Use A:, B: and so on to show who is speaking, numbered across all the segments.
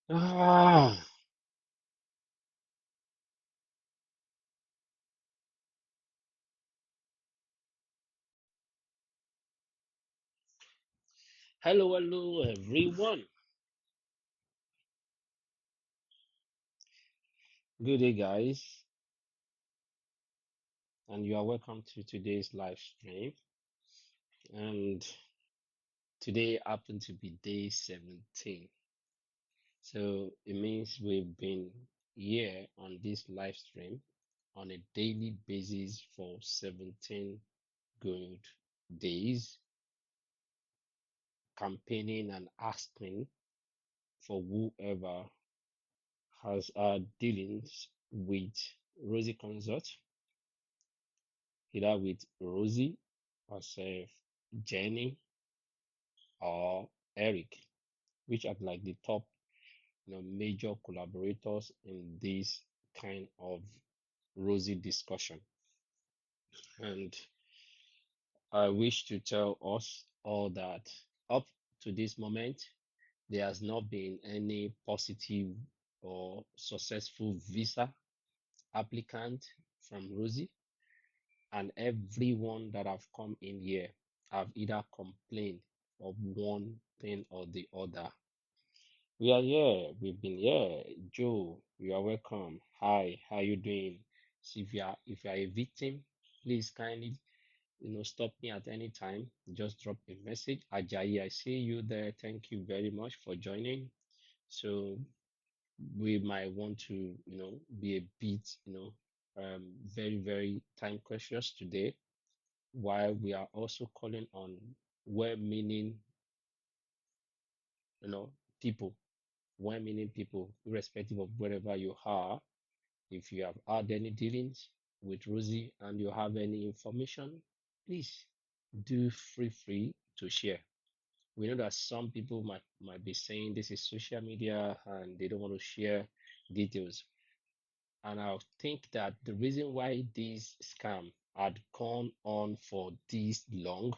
A: Ah, hello, everyone. Good day, guys, and you are welcome to today's live stream. And today happened to be day 17. So it means we've been here on this live stream on a daily basis for 17 good days, campaigning and asking for whoever has dealings with Rosie Consult, either with Rosie, herself, Jenny, or Eric, which are like the top, major collaborators in this kind of Rosie discussion. And I wish to tell us all that up to this moment, there has not been any positive or successful visa applicant from Rosie, and everyone that have come in here have either complained of one thing or the other. We are here. We've been here. Joe, you are welcome. Hi, how you doing? So if you are a victim, please kindly stop me at any time. Just drop a message. Ajayi, I see you there. Thank you very much for joining. So we might want to be a bit very very time cautious today, while we are also calling on well-meaning you know people, well-meaning people, irrespective of wherever you are. If you have had any dealings with Rosie and you have any information, please do free to share. We know that some people might be saying this is social media and they don't want to share details. And I think that the reason why this scam had gone on for this long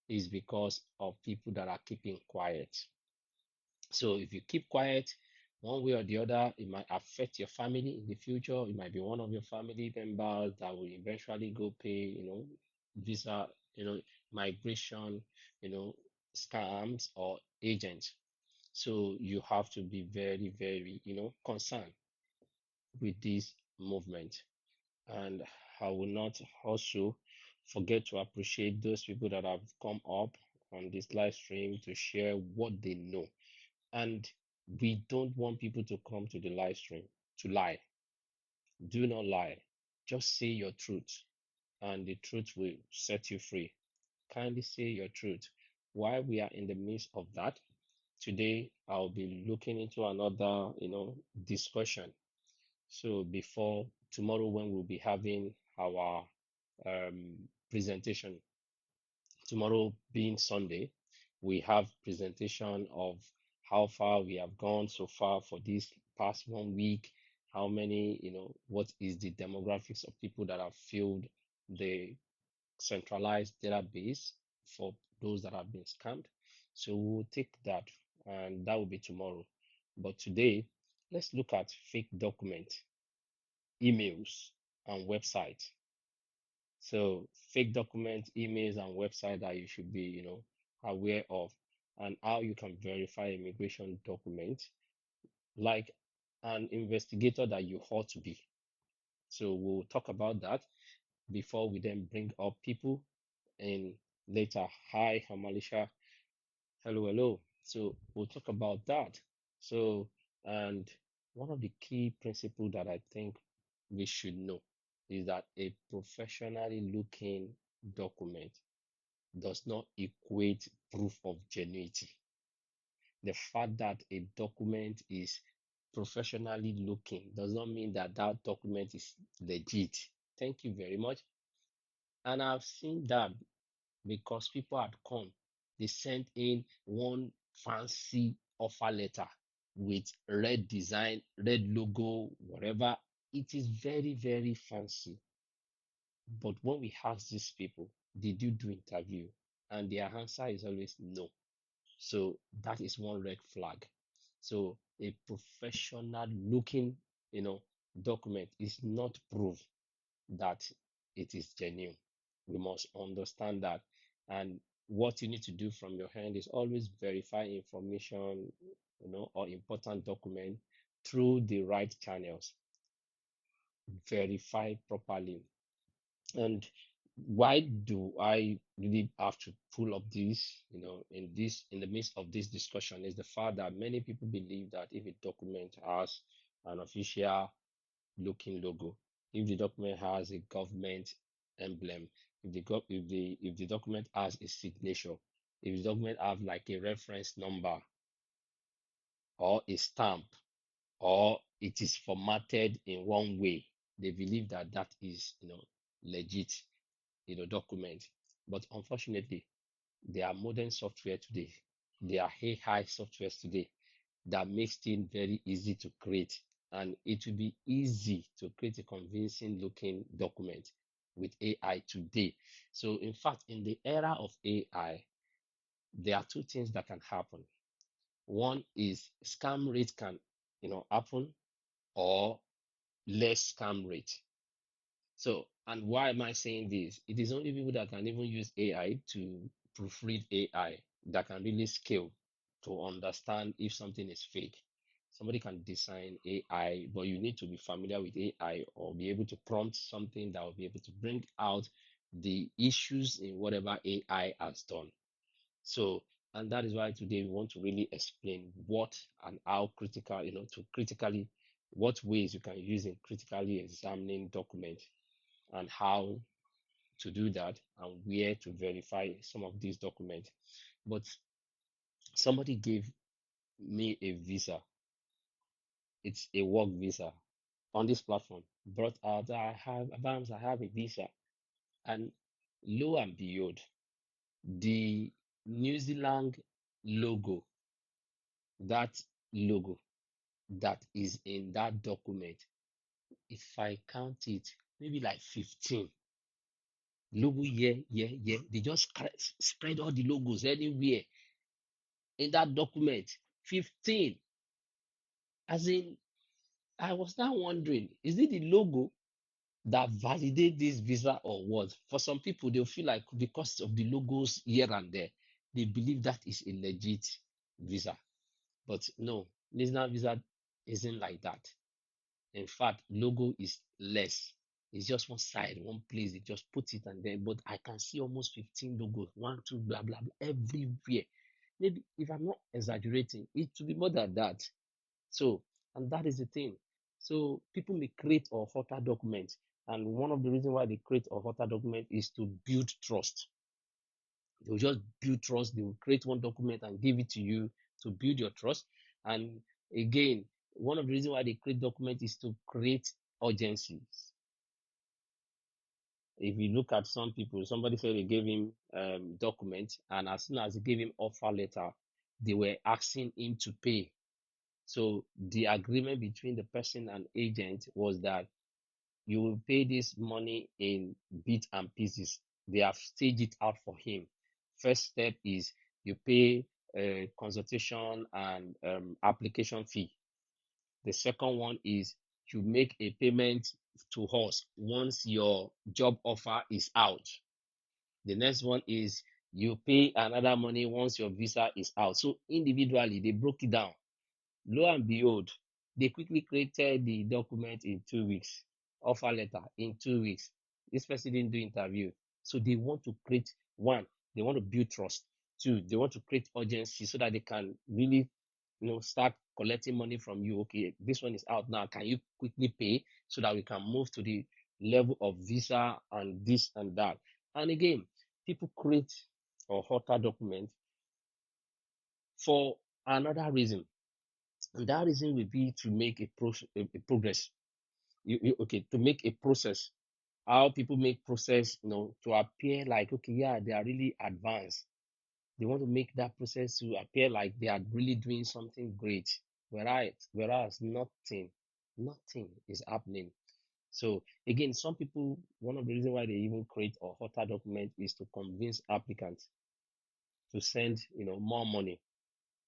A: is because of people that are keeping quiet. So if you keep quiet, one way or the other, it might affect your family in the future. It might be one of your family members that will eventually go pay, visa, migration, you know, scams or agents. So you have to be very, very, concerned with this movement. And I will not also forget to appreciate those people that have come up on this live stream to share what they know. And we don't want people to come to the live stream to lie. Do not lie. Just say your truth, and the truth will set you free. Kindly say your truth. While we are in the midst of that, today I'll be looking into another, discussion. So before tomorrow, when we'll be having our presentation, tomorrow being Sunday, we have presentation of how far we have gone so far for this past 1 week, how many, what is the demographics of people that have filled the centralized database for those that have been scammed. So we'll take that, and that will be tomorrow. But today, let's look at fake document, emails, and website. So fake documents, emails, and website that you should be, aware of, and how you can verify immigration documents, like an investigator that you ought to be. So we'll talk about that before we then bring up people and later. Hi, Hamalisha. Hello. So we'll talk about that. So, and one of the key principles that I think we should know is that a professionally looking document does not equate proof of genuinity. The fact that a document is professionally looking does not mean that that document is legit. Thank you very much. And I've seen that because people had come, they sent in one fancy offer letter with red design, red logo, whatever. It is very, very fancy. But when we ask these people, did you do interview? And their answer is always no. So that is one red flag. So a professional looking, document is not proof that it is genuine. We must understand that. And what you need to do from your hand is always verify information, or important document through the right channels. Verify properly. And why do I really have to pull up this, in the midst of this discussion is the fact that many people believe that if a document has an official looking logo, if the document has a government emblem, if the document has a signature, if the document have like a reference number or a stamp, or it is formatted in one way, they believe that that is, legit, document. But unfortunately, there are modern software today. There are AI softwares today that makes things very easy to create. And it will be easy to create a convincing looking document with AI today. So, in fact, in the era of AI, there are two things that can happen. One is scam rate can, happen, or less scam rate. So, and why am I saying this? It is only people that can even use AI to proofread AI that can really scale to understand if something is fake. Somebody can design AI, but you need to be familiar with AI or be able to prompt something that will be able to bring out the issues in whatever AI has done. So, and that is why today we want to really explain what and how critical, to critically, what ways you can use in critically examining documents and how to do that and where to verify some of these documents. But somebody gave me a visa. It's a work visa on this platform. Brought out that I have a visa. And lo and behold, the New Zealand logo, that logo that is in that document, if I count it, maybe like 15 logo here, here, here. They just spread all the logos anywhere in that document. 15. As in, I was now wondering, is it the logo that validate this visa or what? For some people, they'll feel like because of the logos here and there, they believe that is a legit visa. But no, national visa isn't like that. In fact, logo is less. It's just one side, one place. They just put it and then, but I can see almost 15 logos, one, two, blah, blah, blah, everywhere. Maybe if I'm not exaggerating, it should be more than that. So, and that is the thing. So people may create or alter documents. And one of the reasons why they create or alter document is to build trust. They will just build trust. They will create one document and give it to you to build your trust. And again, one of the reasons why they create document is to create urgencies. If you look at some people, somebody said they gave him document, and as soon as they gave him offer letter, they were asking him to pay. So the agreement between the person and agent was that you will pay this money in bits and pieces. They have staged it out for him. First step is you pay a consultation and application fee. The second one is you make a payment to us once your job offer is out. The next one is you pay another money once your visa is out. So individually, they broke it down. Lo and behold, they quickly created the document in 2 weeks, offer letter in 2 weeks. This person didn't do interview. So they want to create one, they want to build trust. Two, they want to create urgency so that they can really, start collecting money from you. Okay, this one is out now. Can you quickly pay so that we can move to the level of visa and this and that? And again, people create or alter document for another reason. And that reason will be to make a progress. Okay, to make a process. How people make process, to appear like, okay, yeah, they are really advanced. They want to make that process to appear like they are really doing something great. Whereas nothing is happening. So again, some people, one of the reasons why they even create or alter document is to convince applicants to send, more money.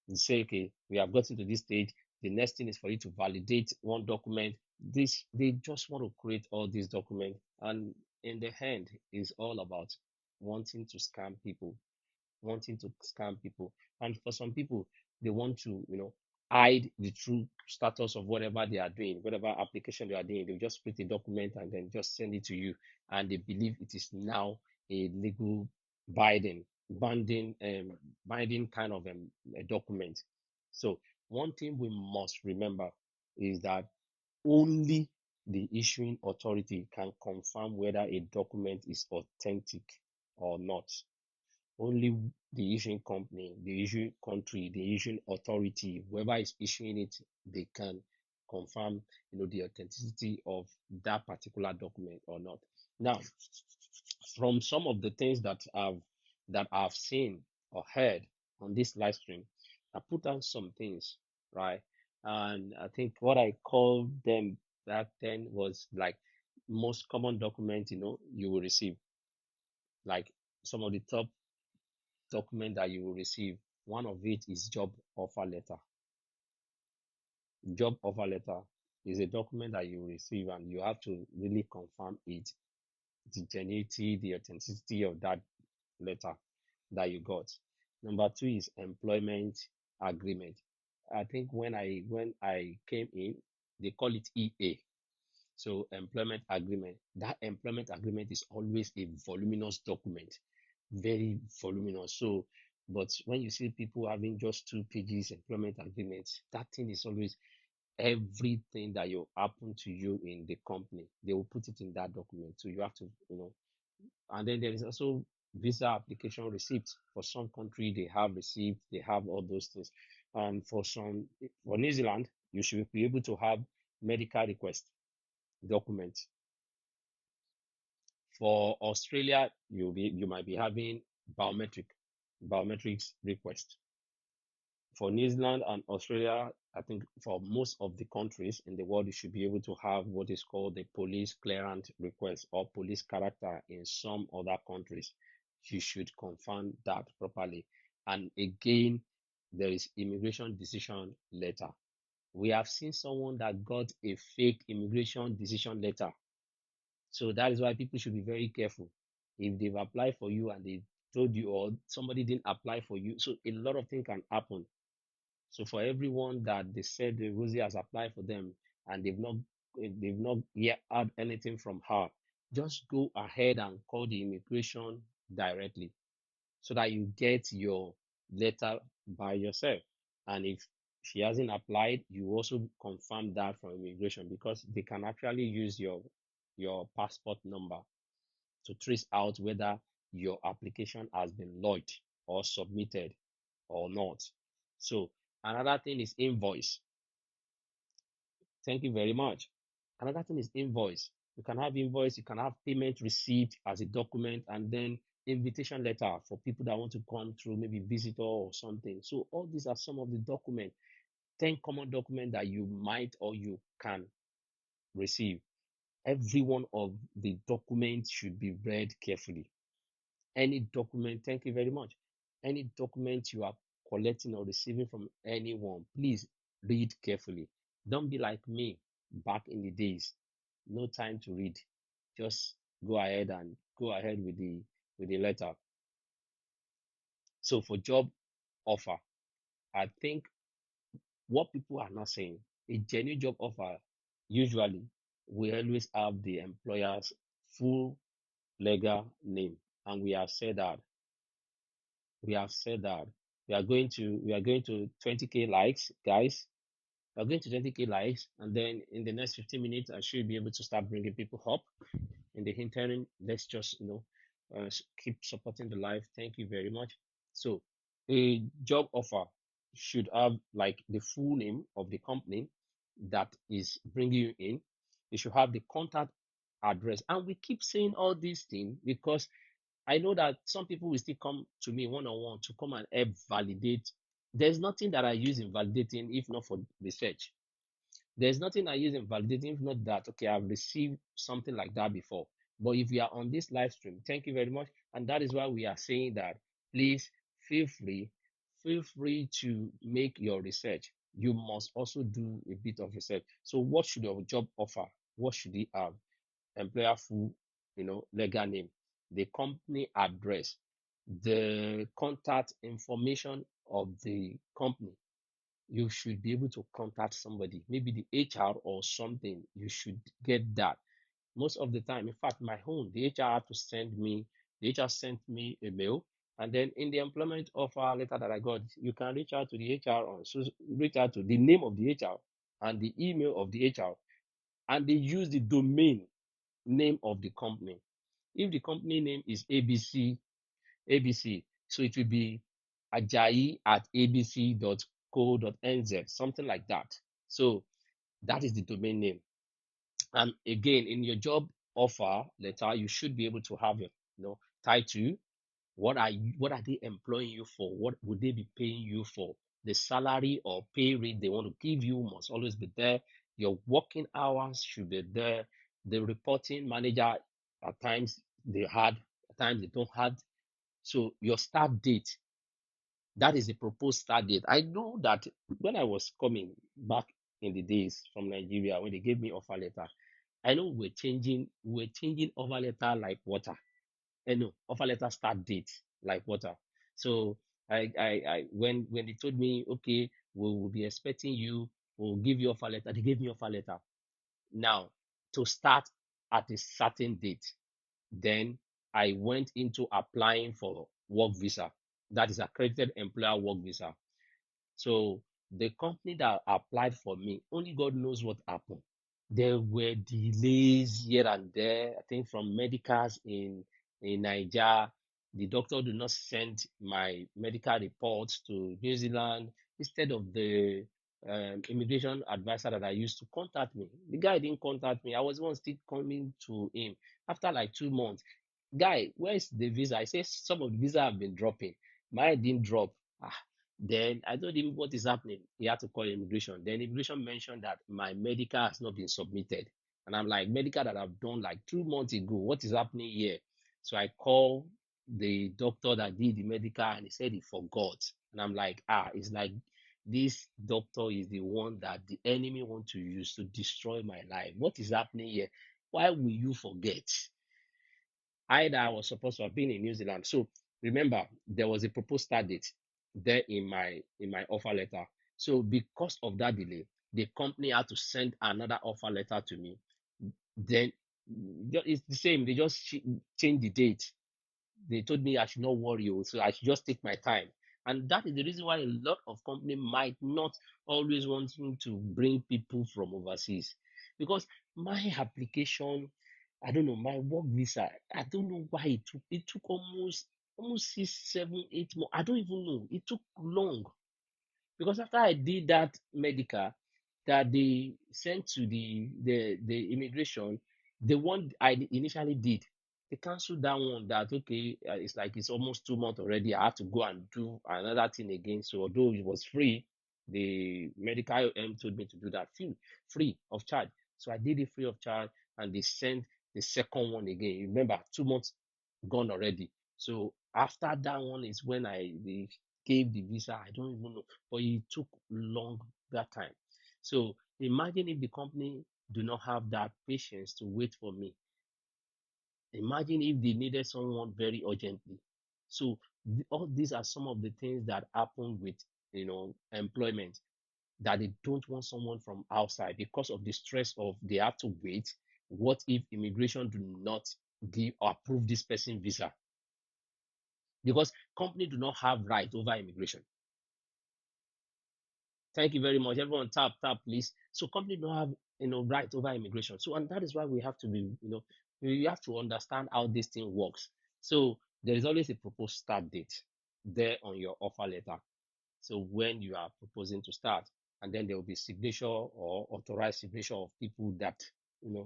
A: You say, okay, we have gotten to this stage. The next thing is for you to validate one document. This they just want to create all these documents, and in the end, is all about wanting to scam people, wanting to scam people. And for some people, they want to, hide the true status of whatever they are doing, whatever application they are doing. They just create a document and then just send it to you, and they believe it is now a legal binding, binding kind of a document. So one thing we must remember is that only the issuing authority can confirm whether a document is authentic or not. Only the issuing company, the issuing country, the issuing authority, whoever is issuing it, they can confirm, the authenticity of that particular document or not. Now, from some of the things that I've seen or heard on this live stream, I put down some things, right? And I think what I called them back then was like most common document, you will receive. Like some of the top document that you will receive. One of it is job offer letter. Job offer letter is a document that you will receive, and you have to really confirm the genuinity, the authenticity of that letter that you got. Number two is employment agreement. I think when I came in, they call it EA. So employment agreement. That employment agreement is always a voluminous document, very voluminous. So, but when you see people having just 2 pages employment agreements, that thing is always everything that will happen to you in the company. They will put it in that document. So you have to, and then there is also visa application receipt. For some country, they have receipt, they have all those things. And for New Zealand, you should be able to have medical request document. For Australia, you might be having biometrics request. For New Zealand and Australia, I think for most of the countries in the world, you should be able to have what is called the police clearance request or police character in some other countries. You should confirm that properly. And again, there is immigration decision letter. We have seen someone that got a fake immigration decision letter. So that is why people should be very careful. If they've applied for you and they told you, or somebody didn't apply for you, so a lot of things can happen. So for everyone that they said Rosie has applied for them and they've not yet had anything from her, just go ahead and call the immigration directly so that you get your letter by yourself. And if she hasn't applied, you also confirm that from immigration, because they can actually use your passport number to trace out whether your application has been lodged or submitted or not. So another thing is invoice. Thank you very much. Another thing is invoice. You can have invoice, you can have payment receipt as a document, and then invitation letter for people that want to come through, maybe visitor or something. So all these are some of the documents, 10 common documents that you might or you can receive. Every one of the documents should be read carefully. Any document, thank you very much. Any document you are collecting or receiving from anyone, please read carefully. Don't be like me back in the days. No time to read. Just go ahead with the letter. So for job offer, I think what people are not saying, a genuine job offer usually will always have the employer's full legal name. And we have said that we are going to 20K likes, guys. We are going to 20K likes, and then in the next 15 minutes, I should be able to start bringing people up. In the interim, let's just keep supporting the live. Thank you very much. So, a job offer should have like the full name of the company that is bringing you in. It should have the contact address, and we keep saying all these things because I know that some people will still come to me one on one to come and help validate. There's nothing that I use in validating if not for research. There's nothing I use in validating if not that, okay, I've received something like that before. But if you are on this live stream, thank you very much. And that is why we are saying that please feel free, feel free to make your research. You must also do a bit of research. So what should your job offer? What should it have? Employer full, legal name, the company address, the contact information of the company. You should be able to contact somebody, maybe the HR or something. You should get that. Most of the time, in fact, my home, the HR had to send me, the HR sent me a mail. And then in the employment offer letter that I got, you can reach out to the HR on, so reach out to the name of the HR and the email of the HR, and they use the domain name of the company. If the company name is ABC, so it will be Ajayi at abc.co.nz, something like that. So that is the domain name. And again, in your job offer letter, you should be able to have your, title. What are they employing you for? What would they be paying you for? The salary or pay rate they want to give you must always be there. Your working hours should be there. The reporting manager, at times they had, at times they don't have. So your start date, that is the proposed start date. I know that when I was coming back in the days from Nigeria, when they gave me offer letter, I know we're changing offer letter like water. I know offer letter start date like water. So when they told me, okay, we will be expecting you, we'll give you offer letter, they gave me offer letter. Now, to start at a certain date, then I went into applying for work visa. That is accredited employer work visa. So the company that applied for me, only God knows what happened. There were delays here and there. I think from medicals in Nigeria, the doctor did not send my medical reports to New Zealand instead of the immigration advisor that I used to contact me. The guy didn't contact me. I was once still coming to him after like 2 months. Guy, where's the visa? I say some of the visa have been dropping. Mine didn't drop. Ah, then I told him what is happening. He had to call immigration. Then immigration mentioned that my medical has not been submitted. And I'm like, medical that I've done like 2 months ago. What is happening here? So I called the doctor that did the medical and he said he forgot. And I'm like, it's like this doctor is the one that the enemy want to use to destroy my life. What is happening here? Why will you forget? I was supposed to have been in New Zealand. So remember, there was a proposed start date there in my offer letter. So because of that delay, the company had to send another offer letter to me. Then it's the same. They just change the date. They told me I should not worry, so I should just take my time. And that is the reason why a lot of company might not always wanting to bring people from overseas. Because my application, I don't know, my work visa, I don't know why it took almost 6, 7, 8 months. I don't even know. It took long. Because after I did that medical that they sent to the immigration, the one I initially did, they canceled that one. That okay, it's like it's almost 2 months already. I have to go and do another thing again. So although it was free, the medical told me to do that free of charge. So I did it free of charge, and they sent the second one again. Remember, 2 months gone already. So after that one is when they gave the visa. I don't even know, but it took long that time. So imagine if the company do not have that patience to wait for me. Imagine if they needed someone very urgently. So all these are some of the things that happen with employment, that they don't want someone from outside because of the stress of they have to wait. What if immigration do not give or approve this person visa? Because company do not have right over immigration. Thank you very much. Everyone tap, please. So company don't have right over immigration. So and that is why we have to be, we have to understand how this thing works. So there is always a proposed start date there on your offer letter. So when you are proposing to start, and then there will be signature or authorized signature of people that,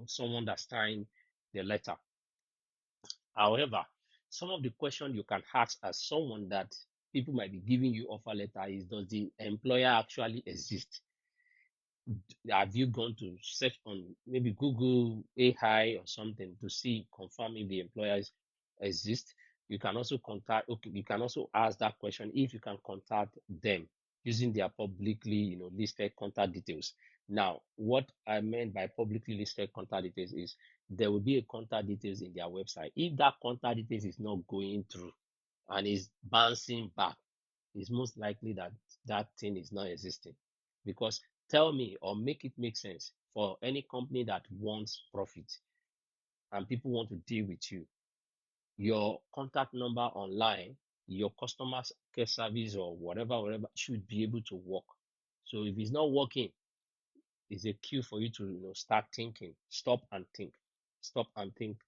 A: someone that signed the letter. However, some of the questions you can ask as someone that people might be giving you offer letter is, does the employer actually exist? Have you gone to search on maybe Google AI or something to see confirm if the employers exist? You can also contact, okay, you can also ask that question if you can contact them using their publicly, listed contact details. Now, what I meant by publicly listed contact details is there will be a contact details in their website. If that contact details is not going through and is bouncing back, it's most likely that that thing is not existing. Because tell me or make it make sense for any company that wants profit and people want to deal with you, your contact number online, your customer care service or whatever should be able to work. So if it's not working, it's a cue for you to start thinking, stop and think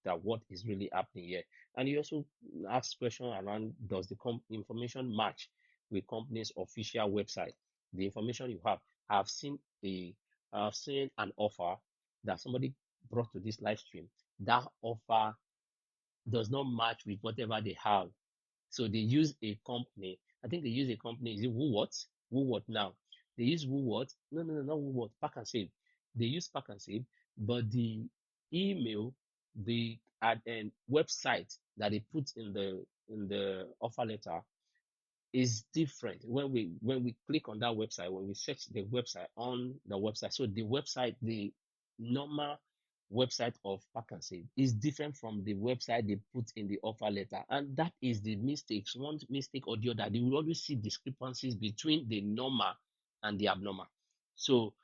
A: that what is really happening here. And you also ask question around, does the information match with company's official website? The information you have. I've seen a I've seen an offer that somebody brought to this live stream. That offer does not match with whatever they have. So they use a company. I think they use a company. Is it Woolworths? Woolworth now. They use Woolworths. No, no, no, not Woolworth. Pack and Save. They use Pack and Save, but the email, the and website that they put in the offer letter is different when we click on that website, when we search the website on the website. So the website, the normal website of Pack and Save is different from the website they put in the offer letter. And that is the mistakes. One mistake or the other, they will always see discrepancies between the normal and the abnormal. So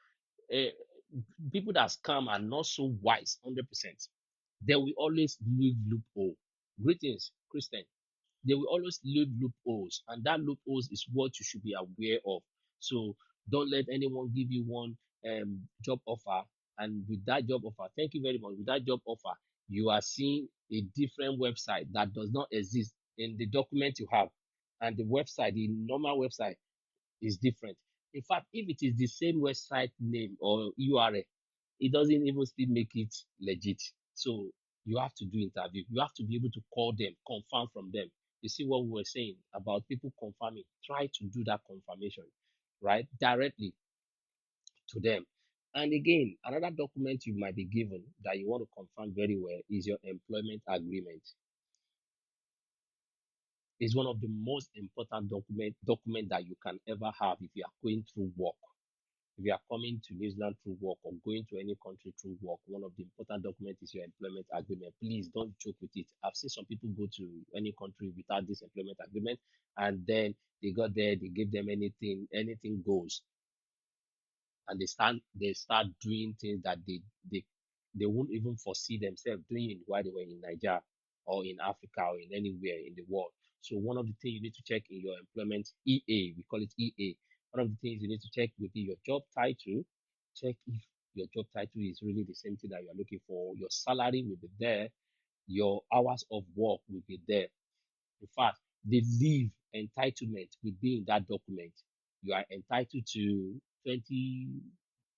A: uh, people that scam are not so wise 100%. They will always leave loophole. Greetings, Christian. They will always leave loopholes, and that loopholes is what you should be aware of. So don't let anyone give you one job offer, and with that job offer, thank you very much. With that job offer, you are seeing a different website that does not exist in the document you have, and the website, the normal website, is different. In fact, if it is the same website name or URL, it doesn't even still make it legit. So you have to do interview. You have to be able to call them, confirm from them. You see what we were saying about people confirming. Try to do that confirmation, right? Directly to them. And again, another document you might be given that you want to confirm very well is your employment agreement. It's one of the most important document that you can ever have if you are going through work. If you are coming to New Zealand through work or going to any country through work, one of the important documents is your employment agreement. Please don't joke with it. I've seen some people go to any country without this employment agreement, and then they got there, they gave them anything goes, and they start doing things that they won't even foresee themselves doing while they were in Nigeria or in Africa or in anywhere in the world. So one of the things you need to check in your employment EA, we call it EA. One of the things you need to check will be your job title. Check if your job title is really the same thing that you are looking for. Your salary will be there. Your hours of work will be there. In fact, the leave entitlement will be in that document. You are entitled to 20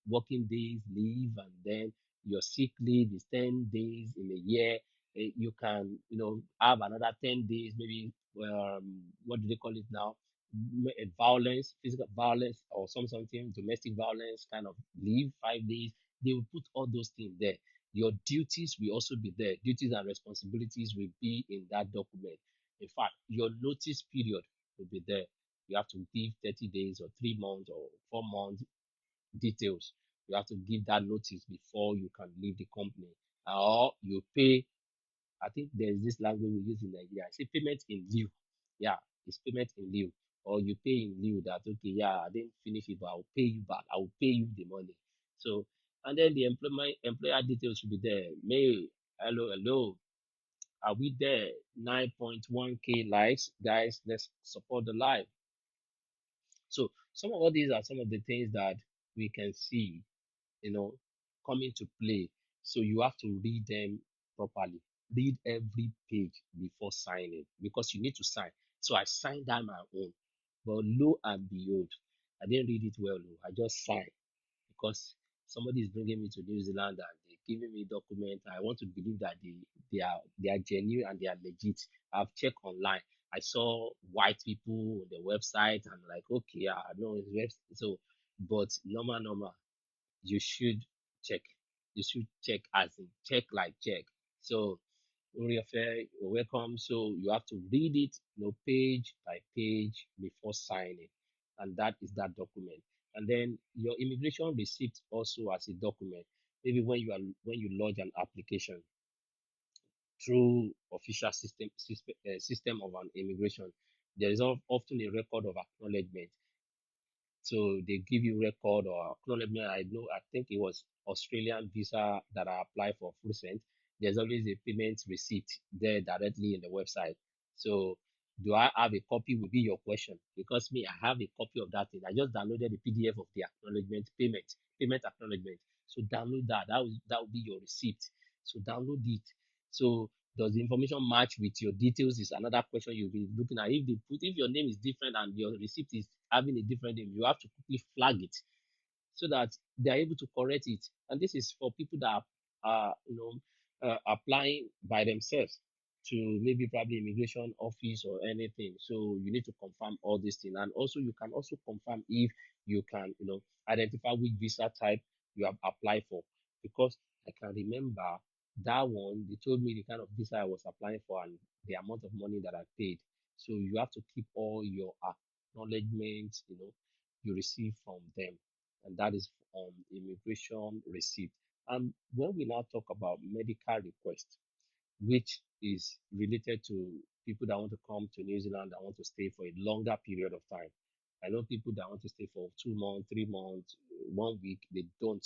A: working days leave, and then your sick leave is 10 days in a year. You can, have another 10 days, maybe, what do they call it now? Violence, physical violence, or something, domestic violence kind of leave, 5 days. They will put all those things there. Your duties will also be there. Duties and responsibilities will be in that document. In fact, your notice period will be there. You have to give 30 days or 3 months or 4 months details. You have to give that notice before you can leave the company. Or you pay, I think there's this language we use in Nigeria. I say payment in lieu. Yeah, it's payment in lieu. Or you pay in lieu that, okay, yeah, I didn't finish it, but I'll pay you back. I'll pay you the money. So, and then the employer details should be there. Mail, hello, hello. Are we there? 9.1K likes. Guys, let's support the live. So some of all these are some of the things that we can see, you know, come into play. So you have to read them properly. Read every page before signing because you need to sign. So I signed that my own. But lo and behold, I didn't read it well. No. I just signed because somebody is bringing me to New Zealand and they're giving me documents. I want to believe that they are genuine and they are legit. I've checked online. I saw white people on the website and like, okay, yeah, I know it's so, but normal, you should check. You should check as in check like check. So Uriafe, you're welcome. So you have to read it, page by page before signing, and that is that document. And then your immigration receipt also as a document. Maybe when you lodge an application through official system of an immigration, there is often a record of acknowledgement. So they give you record or acknowledgement. I know, I think it was Australian visa that I applied for recent. There's always a payment receipt there directly in the website. So do I have a copy will be your question. Because me, I have a copy of that thing. I just downloaded the PDF of the acknowledgement payment acknowledgement. So download that. That will be your receipt. So download it. So does the information match with your details is another question you'll be looking at. If your name is different and your receipt is having a different name, you have to quickly flag it so that they are able to correct it. And this is for people that are applying by themselves to maybe probably immigration office or anything. So you need to confirm all these things, and also you can also confirm if you can identify which visa type you have applied for, because I can remember that one. They told me the kind of visa I was applying for and the amount of money that I paid. So you have to keep all your acknowledgements you receive from them, and that is immigration receipt. And when we now talk about medical request, which is related to people that want to come to New Zealand that want to stay for a longer period of time. I know people that want to stay for 2 months, 3 months, 1 week, they don't,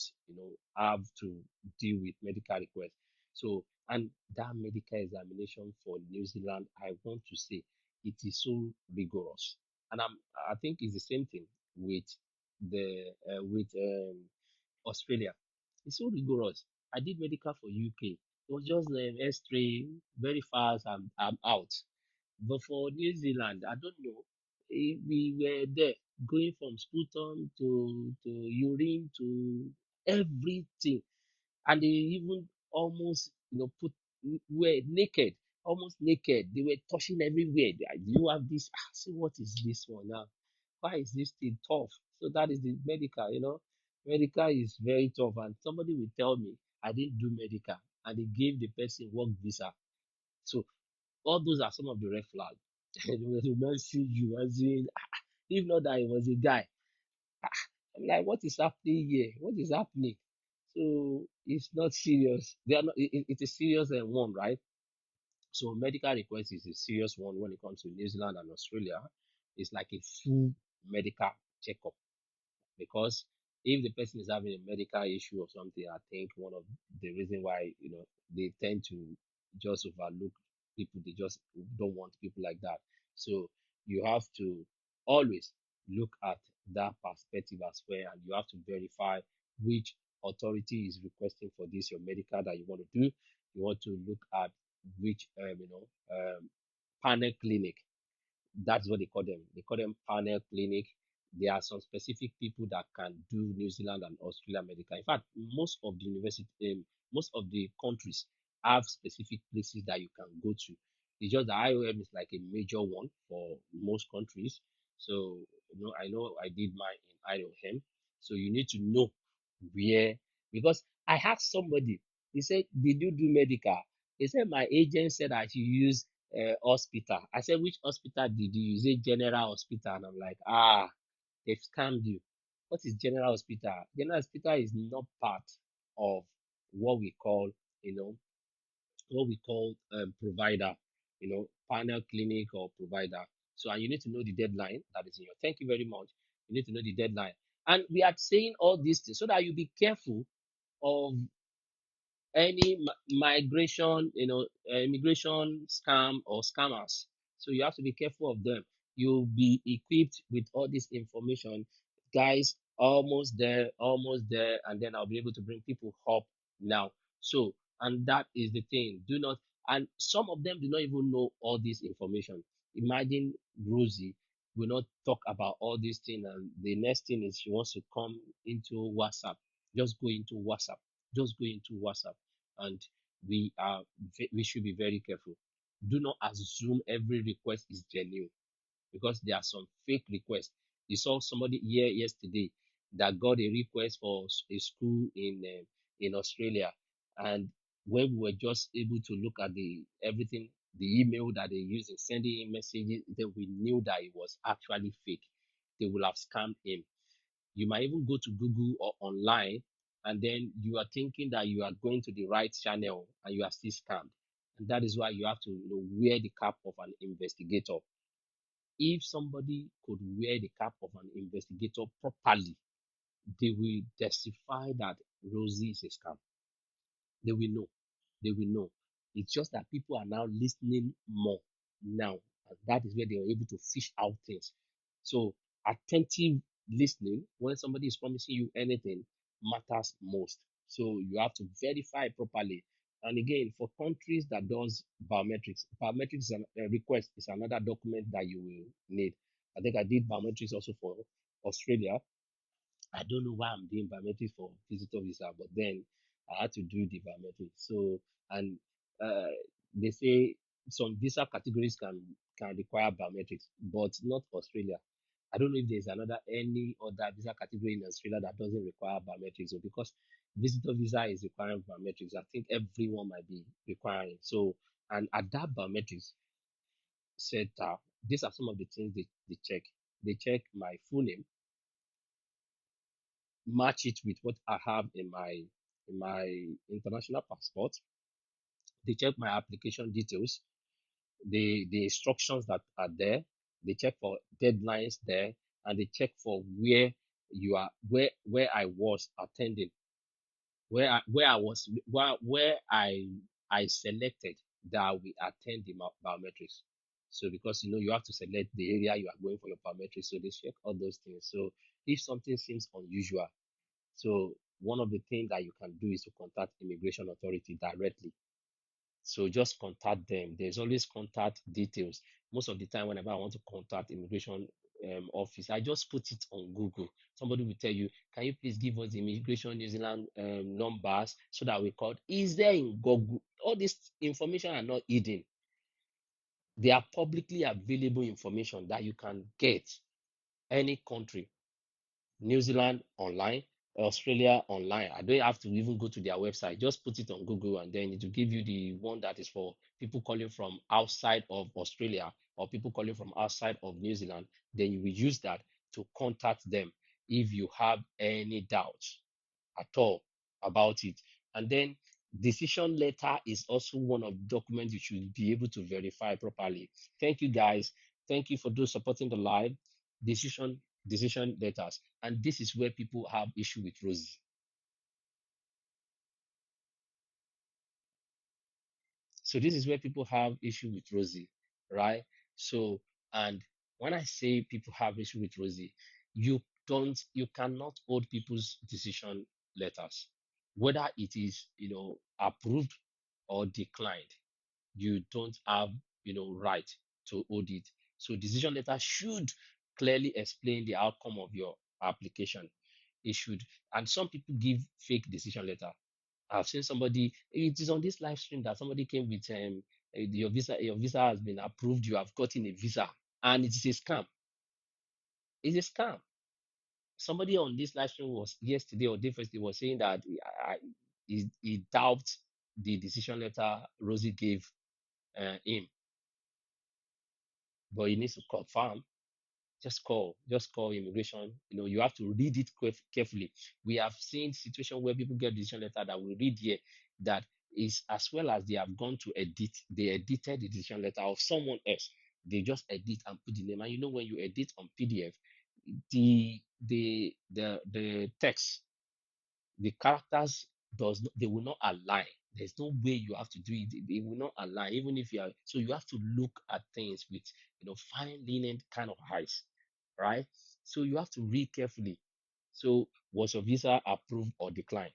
A: have to deal with medical requests. So, and that medical examination for New Zealand, I want to say it is so rigorous. And I think it's the same thing with with Australia. It's so rigorous. I did medical for UK. It was just X-ray, very fast. I'm out. But for New Zealand, I don't know. We were there going from sputum to urine to everything, and they even almost put were naked, almost naked. They were touching everywhere. Do you have this? See, what is this one now? Why is this thing tough? So that is the medical. Medical is very tough, and somebody will tell me I didn't do medical, and they gave the person work visa. So all those are some of the red flags. They will not see you as in, if not that it was a guy. I'm like, what is happening here? What is happening? So it's not serious. They are not. It's a serious one, right? So medical request is a serious one when it comes to New Zealand and Australia. It's like a full medical checkup, because if the person is having a medical issue or something, I think one of the reason why they tend to just overlook people. They just don't want people like that. So you have to always look at that perspective as well, and you have to verify which authority is requesting for this your medical that you want to do. You want to look at which panel clinic, that's what they call them. They call them panel clinic. There are some specific people that can do New Zealand and Australia medical. In fact, most of the countries have specific places that you can go to. It's just the IOM is like a major one for most countries. So, I know I did mine in IOM. So you need to know where, because I asked somebody, he said, did you do medical? He said, my agent said I should use hospital. I said, which hospital did you use? Is it General Hospital? And I'm like, they've scammed you. What is General Hospital? General Hospital is not part of what we call, you know, provider, panel clinic or provider. So, and you need to know the deadline that is in your. Thank you very much. You need to know the deadline. And we are saying all these things so that you be careful of any migration, immigration scam or scammers. So you have to be careful of them. You'll be equipped with all this information, guys. Almost there, and then I'll be able to bring people up now. So, and that is the thing. Do not, and some of them do not even know all this information. Imagine Rosie will not talk about all these things, and the next thing is she wants to come into WhatsApp. Just go into WhatsApp. Just go into WhatsApp, and we should be very careful. Do not assume every request is genuine, because there are some fake requests. You saw somebody here yesterday that got a request for a school in Australia, and where we were just able to look at the everything, the email that they used in sending him messages, then we knew that it was actually fake. They will have scammed him. You might even go to Google or online, and then you are thinking that you are going to the right channel and you are still scammed. And that is why you have to, wear the cap of an investigator. If somebody could wear the cap of an investigator properly, they will testify that Rosie is a scam. They will know. They will know. It's just that people are now listening more now. And that is where they are able to fish out things. So attentive listening when somebody is promising you anything matters most. So you have to verify properly. And again, for countries that does biometrics request is another document that you will need. I think I did biometrics also for Australia. I don't know why I'm doing biometrics for visitor visa, but then I had to do the biometrics. So, and uh, they say some visa categories can require biometrics, but not Australia. I don't know if there's another any other visa category in Australia that doesn't require biometrics. So because visitor visa is requiring biometrics, I think everyone might be requiring. So, and at that biometrics center, these are some of the things they check. They check my full name, match it with what I have in my international passport. They check my application details, the instructions that are there. They check for deadlines there, and they check for where you are, where I was attending, where I was, where I selected that we attend the biometrics. So because you have to select the area you are going for your biometrics, so they check all those things. So if something seems unusual, so one of the things that you can do is to contact immigration authority directly. So just contact them. There's always contact details. Most of the time, whenever I want to contact immigration office, I just put it on Google. Somebody will tell you, "Can you please give us the immigration New Zealand numbers so that we call?" Is there in Google? All this information are not hidden. They are publicly available information that you can get any country. New Zealand online, Australia online. I don't have to even go to their website. Just put it on Google and then it will give you the one that is for people calling from outside of Australia or people calling from outside of New Zealand. Then you will use that to contact them if you have any doubts at all about it. And then decision letter is also one of the documents you should be able to verify properly. Thank you guys. Thank you for those supporting the live decision decision letters. And this is where people have issue with Rosie. So this is where people have issue with Rosie, right? So, and when I say people have issue with Rosie, you cannot hold people's decision letters, whether it is, approved or declined. You don't have, right to hold it. So decision letter should clearly explain the outcome of your application. It should, and some people give fake decision letter. I've seen somebody, it is on this live stream that somebody came with your visa has been approved, you have gotten a visa, and it is a scam. It's a scam. Somebody on this live stream was yesterday or day first was saying that he doubts the decision letter Rosie gave him, but he needs to confirm. Just call immigration. You have to read it carefully. We have seen situation where people get decision letter that we read here that is as well as they have gone to edit, they edited the decision letter of someone else. They just edit and put the name. And when you edit on PDF, the text, the characters they will not align. There's no way you have to do it. They will not align, even if you are. So you have to look at things with fine linen kind of eyes, right? So you have to read carefully. So was your visa approved or declined?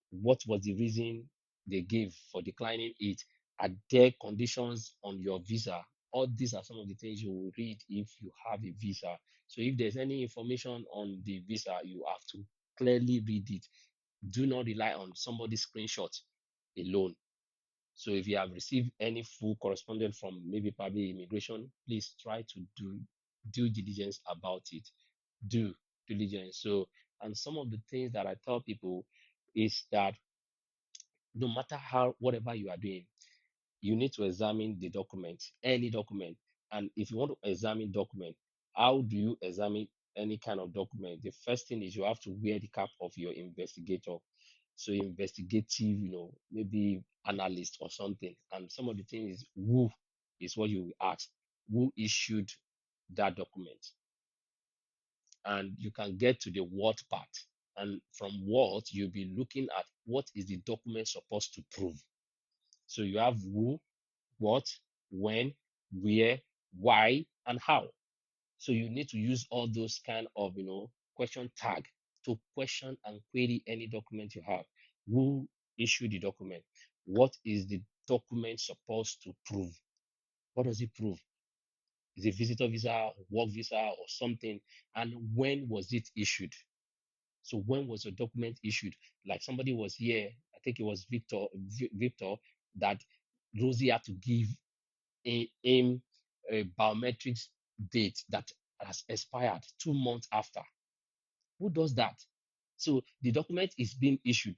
A: What was the reason they gave for declining it? Are there conditions on your visa? All these are some of the things you will read if you have a visa. So if there's any information on the visa, you have to clearly read it. Do not rely on somebody's screenshot alone. So if you have received any full correspondence from maybe probably immigration, please try to do due diligence about it. Do diligence. So, and some of the things that I tell people is that no matter how whatever you are doing, you need to examine the document, any document. And if you want to examine document, how do you examine any kind of document? The first thing is you have to wear the cap of your investigator. So investigative, maybe analyst or something. And some of the things is who is what you will ask. Who issued that document? And you can get to the what part. And from what, you'll be looking at what is the document supposed to prove. So you have who, what, when, where, why, and how. So you need to use all those kind of question tag to question and query any document you have. Who issued the document? What is the document supposed to prove? What does it prove? Is it visitor visa, work visa, or something? And when was it issued? So when was the document issued? Like somebody was here, I think it was Victor, that Rosie had to give him a biometrics date that has expired 2 months after. Who does that? So the document is being issued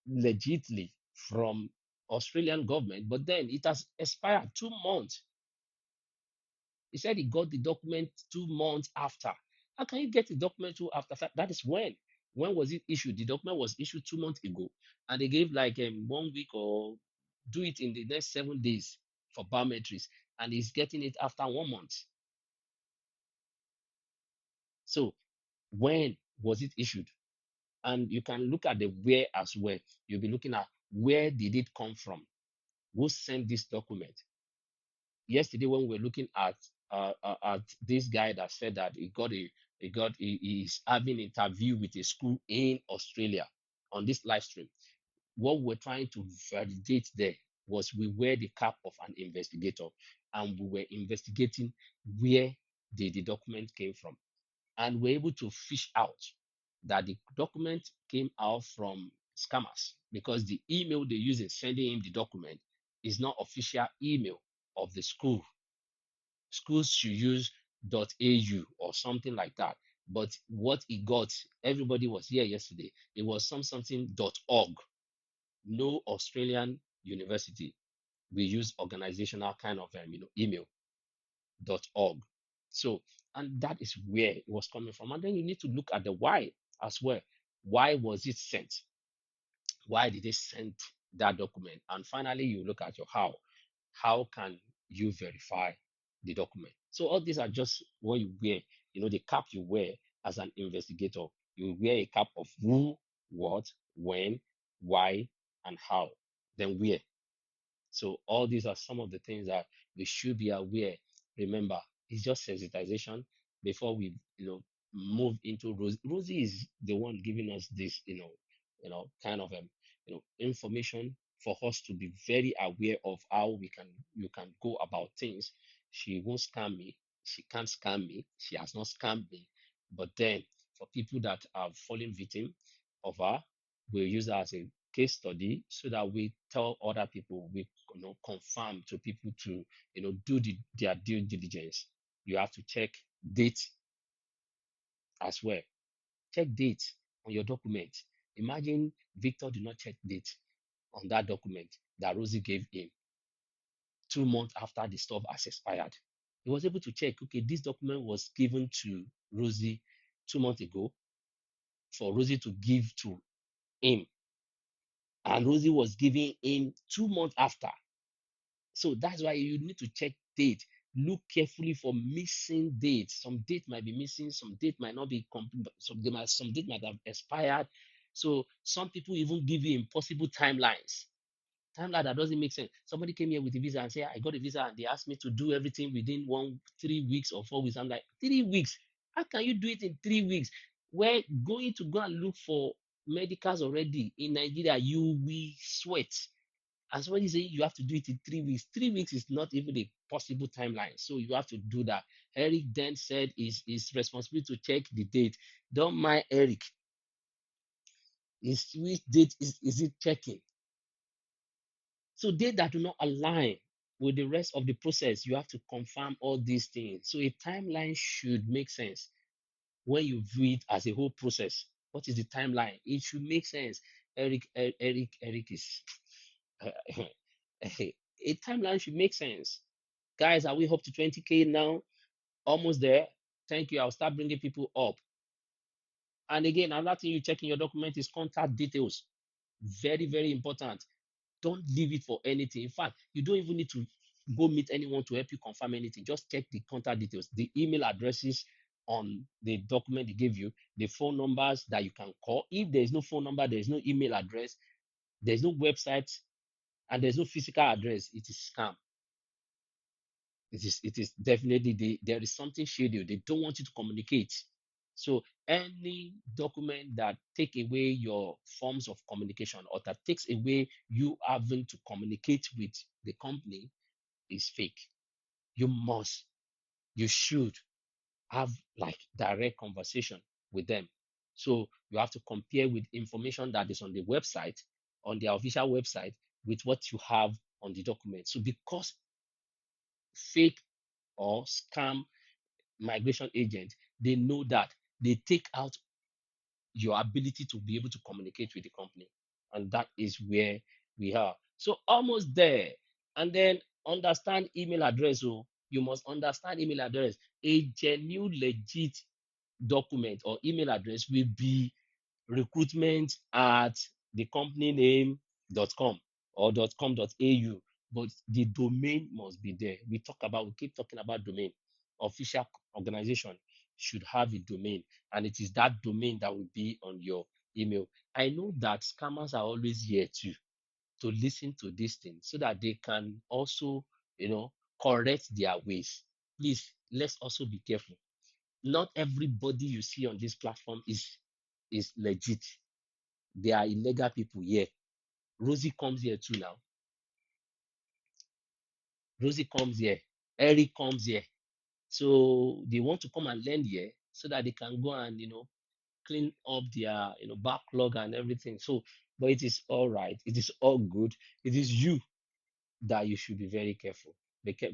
A: legitimately from Australian government, but then it has expired 2 months. He said he got the document 2 months after. How can you get the document two after? That is when. When was it issued? The document was issued 2 months ago, and they gave like 1 week or do it in the next 7 days for biometrics, and he's getting it after 1 month. So when was it issued? And you can look at the where as well. You'll be looking at where did it come from? Who sent this document? Yesterday when we were looking at this guy that said that he's having an interview with a school in Australia on this live stream. What we're trying to validate there was we were the cap of an investigator, and we were investigating where the document came from, and we're able to fish out that the document came out from scammers because the email they use in sending him the document is not official email of the school. Schools should use .au or something like that. But what he got, everybody was here yesterday. It was something .org. No Australian university. We use organizational kind of email .org. So, and that is where it was coming from. And then you need to look at the why as well. Why was it sent? Why did they send that document? And finally, you look at your how. How can you verify the document? So all these are just what you wear. The cap you wear as an investigator. You wear a cap of who, what, when, why, and how. Then where. So all these are some of the things that we should be aware. Remember, it's just sensitization before we, move into Rosie. Rosie is the one giving us this, kind of information for us to be very aware of how you can go about things. She won't scam me. She can't scam me. She has not scammed me. But then for people that are falling victim of her, we'll use her as a case study so that we tell other people, we confirm to people to do their due diligence. You have to check date as well. Check date on your document. Imagine Victor did not check date on that document that Rosie gave him 2 months after the stuff has expired. He was able to check, okay, this document was given to Rosie 2 months ago for Rosie to give to him, and Rosie was giving him 2 months after. So that's why you need to check date. Look carefully for missing dates. Some date might be missing, some date might not be complete, some date might have expired. So some people even give you impossible timelines. Timeline that doesn't make sense. Somebody came here with a visa and said, I got a visa and they asked me to do everything within 3 weeks or 4 weeks. I'm like, 3 weeks? How can you do it in 3 weeks? We're going to go and look for medicals already in Nigeria. You will sweat. And somebody say you have to do it in 3 weeks. 3 weeks is not even a possible timeline. So you have to do that. Eric then said is responsible to check the date. Don't mind Eric. Which date is it checking? So date that do not align with the rest of the process, you have to confirm all these things. So a timeline should make sense when you view it as a whole process. What is the timeline? It should make sense. Eric is A timeline should make sense. Guys, are we up to 20K now? Almost there. Thank you. I'll start bringing people up. And again, another thing you check in your document is contact details. Very, very important. Don't leave it for anything. In fact, you don't even need to go meet anyone to help you confirm anything. Just check the contact details, the email addresses on the document they gave you, the phone numbers that you can call. If there is no phone number, there is no email address, there's no website, and there's no physical address, it is scam. It is definitely there is something shady. They don't want you to communicate. So any document that take away your forms of communication or that takes away you having to communicate with the company is fake. You must, you should have like direct conversation with them. So you have to compare with information that is on the website, on their official website, with what you have on the document. So because fake or scam migration agent, they know that they take out your ability to be able to communicate with the company. And that is where we are. So almost there. And then understand email address. So you must understand email address. A genuine, legit document or email address will be recruitment at the company name.com or .com.au, but the domain must be there. We keep talking about domain. Official organization should have a domain, and it is that domain that will be on your email. I know that scammers are always here to listen to this thing so that they can also, correct their ways. Please, let's also be careful. Not everybody you see on this platform is legit. There are illegal people here. Rosie comes here too now. Rosie comes here. Eric comes here. So they want to come and learn here so that they can go and clean up their backlog and everything. So, but it is all right. It is all good. It is you that you should be very careful.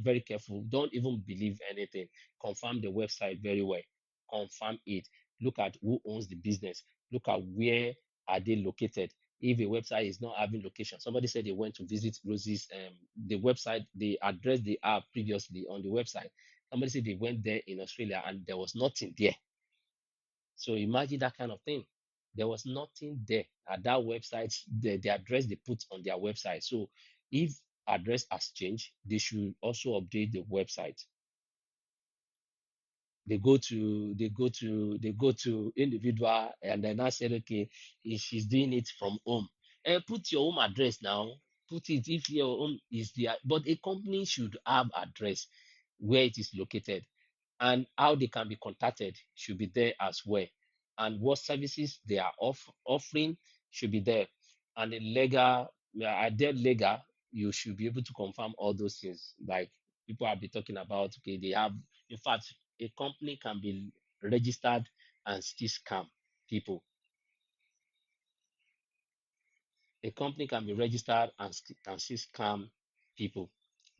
A: Very careful. Don't even believe anything. Confirm the website very well. Confirm it. Look at who owns the business. Look at where are they located. If a website is not having location, somebody said they went to visit Rosie's the website, the address they have previously on the website. Somebody said they went there in Australia and there was nothing there. So imagine that kind of thing. There was nothing there at that website, the address they put on their website. So if address has changed, they should also update the website. They go to individual and then I said, okay, if she's doing it from home. And put your home address now. Put it if your home is there. But a company should have address where it is located and how they can be contacted should be there as well. And what services they are offering should be there. And the legal, their legal, you should be able to confirm all those things. Like people have been talking about, okay, they have, in fact, a company can be registered and still scam people. A company can be registered and still scam people,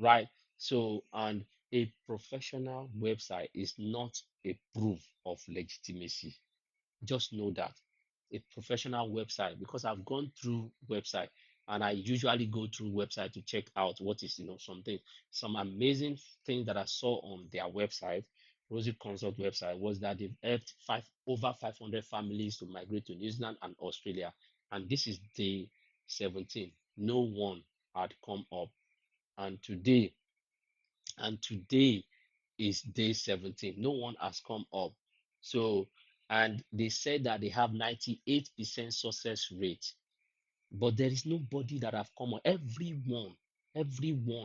A: right? So, and a professional website is not a proof of legitimacy. Just know that a professional website, because I've gone through website and I usually go through website to check out what is something, some amazing things that I saw on their website. Rosie Consult website was that they've helped over 500 families to migrate to New Zealand and Australia, and this is day 17. No one had come up, and today is day 17. No one has come up. So, and they said that they have 98% success rate, but there is nobody that have come up. Everyone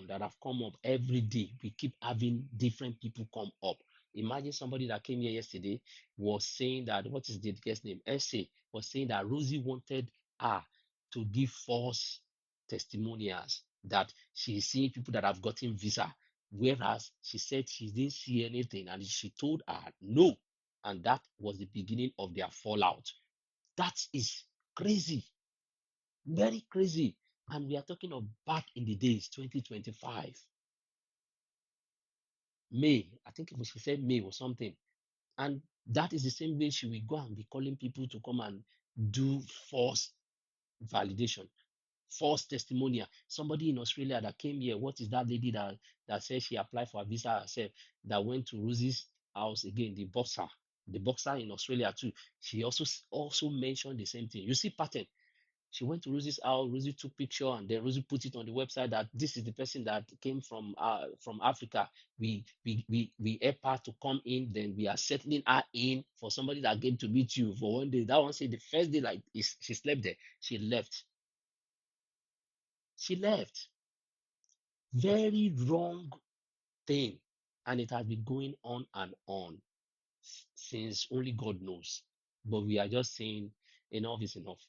A: that have come up every day, we keep having different people come up. Imagine somebody that came here yesterday was saying that, what is the guest name? Essay was saying that Rosie wanted her to give false testimonials that she's seeing people that have gotten visa, whereas she said she didn't see anything and she told her no, and that was the beginning of their fallout. That is crazy, very crazy. And we are talking of back in the days, 2025, May. I think it was, she said May or something. And that is the same way she will go and be calling people to come and do false validation. false testimonial. Somebody in Australia that came here. What is that lady that said she applied for a visa herself, that went to Rosie's house again, the boxer in Australia too. She also mentioned the same thing. You see pattern. She went to Rosie's house. Rosie took picture, and then Rosie put it on the website that this is the person that came from Africa. We help her to come in. Then we are settling her in for somebody that came to meet you for one day. That one said the first day, like she slept there, she left. She left. Very wrong thing, and it has been going on and on since only God knows. But we are just saying enough is enough.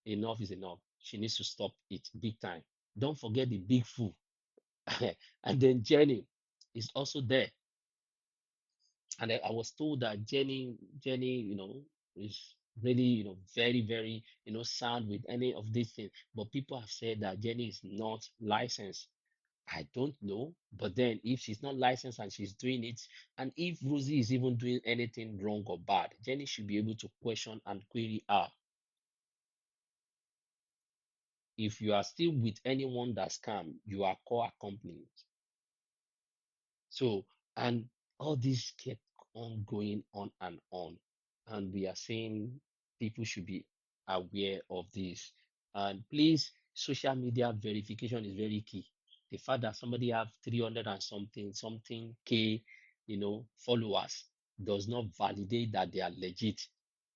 A: Enough is enough. She needs to stop it big time. Don't forget the big fool. And then Jenny is also there. And I was told that Jenny, is really, very, very, sound with any of these things. But people have said that Jenny is not licensed. I don't know. But then if she's not licensed and she's doing it, and if Rosie is even doing anything wrong or bad, Jenny should be able to question and query her. If you are still with anyone that's scam, you are co-accompanied. So, and all this kept on going on and on. And we are saying people should be aware of this. And please, social media verification is very key. The fact that somebody have 300 and something K, followers does not validate that they are legit.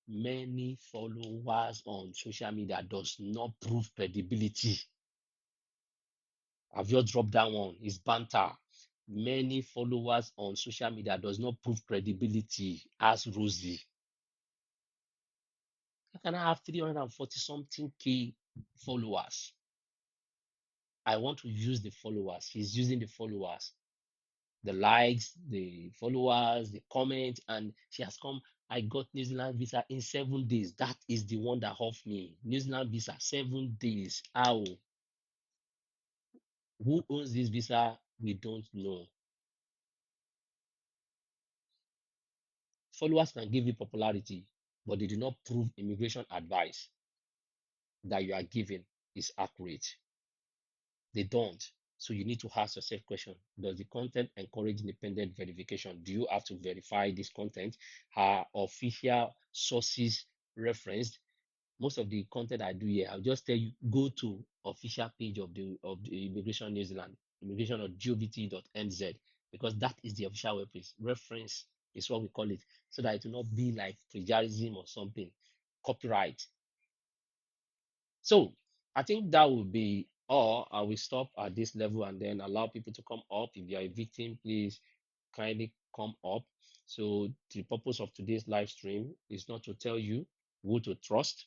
A: Many followers on social media does not prove credibility. I've just dropped that one. It's banter. Many followers on social media does not prove credibility as Rosie. How can I have 340 something K followers? I want to use the followers. She's using the followers, the likes, the followers, the comments, and she has come. I got New Zealand visa in 7 days. That is the one that off me. New Zealand visa, 7 days. How? Who owns this visa? We don't know. Followers can give you popularity, but they do not prove immigration advice that you are giving is accurate. They don't. So you need to ask yourself question. Does the content encourage independent verification? Do you have to verify this content? Are official sources referenced? Most of the content I do here, I'll just tell you, go to official page of the Immigration New Zealand, immigration.govt.nz, because that is the official web page. Reference is what we call it, so that it will not be like plagiarism or something, copyright. So I think that will be all. I will stop at this level and then allow people to come up. If you are a victim, please kindly come up. So the purpose of today's live stream is not to tell you who to trust,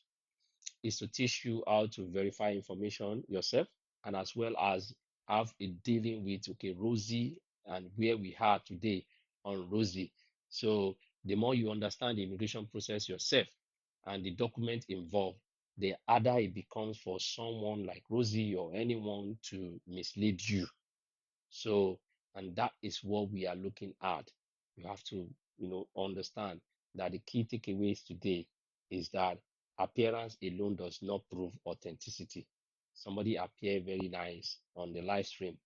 A: is to teach you how to verify information yourself, and as well as have a dealing with, okay, Rosie, and where we are today on Rosie. So the more you understand the immigration process yourself and the document involved, the harder it becomes for someone like Rosie or anyone to mislead you. So, and that is what we are looking at. You have to, understand that the key takeaways today is that appearance alone does not prove authenticity. Somebody appear very nice on the live stream,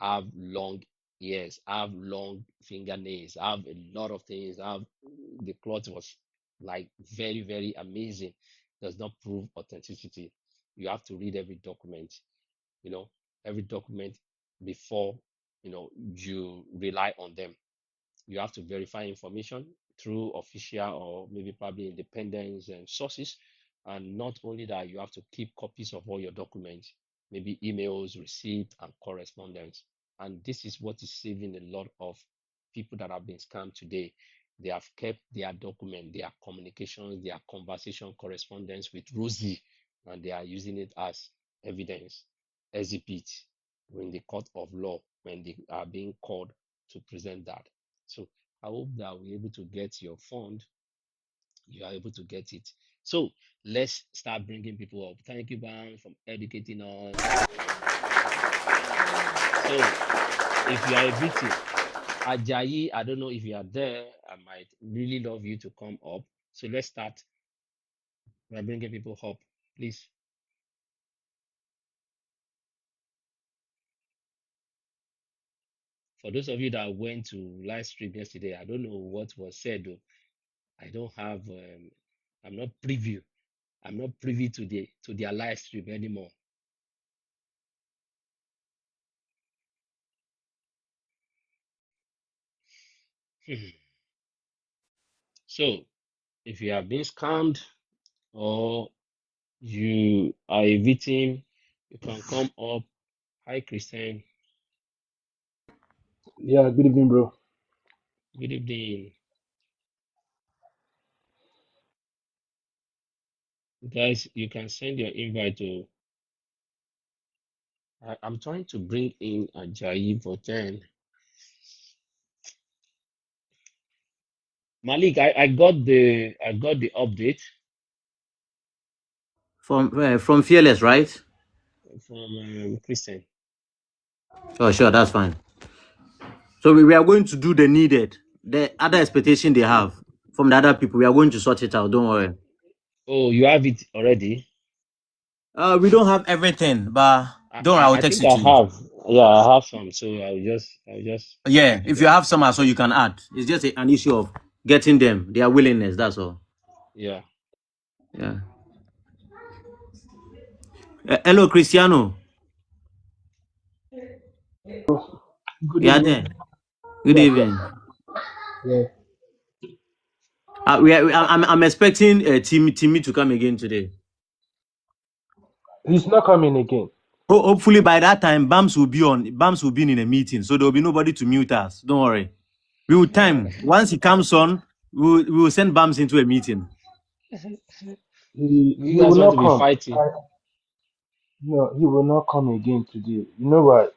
A: have long ears, have long fingernails, have a lot of things, have the cloth was like very, very amazing, does not prove authenticity. You have to read every document, you know, every document before you rely on them. You have to verify information through official or maybe probably independent sources. And not only that, you have to keep copies of all your documents, maybe emails, receipt, and correspondence. And this is what is saving a lot of people that have been scammed today. They have kept their document, their communications, their conversation correspondence with Rosie, and they are using it as evidence, exhibit in the court of law when they are being called to present that. So I hope that we're able to get your fund. You are able to get it. So let's start bringing people up. Thank you, Ban, for educating us. So if you are a victim, Ajayi, I don't know if you are there. I might really love you to come up. So let's start by bringing people up, please. For those of you that went to live stream yesterday, I don't know what was said though. I don't have I'm not privy. I'm not privy to their live stream anymore. So if you have been scammed or you are a victim, you can come up. Hi Christian.
B: Yeah, good evening, bro.
A: Good evening. Guys, you can send your invite to I'm trying to bring in Ajayi, but then Malik, I got the update
C: From Fearless, right?
A: from Christian.
C: Oh, sure, that's fine. So we are going to do the needed, the other expectation they have from the other people. We are going to sort it out. Don't worry.
A: Oh, you have it already?
C: We don't have everything, but don't worry. I will
A: I
C: text
A: think
C: it
A: I
C: to you.
A: have. Yeah, I have some. So I'll just
C: Yeah,
A: I
C: if you
A: just
C: have some, so you can add. It's just an issue of getting them, their willingness. That's all.
A: yeah.
C: Yeah. Hello, Cristiano.
B: Good
C: Yeah,
B: evening.
C: there. Good
B: Yeah,
C: evening.
B: yeah.
C: I'm expecting Timmy to come again today.
B: He's not coming again.
C: Hopefully by that time, Bams will be in a meeting, so there will be nobody to mute us. Don't worry. We will
A: Uh,
C: time. Once he comes on, we will send Bams into a meeting.
A: you
B: He
A: guys
B: will
A: want
B: not
A: to be
B: come.
A: fighting.
B: No, he will not come again today. You know what?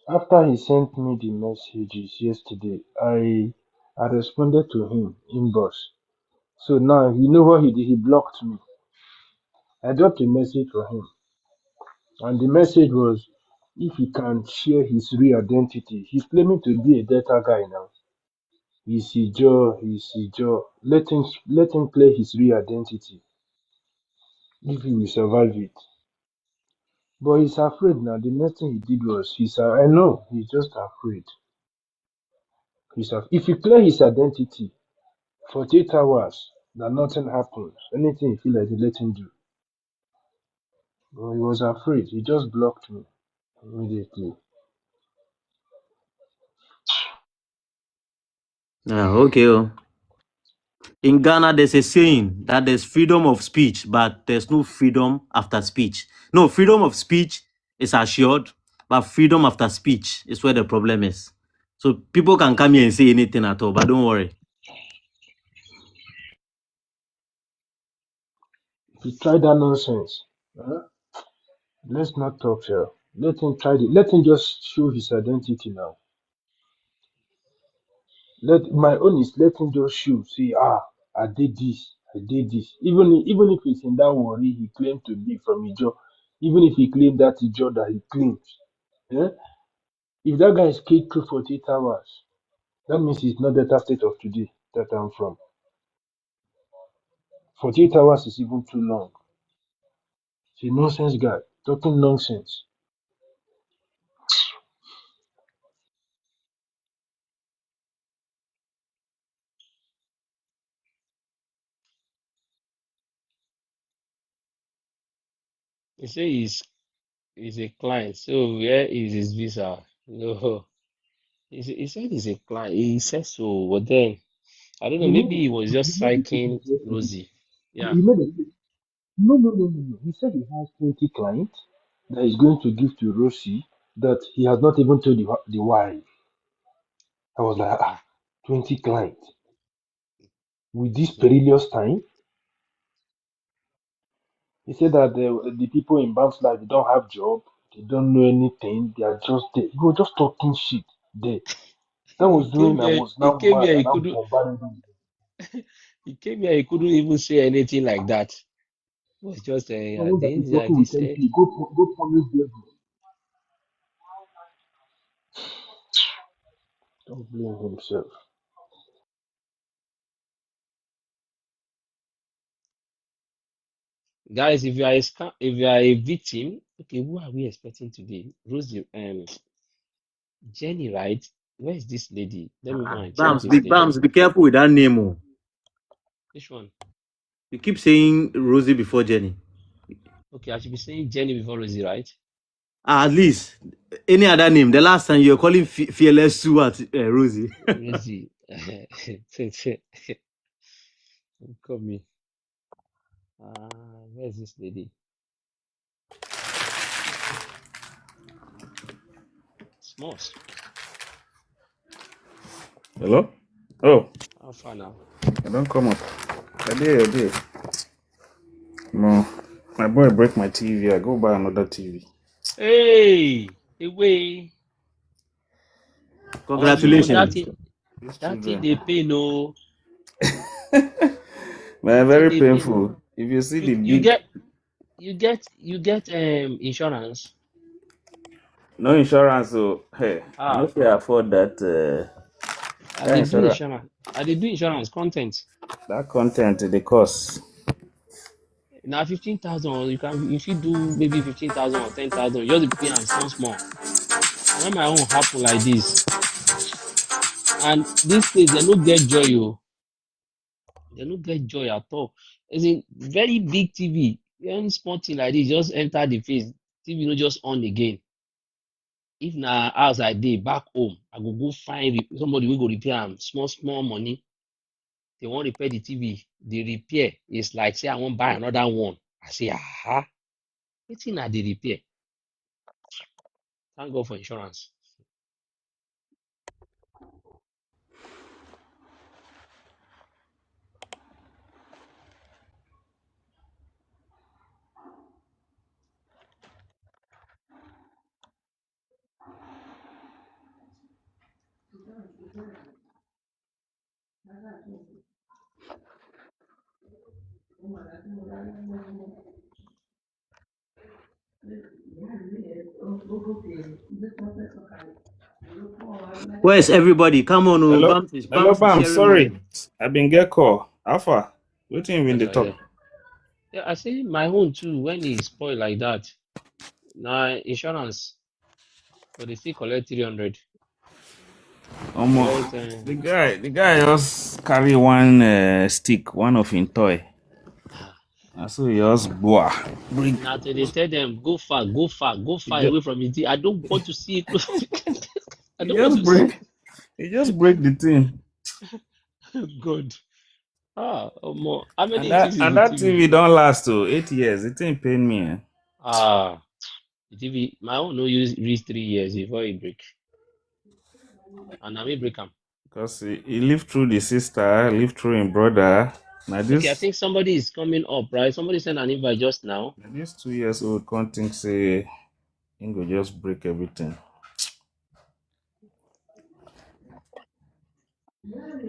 B: After he sent me the messages yesterday, I responded to him inbox. So now you know what he did? He blocked me. I dropped a message for him, and the message was if he can share his real identity. He's claiming to be a data guy now. He's a Joe. Let him play his real identity if he will survive it. But he's afraid now. The next thing he did was I know he's just afraid. If you clear his identity 48 hours, that nothing happens. Anything he feel like he let him do. But he was afraid. He just blocked me immediately.
C: Okay. Oh. In Ghana, there's a saying that there's freedom of speech, but there's no freedom after speech. No, freedom of speech is assured, but freedom after speech is where the problem is. So people can come here and say anything at all, but don't worry.
B: If you try that nonsense, let's not talk here. Let him try it. Let him just show his identity now. My own is let him just show. See, I did this. I did this. Even if it's in that worry he claimed to be from Ijo, even if he claimed that Ijo that he claims, eh? If that guy is kicked through 48 hours, that means it's not Delta State of today that I'm from. 48 hours is even too long. He's a nonsense guy talking nonsense.
A: He say he's a client. So where is his visa? No. He said he's a client. He said so, but then I don't know.
B: He made
A: Maybe he was
B: he
A: just
B: made it to
A: psyching
B: yesterday.
A: Rosie. Yeah.
B: He made it. No, no, no, no, no. He said he has 20 clients that he's going to give to Rosie that he has not even told the wife. I was like,
A: Ah,
B: 20 clients with this
A: hmm.
B: perilous time. He said that the people in Bam's life they don't have job, they don't know anything, they are just there. He was just talking shit there. That
A: He
B: was
A: came
B: when I
A: here.
B: was
A: He
B: now
A: came
B: mad
A: here.
B: and I bombarded him.
A: He came here. He couldn't even say anything like that. It was just
B: Someone that is
A: like
B: working
A: he
B: with
A: said.
B: MP, go punish them. Don't blame himself.
A: Guys, if you are a victim, okay, who are we expecting today? Rosie, Jenny, right? Where is this lady? Let me go and check
C: Bams,
A: this lady.
C: Bams, be careful with that name. Oh.
A: Which one?
C: You keep saying Rosie before Jenny.
A: Okay, I should be saying Jenny before Rosie, right?
C: At least any other name. The last time you were calling Fearless Sue at Rosie.
A: Rosie. Call me. Where's this lady? Smalls.
D: Hello? Oh,
A: How far now?
D: I don't come up. I did. No, my boy break my TV. I go buy another TV.
A: Hey, away. Omo, that
C: Congratulations.
A: thing,
D: These
A: that thing
D: children.
A: they pay no.
D: Man,
A: That thing
D: very
A: they pay.
D: painful. If you see
A: You
D: the
A: you
D: big,
A: get you get insurance.
D: no insurance, so hey, I know
A: Ah,
D: if you afford that,
A: I
D: that
A: they do
D: insurance,
A: insurance. I they do insurance content.
D: that content, the cost.
A: Now 15,000, you can if you do maybe 15,000 or 10,000, you just pay am small small. And when my own happen like this, and these days they no get joy, oh, they no get joy at all. It's a very big TV. Any small thing like this, just enter the face. TV no just on again. If na house I dey back home, I go find somebody wey go repair am small small money. They wan repair the TV. The repair is like say I wan buy another one. I say, wetin I dey repair? Thank God for insurance.
C: Where's everybody? Come on, oh,
D: Hello,
C: Bams is
D: Bam.
C: sharing money.
D: Sorry, I been get call. Alpha, waiting you in the
A: Yeah,
D: talk.
A: yeah. Yeah, I say my own too, when e spoil like that, na insurance, but they still collect 300. They
D: Omo,
A: collect,
D: the guy just carry one stick, one of him toy. And so he just boah, break.
A: now they tell them, go far, go far, go
D: He
A: far
D: just,
A: away from it. I don't want to see it close. I
D: he
A: don't want
D: just
A: to see.
D: break. He just break the thing.
A: God. More. How
D: And
A: many
D: that
A: inches is
D: and
A: the
D: that
A: TV?
D: TV don't last to 8 years. The thing pain me.
A: Ah, the TV, my own no use reach 3 years before it break. And I may break them.
D: Because he lived through the sister, lived through his brother. Now
A: Okay, I
D: this
A: think somebody is coming up, right? Somebody sent an invite just now.
D: now this 2 years old can't think say he go just break everything.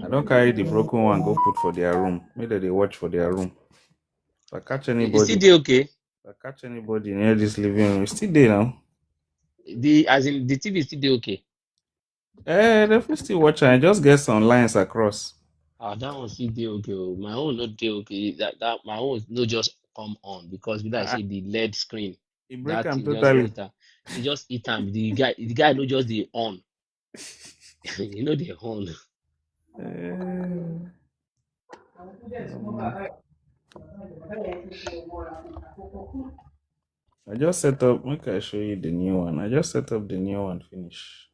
D: I don't carry the broken one, go put for their room. Maybe they watch for their room. If I catch
A: Is
D: anybody,
A: still dey okay?
D: if I catch anybody near this living room, it's still there now.
A: As in the TV still dey okay.
D: They fit still watch and just get some lines across.
A: That one still dey okay. Oh. My own no dey okay. That my own no just come on because be like
D: Uh,
A: say the LED screen
D: he break
A: that
D: them
A: thing just
D: totally.
A: eat am. E just eat am. The guy no just dey on. You know dey on.
D: Uh, I just set up. Make I show you the new one. I just set up the new one. Finish.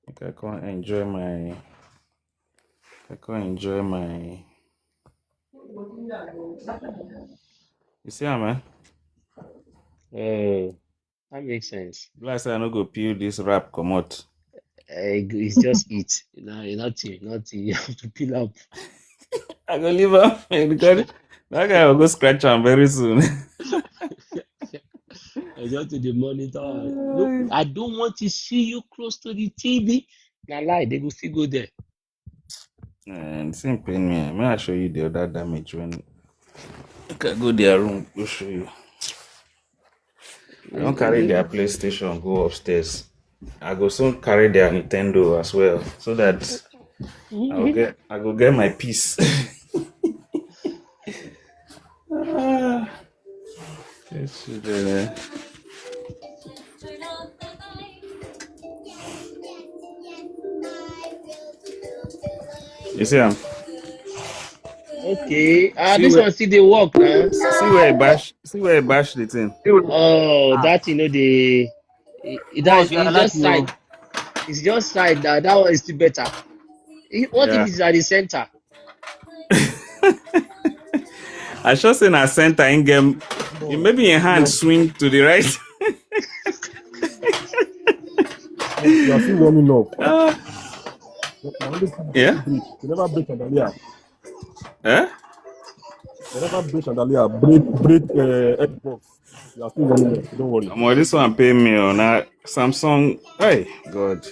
D: Make I can enjoy my. I can enjoy my. You see, man.
A: Oh, that makes sense.
D: Like I say, I no go peel this wrap. Come out.
A: It's just eat. Nothing. You have to peel up.
D: I go leave him because that guy will go scratch him very soon.
A: Just to the monitor. Look, I don't want to see you close to the TV. Na lie, they go still go there.
D: And same pain me. May I show you the other damage when I can go their room. Go show you. I don't carry their PlayStation go upstairs. I go soon carry their Nintendo as well, so that I go get my peace. Ah, yes, children, You see him?
A: Okay.
D: See
A: This
D: where
A: one see they work now.
D: see where he bash the thing.
A: Oh,
C: Ah,
A: that that
C: boss, you are
A: it's just
C: lucky.
A: side.
C: Oh.
A: It's just side. That one is still better. What if
D: Yeah.
A: it's at the center?
D: I sure say na center in game. You
B: Boss,
D: maybe your hand swing to the right.
B: you are still warming up.
D: Ah,
B: The only thing
D: yeah.
B: you break. You never break chandelier.
D: Eh?
B: You never break chandelier. Break Xbox. You are still warming up. Don't worry.
D: This one pay me on Samsung. Hey, God.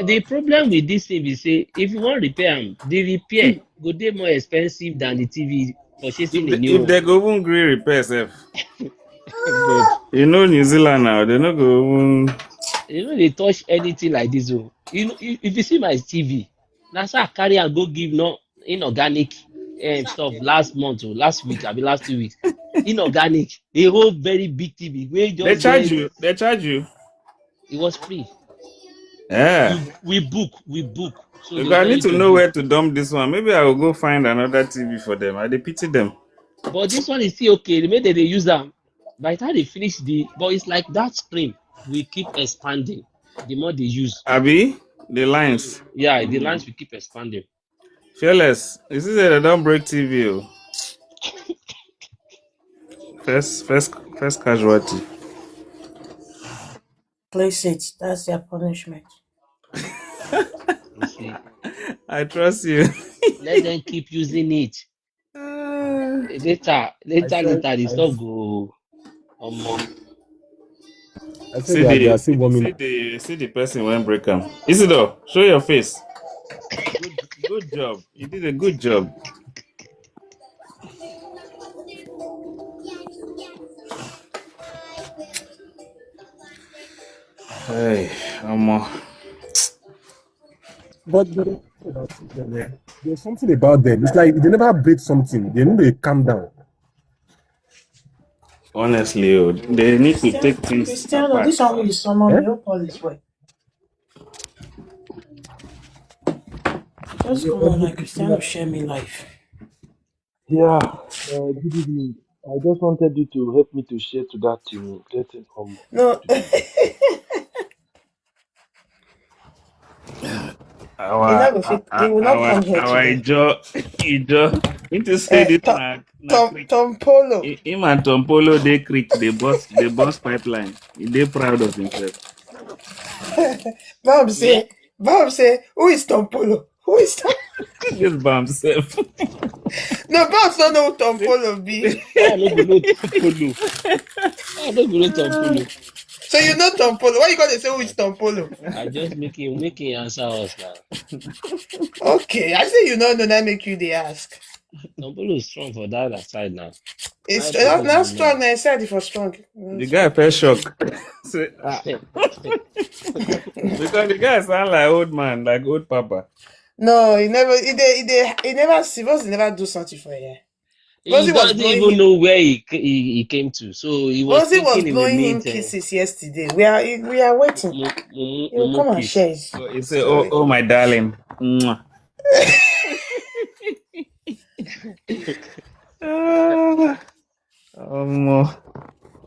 A: The problem with this thing is say if you want repair am, the repair go dey more expensive than the TV purchasing a new
D: If
A: one.
D: they go even gree repair sef,
A: God,
D: New Zealand now, they no go even.
A: you know they touch anything like this. Oh, you know if you see my TV, na so I carry am go give no inorganic stuff last month or last week, I mean last 2 weeks. Inorganic, a whole very big TV wey
D: They
A: just
D: charge
A: get
D: you. They charge you.
A: it was free.
D: Yeah.
A: We book, so they
D: Because
A: will
D: I
A: tell
D: need
A: you
D: to
A: to
D: know
A: book.
D: where to dump this one. Maybe I will go find another TV for them. I dey pity them.
A: But this one is still okay. The way that they use them, by the time they finish but it's like that screen will keep expanding the more they use.
D: Abi, the lines.
A: Yeah, the lines will keep expanding.
D: Fearless. You see that they don't break TV. Oh. First casualty.
E: Place it. That's their punishment.
A: You see,
D: I trust you.
A: let them keep using it.
B: I said,
A: The
B: I,
A: stuff go more.
B: I said they are still warming up.
D: See the person when break them. Isidore, show your face. Good job. You did a good job. Hey,
B: But there's something about them. It's like they never break something. They know they calm down.
D: honestly, they need to take things
E: Cristiano,
D: apart.
E: this one will summon
B: Eh?
E: me. Hope all is well. Just come on, like Cristiano, share me life.
B: Yeah. Good evening. I just wanted you to help me to share to that team. Let it come.
E: No, he
D: Our
E: not go fit. He will not come here
D: our
E: today.
D: Ijo. Need to say this
E: Tom,
D: na creek.
E: Tom Polo.
D: Him and Tom Polo they creek. They boss pipeline. They proud of himself.
A: Yeah,
E: Bob say, who is Tom Polo? Who is Tom?
D: This by himself.
E: No, Bob don't know who Tom Polo be.
A: I no go know Tom Polo. I no go know Tom Polo.
E: So you know Tom Polo. Why you gonna say who is Tom Polo?
A: I just making answer us now.
E: Okay, I say you know, no, that make you the ask.
A: Tom Polo is strong for that side now.
E: It's
A: Why people
E: not
A: don't know?
E: strong. I said for strong.
D: The guy first shock. Say, because the guy sound like old man, like old papa.
E: No, he never. He never. He never do something for you.
A: He
E: Rosie was
A: doesn't
E: blowing
A: even
E: him.
A: know where he came to. So he was
E: Rosie was
A: thinking he will
E: blowing him
A: meet
E: kisses yesterday. We are waiting. He will come and
A: Kiss.
E: share his
D: So he say,
E: story.
D: oh my darling. Mwah.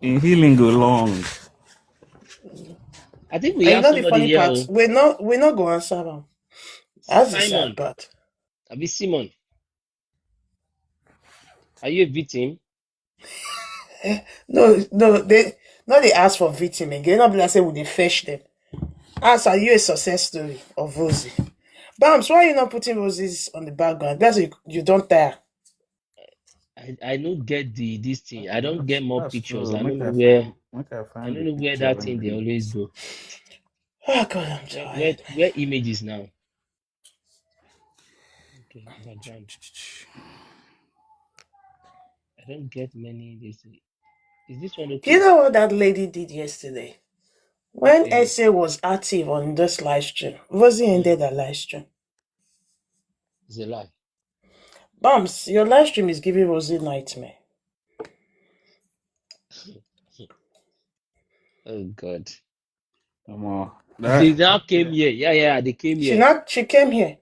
D: In healing go long.
A: I think we
E: And you
A: have
E: know the
A: somebody
E: funny
A: here.
E: part? We're not going to answer them. That's the sad
A: Simon.
E: part.
A: Abi Simon. Are you a victim?
E: No, they ask for victim again. Not be like say, would they fetch them? Ask, are you a success story of Rosie? Bams, why are you not putting Roses on the background? That's why you don't tire.
A: I don't get this thing. I don't get more
D: That's
A: pictures.
D: true.
A: I don't know
D: Make I
A: I
D: find
A: don't
D: the
A: know where
D: picture
A: that
D: when
A: thing they
D: you
A: always go.
E: Oh God, I'm tired.
A: Where images now? Okay, background. I don't get many. Is this one
E: Do you
A: okay?
E: know what that lady did yesterday? When
A: Okay.
E: SA was active on this live stream, Rosie ended her live stream.
A: It's a lie.
E: Bams, your live stream is giving Rosie nightmare.
A: Oh God.
D: come on.
A: They now came here. Yeah, they came here.
E: She came here.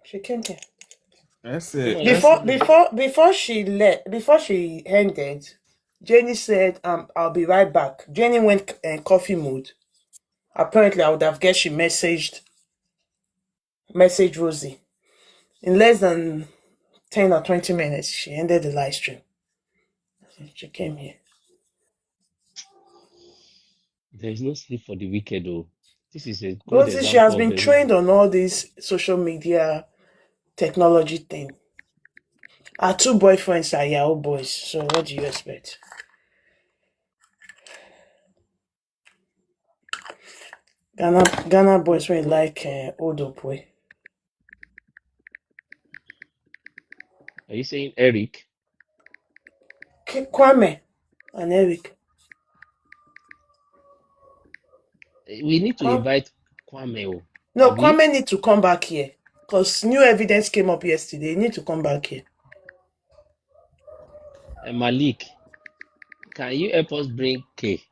D: That's
A: Come
D: it.
A: on, let's
E: Before
A: hear it.
E: before before she left, before she ended, Jenny said, I'll be right back. Jenny went in coffee mood. Apparently, I would have guessed she messaged Rosie. In less than 10 or 20 minutes, she ended the live stream. She came here.
A: There is no sleep for the wicked, though. This is a good
E: Rosie, she has
A: example of
E: been
A: there's no.
E: trained on all this social media technology thing. Her two boyfriends are Yahoo boys, so what do you expect? Ghana boys may like old boy.
A: Are you saying Eric?
E: Kwame and Eric.
A: We need to
E: Kwame.
A: invite Kwame,
E: No,
A: Abi,
E: Kwame need to come back here because new evidence came up yesterday. He need to come back here.
A: and Malik. Can you help us bring K?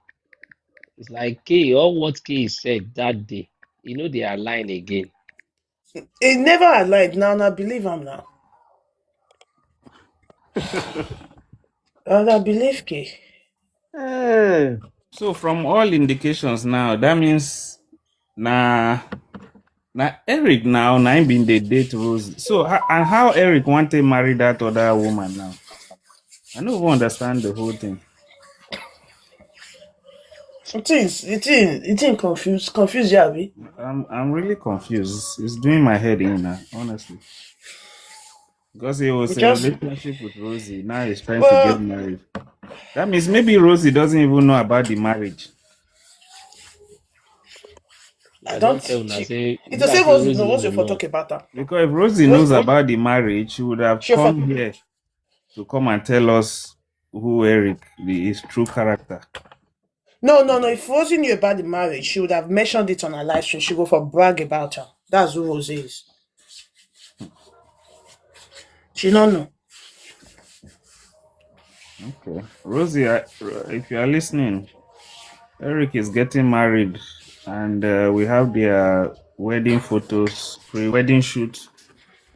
A: It's like K, all what K said that day. You know they are lying again.
E: He never aligned. Now, believe him now. I believe K.
C: Hey.
D: So from all indications now, that means nah Eric now been the date Rose. So and how Eric want to marry that other woman now? I don't even understand the whole thing.
E: It confused you, Abi.
D: I'm really confused. It's doing my head in now, honestly. Because he was
E: It
D: in a
E: just,
D: relationship with Rosie. Now he's trying to get
E: well,
D: married. That means maybe Rosie doesn't even know about the marriage.
E: I
A: I
E: don't.
A: don't tell una say
E: It
A: be
E: will
A: like
E: say
A: say
E: Rosie, no,
A: Rosie
E: what's
A: no
E: your for
A: know.
E: talk about her?
D: Because if Rosie knows
E: Rosie,
D: about the marriage, she would have
E: she for,
D: come here to come and tell us who Eric, his true character.
E: no. If Rosie knew about the marriage, she would have mentioned it on her live stream. She would for brag about her. That's who Rosie is. She don't know.
D: Okay. Rosie, if you are listening, Eric is getting married and we have their wedding photos, pre-wedding shoot,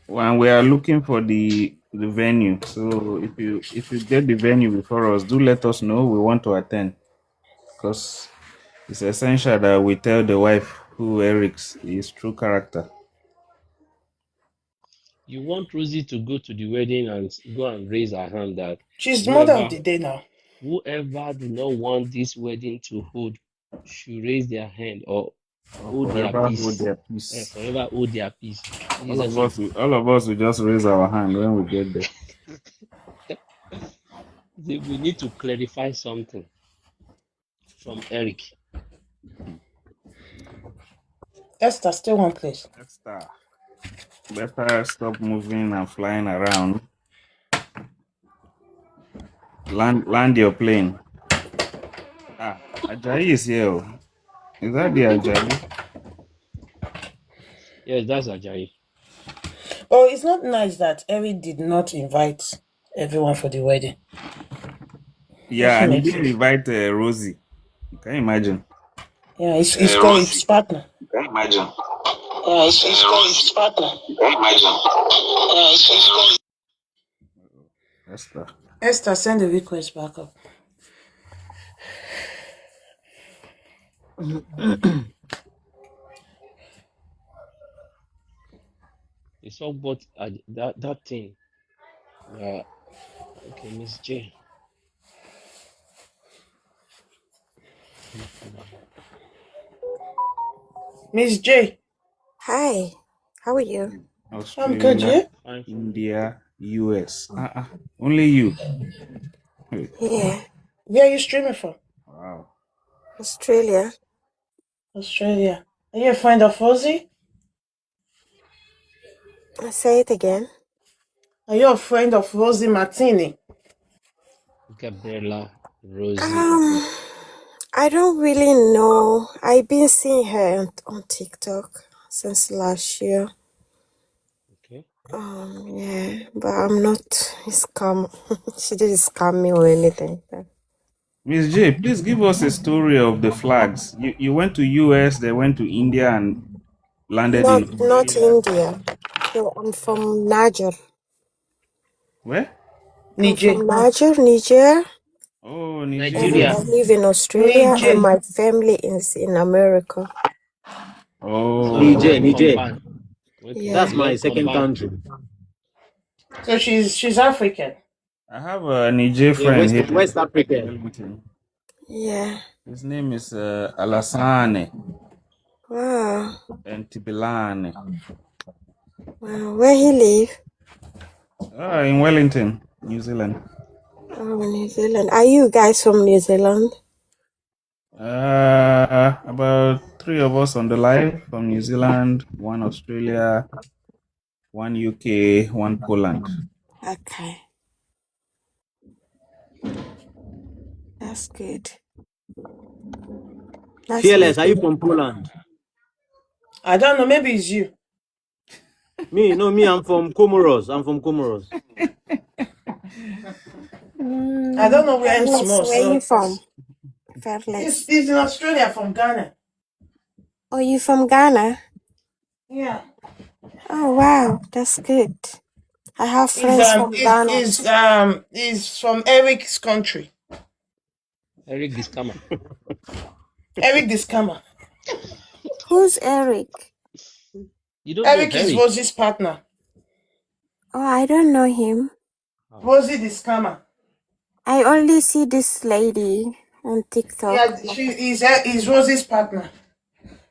D: and we are looking for the venue. So if you get the venue before us, do let us know. We want to attend because it's essential that we tell the wife who Eric's his true character.
A: You want Rosie to go to the wedding and go and raise her hand that
E: She's the mother of
A: whoever
E: the day now.
A: whoever do not want this wedding to hold should raise their hand or
D: Or
A: hold their
D: forever hold
A: peace.
D: their peace.
A: Forever hold their peace. This
D: All
A: is
D: of
A: actually
D: us, all of us will just raise our hand when we get there.
A: we need to clarify something from Eric.
E: Esther still one place.
D: Esther, better stop moving and flying around. Land your plane. Ajayi is here. Is that the Ajayi?
A: Yes, that's Ajayi.
E: Oh, it's not nice that Eric did not invite everyone for the wedding.
D: Yeah,
E: Doesn't
D: and he
E: make
D: didn't
E: sense.
D: invite Rosie. Can you imagine?
E: Yeah, it's called his partner.
D: Can you imagine?
E: Yeah, it's called his partner.
D: Can you imagine?
E: Yeah, it's called.
D: Esther.
E: Esther, send the request back up.
A: It's all about that thing. Okay, Miss J.
E: Miss J.
F: Hi, how are you?
E: I'm good,
D: Australia,
E: you?
A: Fine, fine.
D: India, US. Only you. Hey,
F: Yeah,
E: Where are you streaming from?
D: wow.
F: Australia.
E: Australia. Are you a friend of Rosie?
F: I say it again.
E: Are you a friend of Rosie Martini?
A: Gabriella, Rosie.
F: Um, I don't really know. I've been seeing her on TikTok since last year.
A: Okay.
F: Yeah, but I'm not scam. She didn't scam me or anything.
D: Miss J, please give us a story of the flags. You went to US, they went to India and landed in
F: Not
D: Australia.
F: India. So I'm from Niger.
D: Where?
F: I'm
E: Niger.
F: from Niger,
D: Oh,
F: and
A: Nigeria.
F: I
D: Nigeria.
F: live in Australia, and
E: Niger.
F: my family is in America.
A: So
D: Oh,
A: when
C: Niger.
A: combined,
F: Yeah.
C: That's my
A: when
C: second
A: combined,
C: country.
E: So she's African.
D: I have a Niger
C: Yeah,
D: friend here
C: West
D: in
C: Africa.
D: Wellington.
F: Yeah.
D: His name is Alassane
F: Wow.
D: Tibilane.
F: Wow. Where he live?
D: In Wellington, New Zealand.
F: Oh, New Zealand. Are you guys from New Zealand?
D: About three of us on the live from New Zealand, one Australia, one UK, one Poland.
F: Okay. That's good. That's good.
C: Fearless, are you from Poland?
E: I don't know. Maybe it's you.
C: Me, no, me, I'm from Comoros. I'm from Comoros.
E: I don't know where I'm
F: Fairless,
E: small.
F: where you
E: So
F: from?
E: it's
F: Fairless.
E: in Australia from Ghana.
F: Oh, you from Ghana?
E: Yeah.
F: Oh, wow. That's good. I have
E: Is
F: friends from Ghana too.
E: is from Eric's country.
A: Eric the scammer.
E: Eric the scammer.
F: Who's Eric?
A: You don't know
E: Eric is
A: Eric.
E: Rosie's partner.
F: Oh, I don't know him.
A: Oh,
E: Rosie the scammer.
F: I only see this lady on TikTok.
E: Yeah, is Rosie's partner.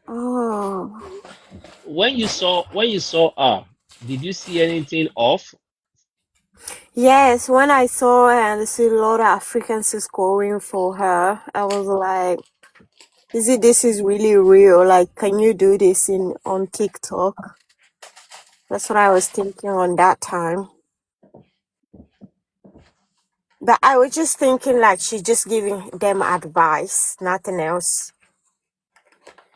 F: Oh,
A: when you saw her, did you see anything off?
F: yes. When I saw her and see a lot of Africans is going for her, I was like, this is really real? Like, can you do this on TikTok? That's what I was thinking on that time. But I was just thinking like she's just giving them advice, nothing else.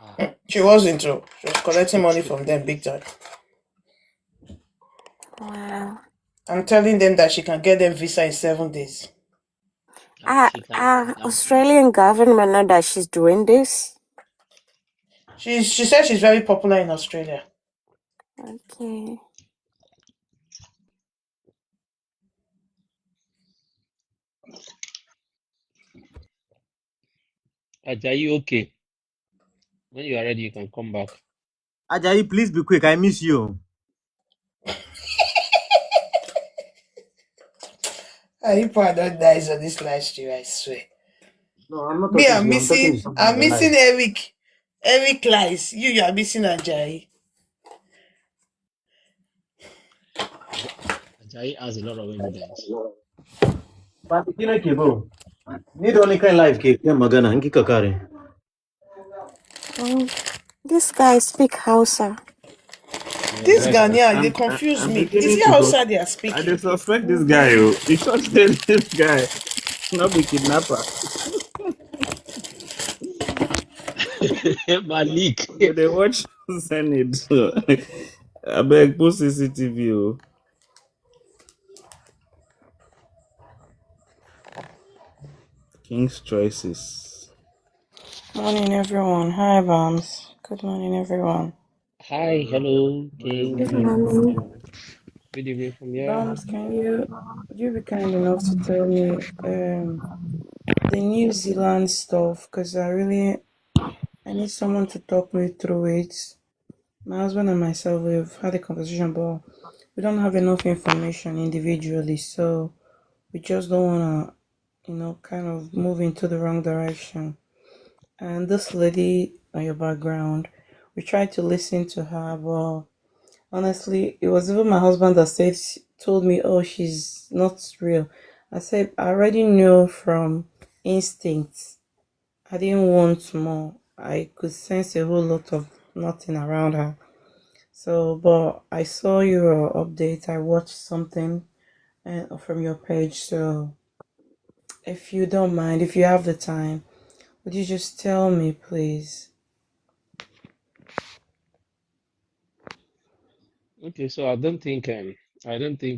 A: Ah,
E: She wasn't too. She was collecting money from them big time.
F: Wow.
E: I'm telling them that she can get them visa in 7 days.
A: she can.
F: Australian government know that she's doing this?
E: She said she's very popular in Australia.
F: Okay.
A: Ajayi, okay. When you are ready, you can come back.
C: Ajayi, please be quick. I miss you.
E: You probably don't die on this live stream, I swear.
C: No, I'm not
E: Me,
C: talking to you. I'm talking to someone
E: I'm
C: in the live.
E: missing Eric. Eric lies. You are missing Ajayi.
A: Ajayi has a lot of evidence.
C: But kina ke bro. Ni da wani kan live ke kan magana in kika kare.
F: This guy speak Hausa.
E: This
A: Yes,
E: Ghanaian, they confuse
D: I'm
E: me. Is
D: beginning
E: it
D: to
E: outside they are
D: I
E: speaking?
D: just suspect this guy. Oh. Because this guy not be kidnapper.
A: Malik.
D: Go they watch Senate. So I beg post CCTV. Oh. King's choices.
G: Morning, everyone. Hi, Bams. Good morning, everyone.
A: Hi, hello,
D: Good
A: King.
F: Good
D: evening.
F: morning.
A: Good evening from here.
G: Bams, would you be kind enough to tell me the New Zealand stuff? Because I need someone to talk me through it. My husband and myself, we've had a conversation, but we don't have enough information individually, so we just don't want to, kind of move into the wrong direction. And this lady on your background, we tried to listen to her, but honestly, it was even my husband that told me, "Oh, she's not real." I said, "I already know from instinct. I didn't want more. I could sense a whole lot of nothing around her." So, but I saw your update. I watched something from your page. So, if you don't mind, if you have the time, would you just tell me, please?
A: Okay, so I don't think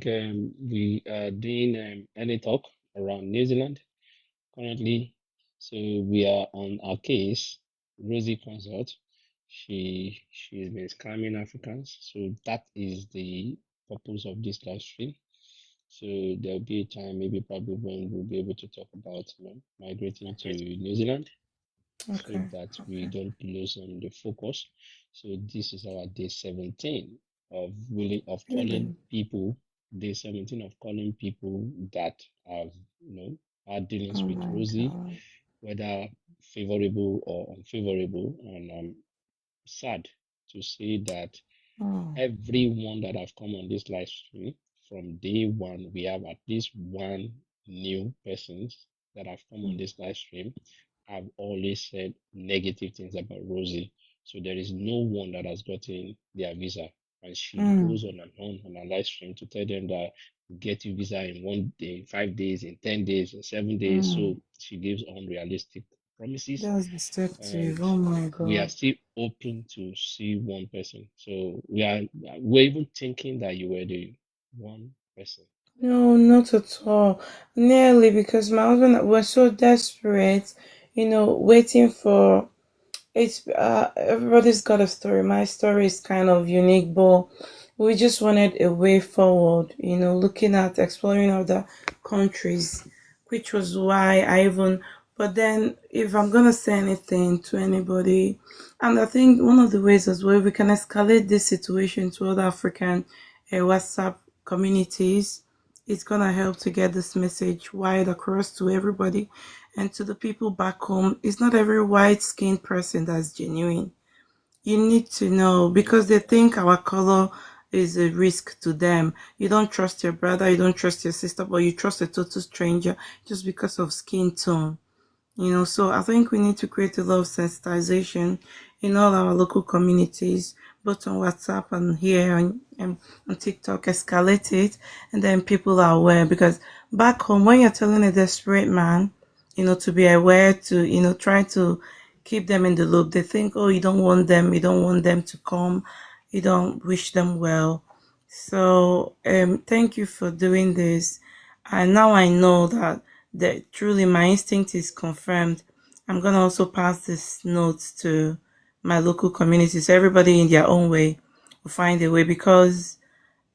A: we are doing any talk around New Zealand currently. So we are on our case, Rosie Consult. She's been scamming Africans. So that is the purpose of this live stream. So there'll be a time, maybe probably when we'll be able to talk about, migrating to New Zealand, so
G: Okay.
A: that we
G: Okay.
A: don't lose on the focus. So this is our day 17 of calling
G: Really?
A: people, day 17 of calling people that have, had dealings
G: Oh
A: with
G: my
A: Rosie,
G: God.
A: whether favorable or unfavorable. And I'm sad to say that
G: Oh.
A: everyone that have come on this live stream from day one, we have at least one new persons that have come on this live stream. I've always said negative things about Rosie. So there is no one that has gotten their visa. And she
G: Mm.
A: goes on a live stream to tell them that get your visa in 1 day, 5 days, in 10 days, in 7 days. So
G: Mm.
A: she gives unrealistic promises,
G: That's deceptive.
A: and
G: Oh my
A: we are
G: God.
A: still hoping to see one person. So we're even thinking that you were the one person.
G: No, not at all. Nearly because my husband was so desperate, waiting for it's everybody's got a story. My story is kind of unique, but we just wanted a way forward, looking at exploring other countries, which was why I even. But then, if I'm gonna say anything to anybody, and I think one of the ways as well, we can escalate this situation to other African WhatsApp communities. It's gonna help to get this message wide across to everybody and to the people back home. It's not every white skinned person that's genuine. You need to know because they think our color is a risk to them. You don't trust your brother, you don't trust your sister, but you trust a total stranger just because of skin tone. So I think we need to create a lot of sensitization in all our local communities, both on WhatsApp and here on TikTok, escalate it, and then people are aware. Because back home, when you're telling a desperate man, to be aware, to, try to keep them in the loop, they think, oh, you don't want them to come, you don't wish them well. So, thank you for doing this. And now I know that truly my instinct is confirmed. I'm gonna also pass this note to my local community, so everybody in their own way will find a way. Because,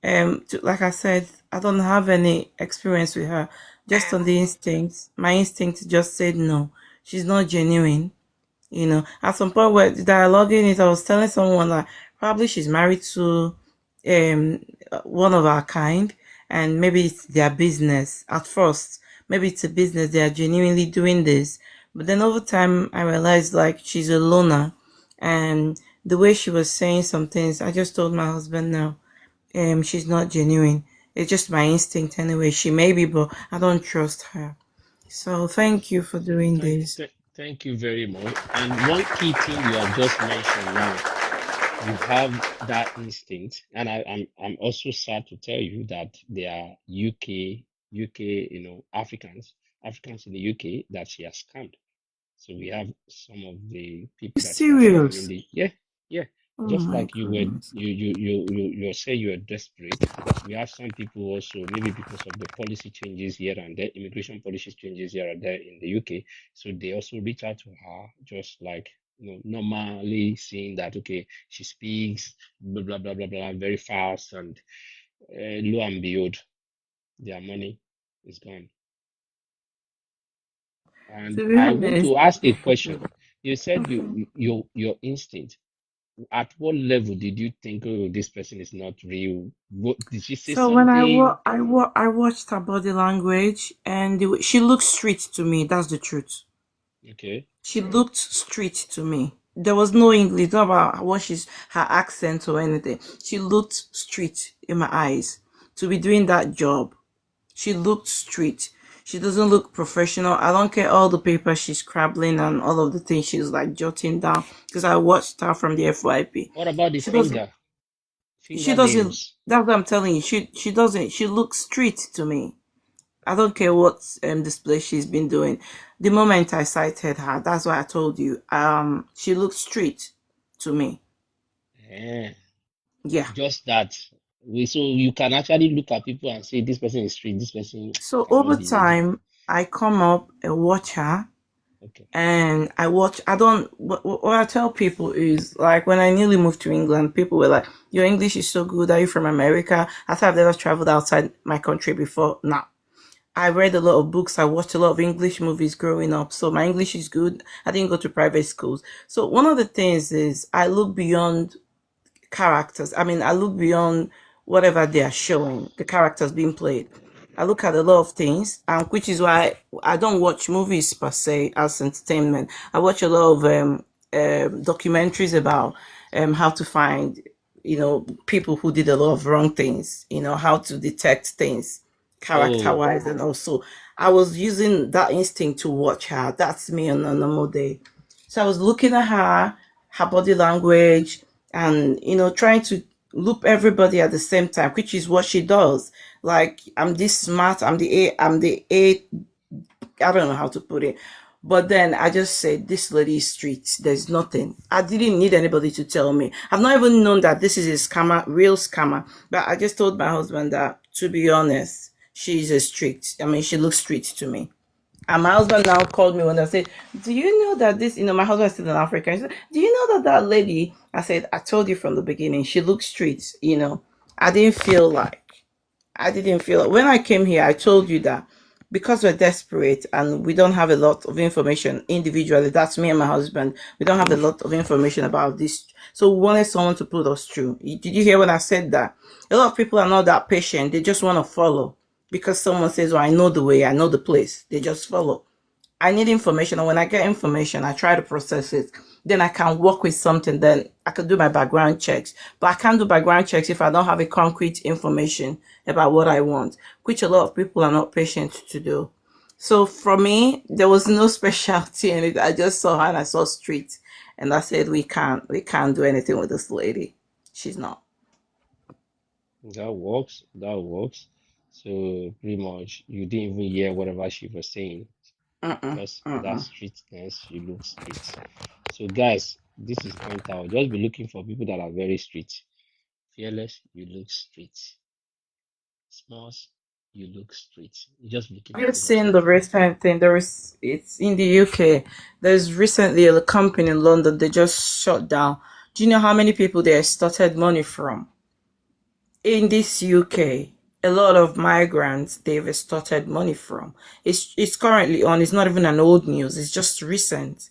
G: like I said, I don't have any experience with her. Just on the instinct, my instinct just said no. She's not genuine. At some point where dialoguing it, I was telling someone like probably she's married to um one of our kind, and maybe it's their business at first. Maybe it's a business, they are genuinely doing this. But then over time I realized like she's a loner, and the way she was saying some things, I just told my husband no, she's not genuine. It's just my instinct anyway. She may be, but I don't trust her. So thank you for doing this.
A: Thank you very much. And one key thing you have just mentioned now, you have that instinct, and I'm also sad to tell you that there are UK, Africans in the UK that she has scammed. So we have some of the people that she has scammed in
G: Serious.
A: the, yeah, yeah.
G: Oh
A: Just
G: my
A: like you were
G: goodness.
A: you say you are desperate. We have some people also, maybe because of the policy changes here and there, immigration policy changes here and there in the UK. So they also reach out to her, just like, normally seeing that, okay, she speaks blah blah blah blah blah very fast, and lo and behold, their money is gone. And
G: To be
A: I want
G: honest,
A: to ask a question. You said your instinct. At what level did you think, oh, this person is not real? What did she say
G: so when
A: something?
G: I watched her body language, and she looked straight to me. That's the truth.
A: Okay.
G: She looked straight to me. There was no English, not about what she's her accent or anything. She looked straight in my eyes to be doing that job. She looked straight. She doesn't look professional. I don't care all the papers she's scrabbling and all of the things she's like jotting down because I watched her from the FYP.
A: What about the
G: She doesn't. She doesn't.
A: fingernails?
G: That's what I'm telling you. She doesn't. She looks straight to me. I don't care what display she's been doing. The moment I sighted her, that's why I told you. She looked straight to me.
A: Eh,
G: Yeah.
A: just that. So you can actually look at people and say this person is straight, this person
G: So over
A: cannot be legit.
G: time, I come up and watch her.
A: Okay.
G: And I don't, what I tell people is like when I newly moved to England, people were like, your English is so good. Are you from America? I thought I've never traveled outside my country before. No. I read a lot of books. I watched a lot of English movies growing up. So my English is good. I didn't go to private schools. So one of the things is I look beyond characters. I mean, I look beyond whatever they are showing, the characters being played. I look at a lot of things, which is why I don't watch movies per se as entertainment. I watch a lot of documentaries about how to find, people who did a lot of wrong things, how to detect things character
A: Oh,
G: wise. And also, I was using that instinct to watch her. That's me on a normal day. So I was looking at her body language, and trying to loop everybody at the same time, which is what she does. Like, I'm this smart, I'm the A, I don't know how to put it. But then I just said, this lady is street. There's nothing. I didn't need anybody to tell me. I've not even known that this is a scammer, real scammer. But I just told my husband that, to be honest, she's a street. I mean, she looks street to me. And my husband now called me when I said, do you know that this, my husband is still in Africa. He said, do you know that lady? I said, I told you from the beginning, she looks street. I didn't feel like, when I came here, I told you that because we're desperate and we don't have a lot of information individually, that's me and my husband, we don't have a lot of information about this. So we wanted someone to put us through. Did you hear when I said that? A lot of people are not that patient. They just want to follow because someone says, oh, I know the way, I know the place. They just follow. I need information, and when I get information, I try to process it. Then I can work with something. Then I can do my background checks. But I can't do background checks if I don't have a concrete information about what I want, which a lot of people are not patient to do. So for me, there was no specialty in it. I just saw her and I saw street, and I said, we can't do anything with this lady. She's not.
A: that works. That works. So pretty much you didn't even hear whatever she was saying.
G: Mm-mm,
A: Just that
G: mm-mm.
A: streetness, you look street. So guys, this is point out. Just be looking for people that are very street. Fearless, you look street. Smalls, you look street. You just be looking
G: Have
A: for
G: you
A: those of
G: seen
A: such
G: the
A: people.
G: recent thing? It's in the UK. There's recently a company in London, they just shut down. Do you know how many people they extorted money from? In this UK, a lot of migrants they've extorted money from. It's currently on, it's not even an old news, it's just recent.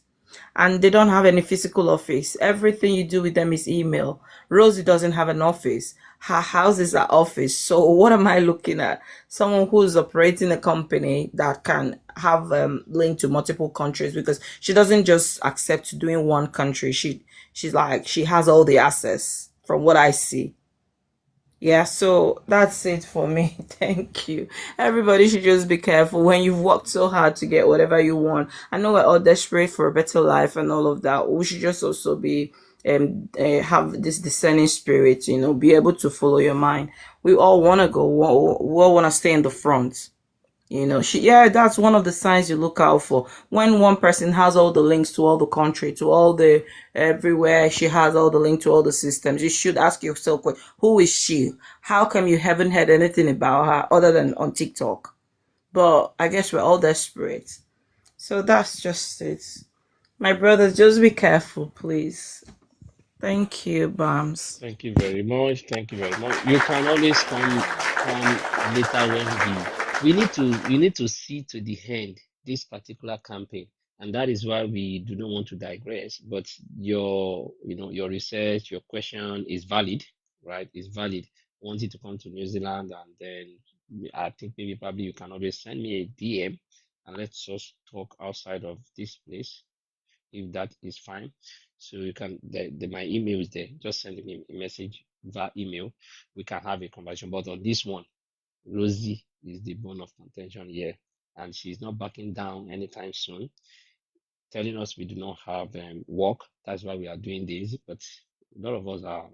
G: And they don't have any physical office. Everything you do with them is email. Rosie doesn't have an office. Her house is her office. So what am I looking at? Someone who's operating a company that can have link to multiple countries, because she doesn't just accept doing one country. She's like, she has all the access from what I see. Yeah, so that's it for me. Thank you. Everybody should just be careful when you've worked so hard to get whatever you want. I know we're all desperate for a better life and all of that. We should just also be have this discerning spirit, be able to follow your mind. We all want to go. We all want to stay in the front. Yeah, that's one of the signs you look out for. When one person has all the links to all the country, to all the everywhere, she has all the link to all the systems. You should ask yourself, who is she? How come you haven't heard anything about her other than on TikTok? But I guess we're all desperate. So that's just it. My brothers, just be careful, please. Thank you, Bams.
A: Thank you very much. Thank you very much. You can always come later when we need to see to the end this particular campaign. And that is why we do not want to digress. But your research, your question is valid, right? Is valid. Want you to come to New Zealand, and then I think maybe probably you can always send me a DM and let's just talk outside of this place if that is fine. So you can my email is there. Just send me a message via email. We can have a conversation. But on this one, Rosie is the bone of contention here, and she's not backing down anytime soon, telling us we do not have work. That's why we are doing this. But a lot of us are,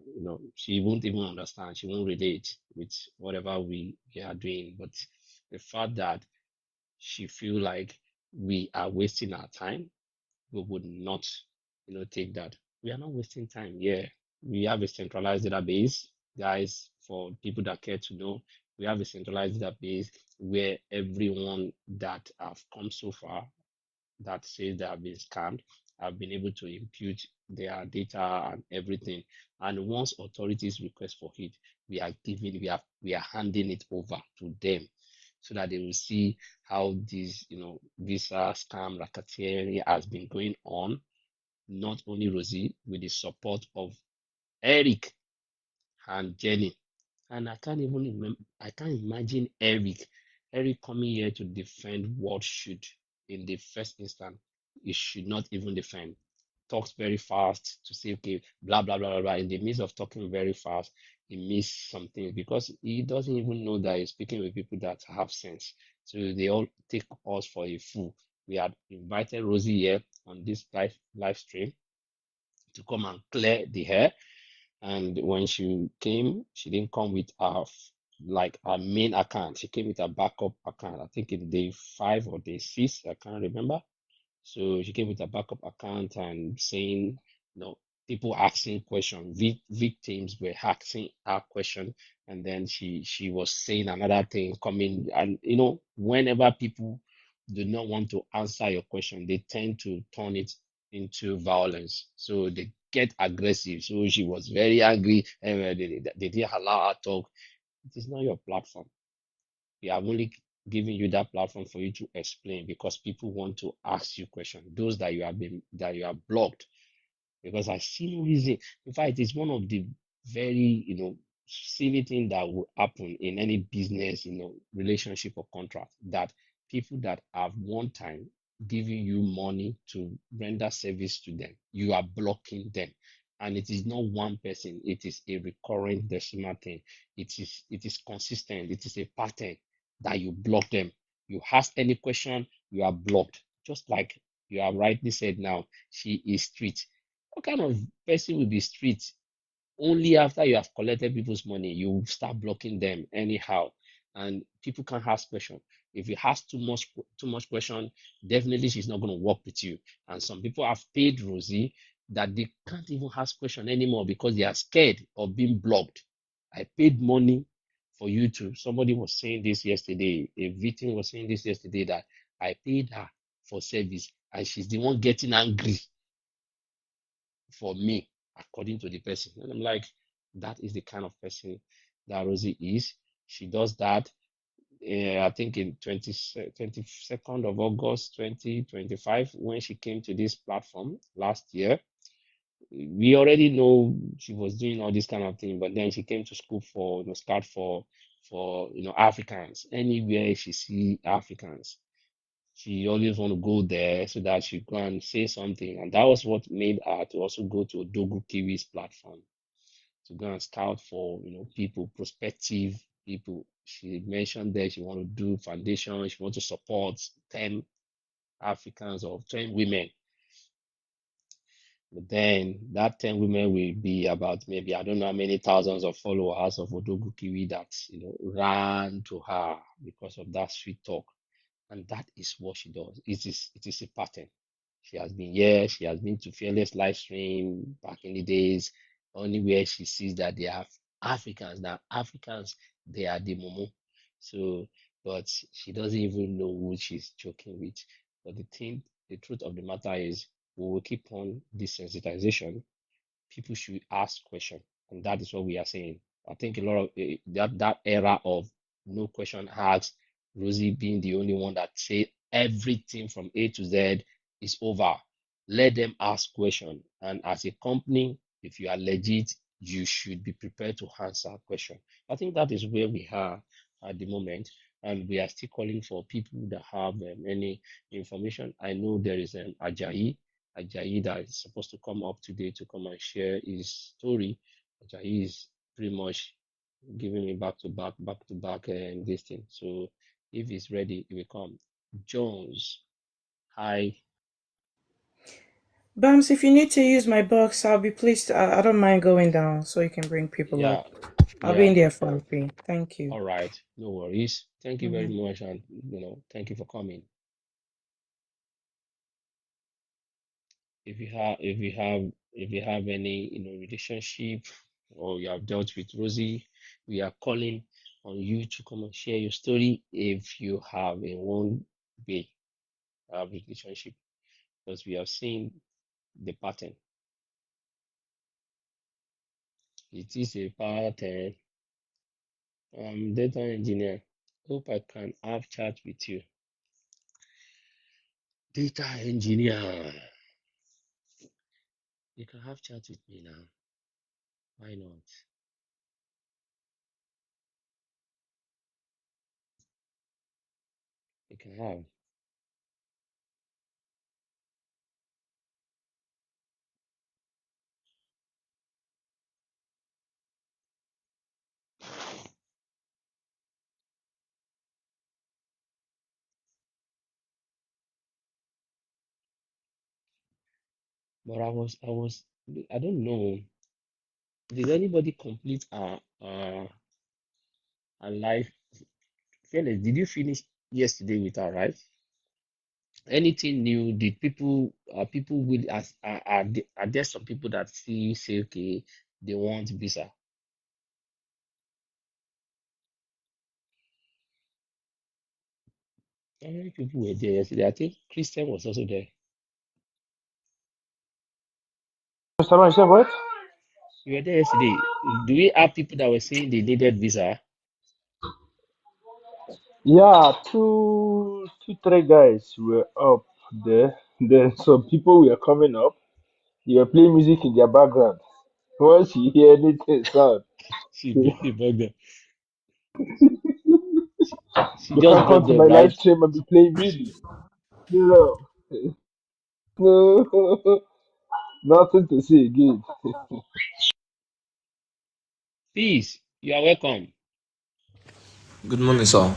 A: she won't even understand. She won't relate with whatever we are doing. But the fact that she feel like we are wasting our time, we would not, take that. We are not wasting time. Yeah, we have a centralized database, guys. For people that care to know, we have a centralized database where everyone that have come so far that says they have been scammed. I've been able to impute their data and everything. And once authorities request for it, we are handing it over to them so that they will see how this, visa scam racketeering has been going on. Not only Rosie, with the support of Eric and Jenny. And I can't imagine Eric coming here to defend what should, in the first instance, he should not even defend. Talks very fast to say, okay, blah, blah, blah, blah, blah. In the midst of talking very fast, he missed something because he doesn't even know that he's speaking with people that have sense. So they all take us for a fool. We had invited Rosie here on this live stream to come and clear the hair. And when she came, she didn't come with her main account. She came with a backup account. I think in day 5 or day 6, I can't remember. So she came with a backup account and saying, people asking questions, victims were asking her question, and then she was saying another thing coming. And whenever people do not want to answer your question, they tend to turn it into violence. So they get aggressive. So she was very angry, and they didn't allow her to talk. It is not your platform. We have only given you that platform for you to explain because people want to ask you questions. Those that you have blocked, because I see no reason. In fact, it's one of the very, silly thing that will happen in any business, relationship or contract, that people that have one time giving you money to render service to them, you are blocking them. And it is not one person, it is a recurrent decimal thing. It is consistent, it is a pattern that you block them. You ask any question, you are blocked. Just like you have rightly said now, she is street. What kind of person will be street? Only after you have collected people's money, you start blocking them anyhow. And people can't ask questions. If you ask too much question, definitely she's not going to work with you. And some people have paid Rosie that they can't even ask question anymore because they are scared of being blocked. I paid money for you to. Somebody was saying this yesterday. A victim was saying this yesterday, that I paid her for service and she's the one getting angry for me, according to the person. And I'm like, that is the kind of person that Rosie is. She does that. I think in 22nd of August 2025, when she came to this platform last year, we already know she was doing all this kind of thing, but then she came to school for, start for Africans. Anywhere she see Africans, she always want to go there so that she can say something. And that was what made her to also go to Dogu Kiwi's platform to go and scout for, people, prospective people. She mentioned there she want to do foundation, she want to support 10 Africans or 10 women. But then that 10 women will be about, maybe I don't know how many thousands of followers of Odogu Kiwi that ran to her because of that sweet talk. And that is what she does. It is a pattern. She has been here. She has been to Fearless live stream back in the days. Only where she sees that they have Africans. Now Africans, they are the momo. So, but she doesn't even know who she's joking with. But the truth of the matter is, we will keep on desensitization. People should ask questions, and that is what we are saying. I think a lot of that era of no question asked, Rosie being the only one that say everything from A to Z is over. Let them ask question, and as a company, if you are legit, you should be prepared to answer question. I think that is where we are at the moment, and we are still calling for people that have any information. I know there is an Ajayi that is supposed to come up today to come and share his story. Ajayi is pretty much giving me back to back, and this thing. So if he's ready, he will come. Jones, hi.
G: Bams, if you need to use my box, I'll be pleased. I don't mind going down so you can bring people
A: Yeah,
G: up. I'll be
A: yeah.
G: in there for you. Thank you.
A: All right, no worries. Thank you very
G: Mhm.
A: much, and thank you for coming. If you have any relationship, or you have dealt with Rosie, we are calling on you to come and share your story if you have a one way relationship. because we have seen the pattern. It is a pattern. Data engineer. Hope I can have chat with you. Data engineer. You can have chat with me now. Why not? You can have. But I don't know. Did anybody complete our live? Felix, did you finish yesterday with our right? Anything new? Did people will are there some people that see say okay they want visa? How many people were there yesterday? I think Christian was also there.
B: Mr. Man, you said what?
A: You were there yesterday. Do we have people that were saying they needed visa?
B: Yeah, three guys were up there. Then some people were coming up. They were playing music in their background. Once you hear anything sound,
A: She
B: you
A: brought it back there. She, she
B: can
A: just
B: come
A: brought
B: to
A: them,
B: my live
A: right?
B: stream and be playing music. You know, nothing to say again.
A: Peace. You are welcome.
H: Good morning, sir.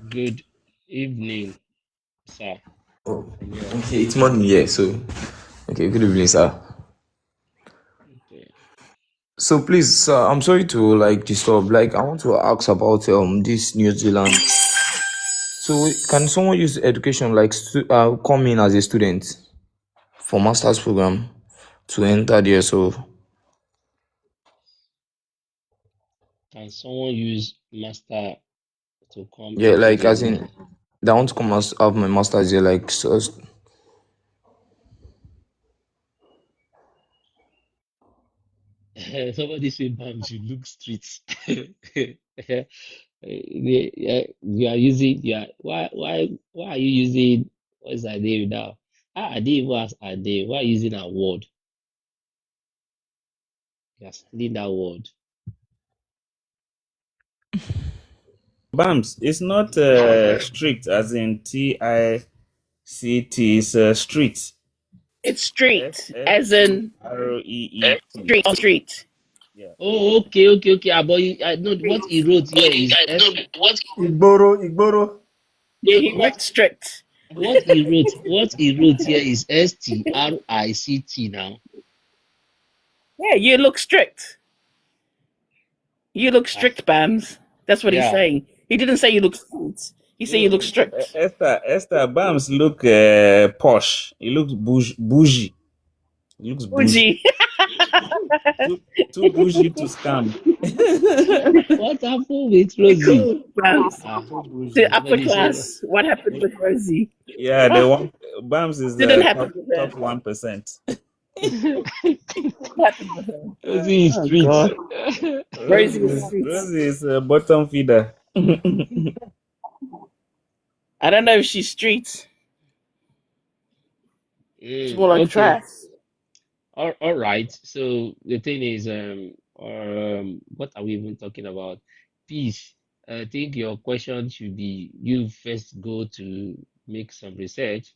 A: Good evening, sir,
H: Oh,
A: from your
H: okay, it's morning here, so okay, good evening, sir.
A: okay.
H: So please, sir, I'm sorry to like disturb. Like, I want to ask about this New Zealand. So, can someone use education like come in as a student for master's program to enter there? So,
A: Can someone use master to come
H: yeah,
A: into
H: like
A: New
H: as in,
A: Zealand?
H: I want to come as have my master's here. Like, so,
A: Somebody said, "Bams, you look street." You are using, yeah. Why are you using, what is that name now? Ah, Ade was Ade. Why are you using a word? You are stealing that word.
D: Bams, it's not strict as in TICT, it's street.
E: It's
D: S
E: street,
D: S
E: as in
D: R E E T.
E: street on street.
D: Yeah.
A: Oh, okay. Ah, but I know what he wrote here is S.
I: Igboro.
E: Yeah, he
A: What
E: went strict.
A: what he wrote here is STRICT now.
E: Yeah, you look strict. You look
A: Ah,
E: strict, Bams. That's what he's
A: yeah.
E: saying. He didn't say you look street. He said you look strict.
D: Esther Bams look posh. He looks bougie. He looks bougie.
E: Fuji.
D: Too, too bougie to scam.
A: What happened with
E: Be
A: Rosie?
E: cool, Bams.
A: Ah,
D: Too bougie.
E: To upper
A: somebody said
E: class. What happened with Rosie?
D: Yeah, the one Bams is
E: Didn't
D: the
E: happen with her.
D: top 1%.
E: What happened with her?
A: Rosie is
E: Oh
A: street.
E: God. Rosie is
D: Rosie,
E: street.
D: Rosie is a bottom feeder.
E: I don't know if she's street. She's more like
A: Okay.
E: trash.
A: All right. So the thing is, what are we even talking about? Peace. I think your question should be you first go to make some research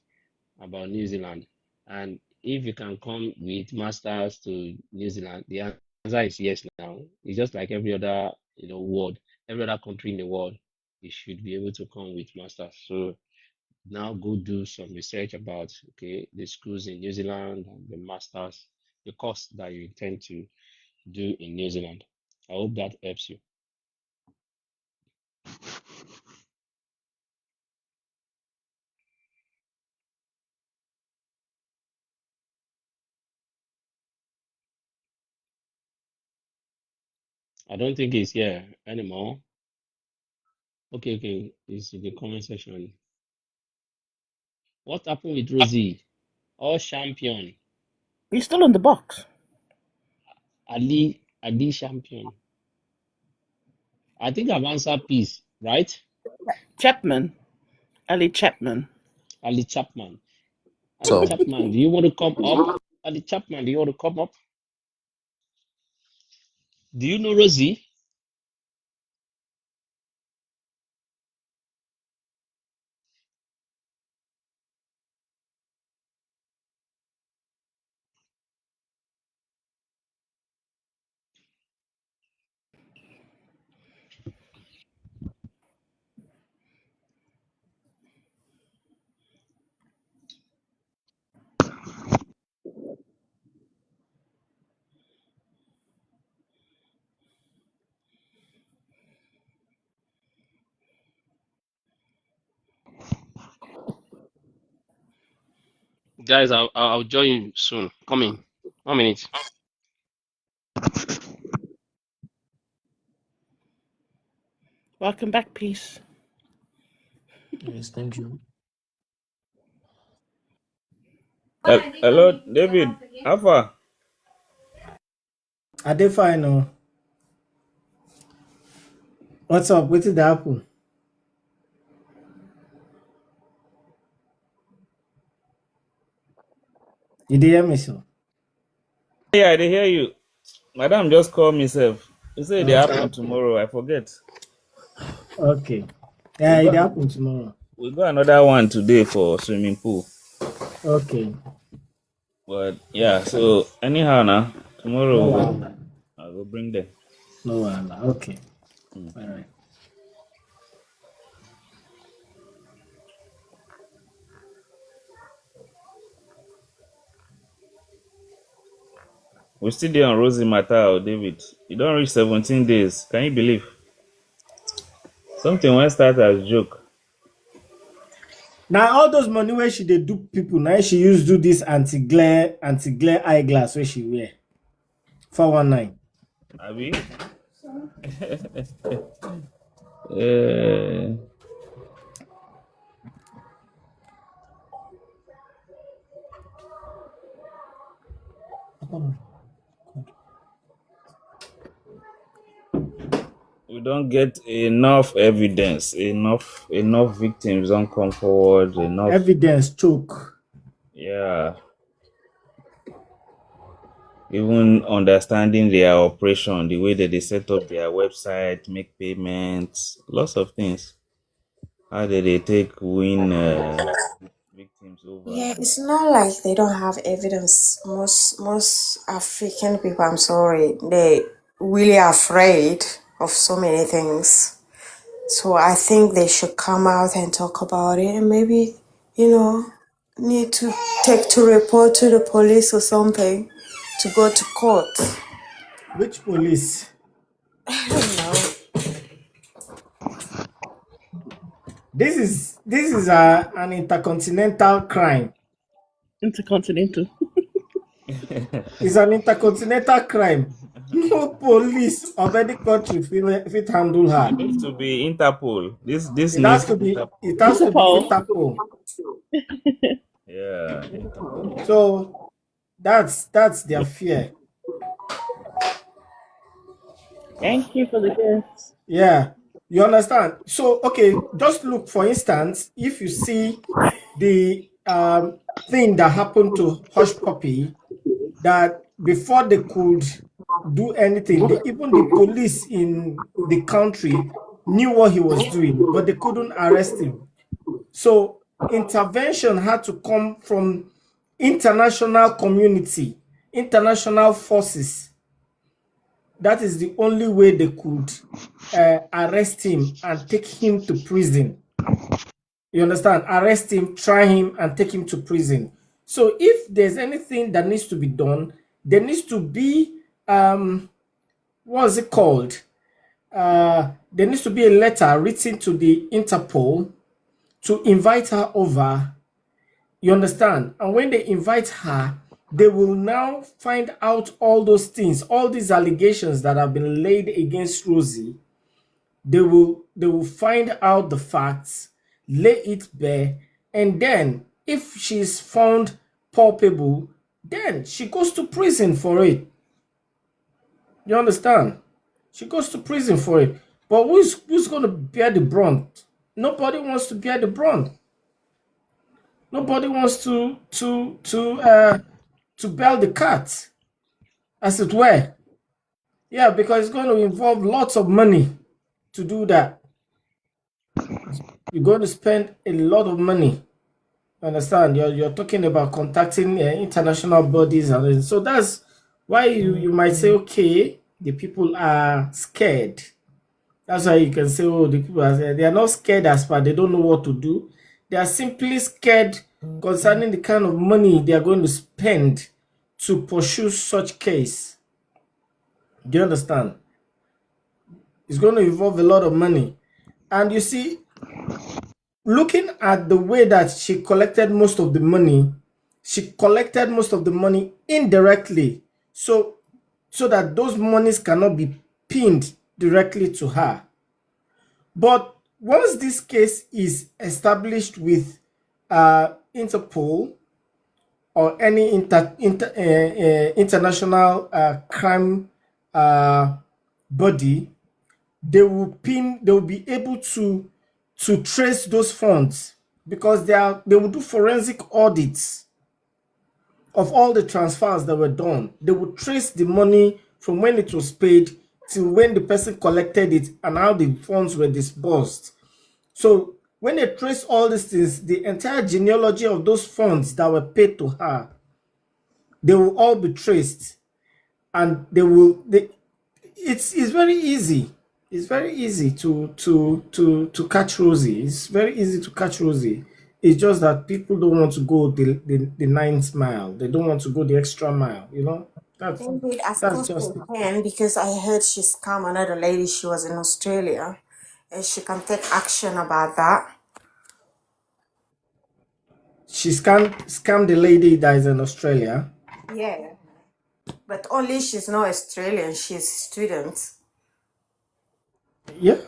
A: about New Zealand, and if you can come with masters to New Zealand, the answer is yes. Now it's just like every other, world, every other country in the world, you should be able to come with masters. So now go do some research about okay the schools in New Zealand and the masters, the course that you intend to do in New Zealand. I hope that helps you. I don't think it's here anymore. Okay, it's in the comment section. What happened with Rosie? or champion?
E: He's still in the box.
A: Ali champion. I think I've answered peace, right?
E: Chapman. Ali Chapman.
A: Ali Chapman. Ali
H: So
A: Chapman, do you want to come up? Ali Chapman, do you want to come up? Do you know Rosie? Guys, I'll join you soon. Coming. 1 minute.
E: Welcome back, Peace.
H: yes, thank you.
D: Hello, David. Alpha.
I: I dey fine oh. What's up? Wetin dey happen? You dey hear me so?
D: Yeah, I dey hear you. Madam just called me self. You say they
I: Okay.
D: happen tomorrow. I forget.
I: Okay.
D: We
I: Yeah, it dey
D: got
I: happen tomorrow.
D: we got another one today for swimming pool.
I: Okay.
D: But yeah, so anyhow now,
I: No
D: tomorrow
I: wahala.
D: I will bring them.
I: No wahala. Okay. All right.
D: We still there on Rosie matter, David. You don't reach 17 days. Can you believe? Something went start as joke.
I: Now all those money where she dey do people, now she use do this anti-glare eyeglass where she wear. 419.
D: Abi? Uh, we don't get enough evidence, enough victims don't come forward, enough.
I: Evidence choke.
D: Yeah. Even understanding their operation, the way that they set up their website, make payments, lots of things. How did they take win victims over?
F: Yeah, it's not like they don't have evidence. Most African people, I'm sorry, they really afraid of so many things. So I think they should come out and talk about it, and maybe, you know, need to take to report to the police or something to go to court.
I: Which police?
F: I don't know.
I: This is an intercontinental crime.
E: Intercontinental.
I: It's an intercontinental crime. No police of any country fit handle her.
D: It needs to be Interpol. This
I: It
D: needs
I: has
D: to
I: to
D: be
I: be
D: Interpol.
I: it has to be
E: Interpol.
I: Interpol.
D: Yeah, Interpol.
I: So that's their fear.
E: Thank you for the gifts.
I: Yeah. You understand? So okay, just look for instance, if you see the thing that happened to Hush Puppy, that before they could do anything, even the police in the country knew what he was doing, but they couldn't arrest him. So intervention had to come from international community, international forces. That is the only way they could arrest him and take him to prison. You understand? Arrest him, try him, and take him to prison. So if there's anything that needs to be done, there needs to be what's it called? There needs to be a letter written to the Interpol to invite her over. You understand? And when they invite her, they will now find out all those things, all these allegations that have been laid against Rosie. They will find out the facts, lay it bare, and then if she's found culpable, then she goes to prison for it. You understand? She goes to prison for it. But who's going to bear the brunt? Nobody wants to bear the brunt. Nobody wants to bail the cat, as it were. Yeah, because it's going to involve lots of money to do that. You're going to spend a lot of money. Understand? You're talking about contacting international bodies, and so that's why you might say, okay, the people are scared. That's why you can say, oh, the people they are not scared as far they don't know what to do. They are simply scared concerning the kind of money they are going to spend to pursue such case. Do you understand? It's going to involve a lot of money. And you see, looking at the way that she collected most of the money, she collected most of the money indirectly, so that those monies cannot be pinned directly to her. But once this case is established with Interpol or any international crime body, they will be able to trace those funds, because they will do forensic audits of all the transfers that were done. They will trace the money from when it was paid to when the person collected it and how the funds were disbursed. So when they trace all these things, the entire genealogy of those funds that were paid to her, they will all be traced, and it's very easy. It's very easy to catch Rosie. It's very easy to catch Rosie. It's just that people don't want to go the ninth mile. They don't want to go the extra mile.
F: Indeed, of
I: That's
F: course
I: just
F: we
I: it.
F: can, because I heard she scammed another lady. She was in Australia, and she can take action about that.
I: She scammed the lady that is in Australia.
F: Yeah, but only she's not Australian. She's a student.
I: Yeah.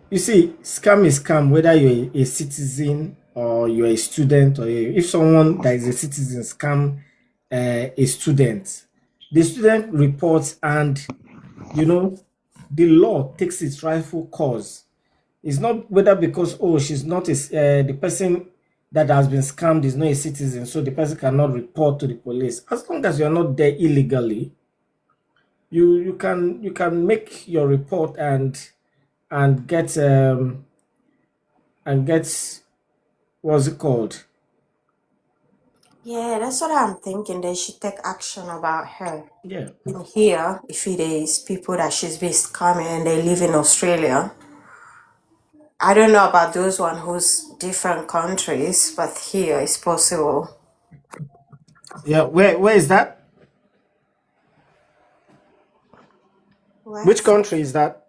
I: You see, scam is scam, whether you're a citizen or you're a student, or if someone that is a citizen scam a student, the student reports, and the law takes its rightful course. It's not whether because she's not the person that has been scammed is not a citizen, so the person cannot report to the police. As long as you're not there illegally, you can make your report and get what's it called?
F: Yeah, that's what I'm thinking. They should take action about her.
I: Yeah.
F: In here, if it is people that she's been scamming and they live in Australia. I don't know about those one who's different countries, but here it's possible.
I: Yeah. Where is that? Which
F: What?
I: country is that?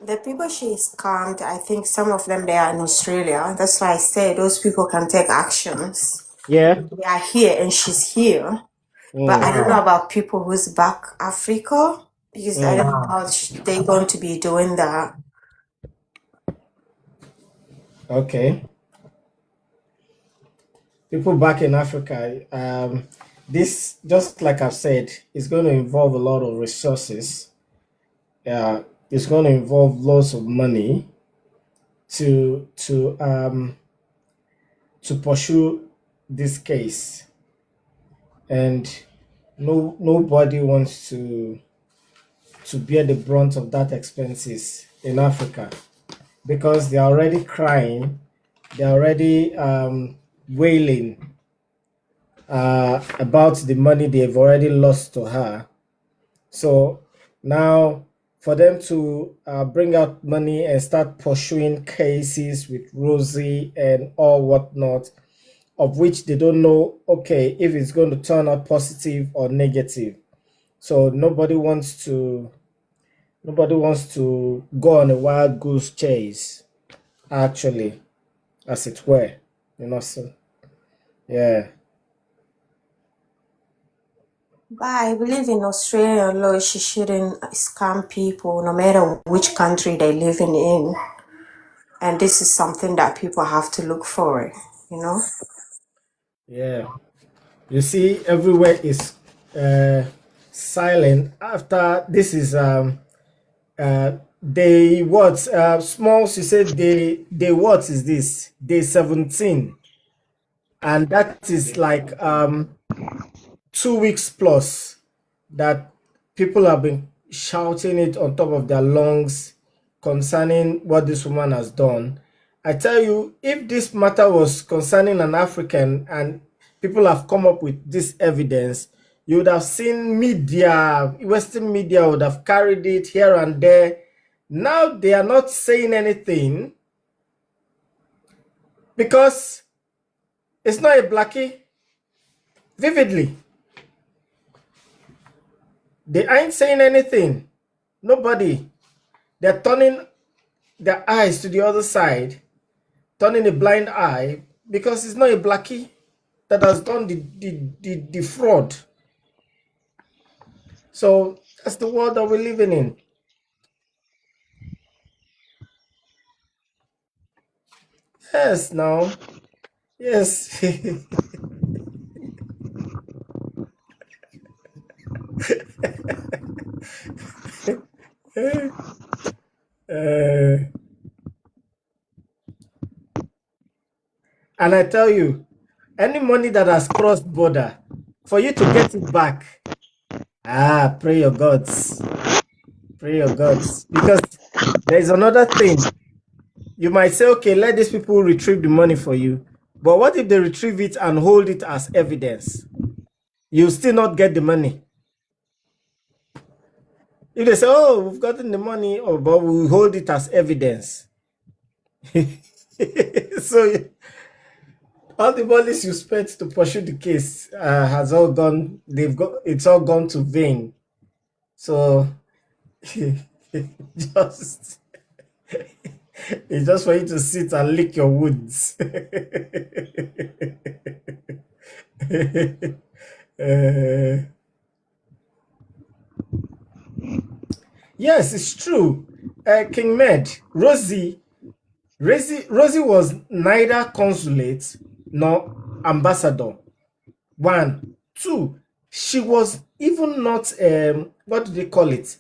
F: The people she scammed, I think some of them they are in Australia. That's why I say those people can take actions.
I: Yeah.
F: They are here and she's here. But I don't know about people who's back Africa, because I don't know how they're going to be doing that.
I: Okay. People back in Africa, this, just like I've said, is going to involve a lot of resources. It's going to involve lots of money to pursue this case, and nobody wants to bear the brunt of that expenses in Africa, because they're already crying, they're already wailing about the money they've already lost to her. So now, for them to bring out money and start pursuing cases with Rosie and all whatnot, of which they don't know, okay, if it's going to turn out positive or negative. So nobody wants to go on a wild goose chase, actually, as it were. So yeah.
F: But I believe in Australian law, she shouldn't scam people no matter which country they living in. And this is something that people have to look for, you know?
I: Yeah. You see, everywhere is silent. After this is day what? Smalls, you said day what is this? Day 17, and that is like 2 weeks plus that people have been shouting it on top of their lungs concerning what this woman has done. I tell you, if this matter was concerning an African and people have come up with this evidence, you would have seen media, Western media would have carried it here and there. Now they are not saying anything because it's not a blackie. Vividly, they ain't saying anything. Nobody. They're turning their eyes to the other side, turning a blind eye because it's not a blackie that has done the fraud. So that's the world that we're living in. Yes, now. Yes. And I tell you, any money that has crossed border, for you to get it back, pray your gods. Pray your gods. Because there's another thing. You might say, okay, let these people retrieve the money for you. But what if they retrieve it and hold it as evidence? You'll still not get the money. If they say, oh, we've gotten the money, but we'll hold it as evidence. So all the monies you spent to pursue the case has all gone, it's all gone to vain. So just it's just for you to sit and lick your wounds. Yes, it's true. King Med, Rosie was neither consulate nor ambassador. One. Two, she was even not, what do they call it?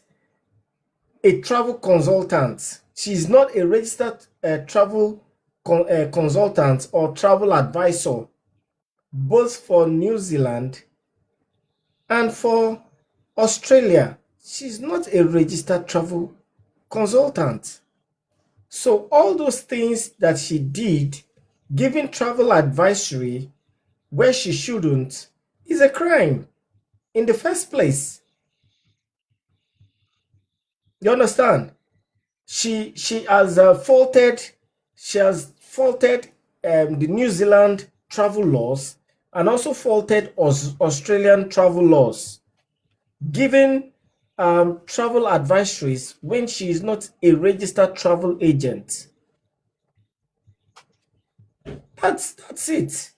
I: A travel consultant. She's not a registered travel consultant or travel advisor, both for New Zealand and for Australia. She's not a registered travel consultant. So all those things that she did, giving travel advisory where she shouldn't, is a crime in the first place. You understand? She has faulted the New Zealand travel laws and also faulted Australian travel laws, giving travel advisories when she is not a registered travel agent. That's it.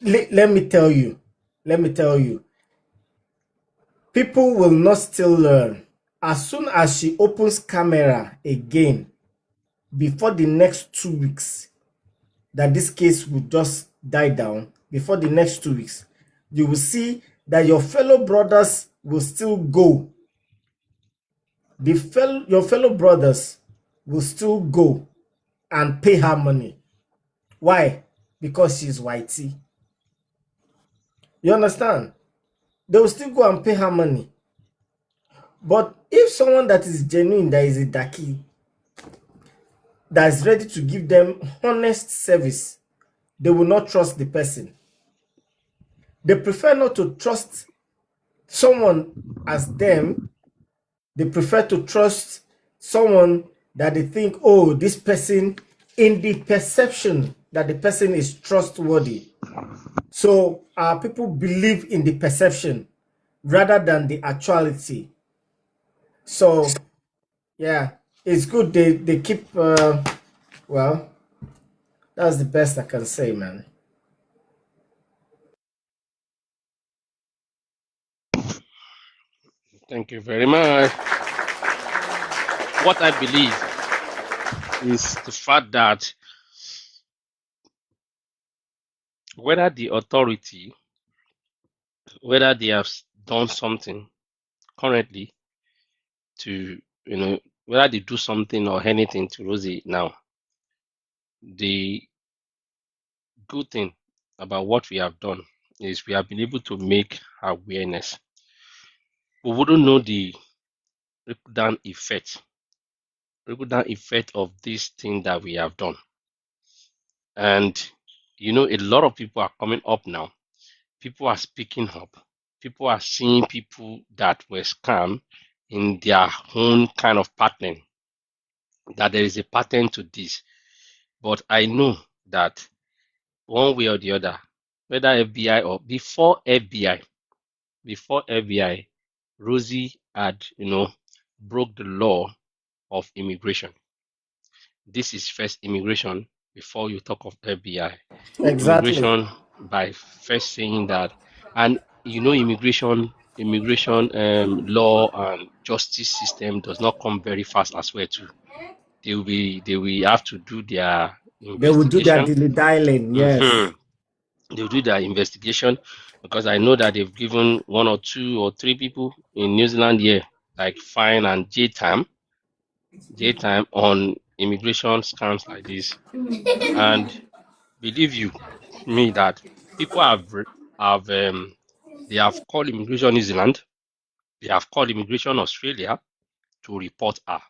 I: Let me tell you, people will not still learn. As soon as she opens camera again, before the next 2 weeks, that this case will just die down, before the next 2 weeks, you will see that your fellow brothers will still go. Your fellow brothers will still go and pay her money. Why? Because she's whitey. You understand? They will still go and pay her money. But if someone that is genuine, that is a daki, that is ready to give them honest service, they will not trust the person. They prefer not to trust someone as them. They prefer to trust someone that they think, oh, this person, in the perception that the person is trustworthy. So people believe in the perception rather than the actuality. So yeah, it's good they keep well, that's the best I can say, man.
A: Thank you very much. What I believe is the fact that whether the authority, whether they have done something currently to, whether they do something or anything to Rosie now, the good thing about what we have done is we have been able to make awareness. We wouldn't know the trickle down effect of this thing that we have done. And a lot of people are coming up now. People are speaking up. People are seeing people that were scammed in their own kind of pattern, that there is a pattern to this. But I know that one way or the other, whether FBI or before FBI, Rosie had, broke the law of immigration. This is first immigration before you talk of FBI.
I: Exactly.
A: Immigration by first saying that, and immigration law and justice system does not come very fast as well too. They will have to do their
I: They will do their
A: investigation.
I: dilly dialing.
A: hmm
I: Yes.
A: They'll do their investigation because I know that they've given one or two or three people in New Zealand here like fine and jail time on immigration scams like this. And believe you me that people they have called immigration New Zealand, they have called immigration Australia to report her.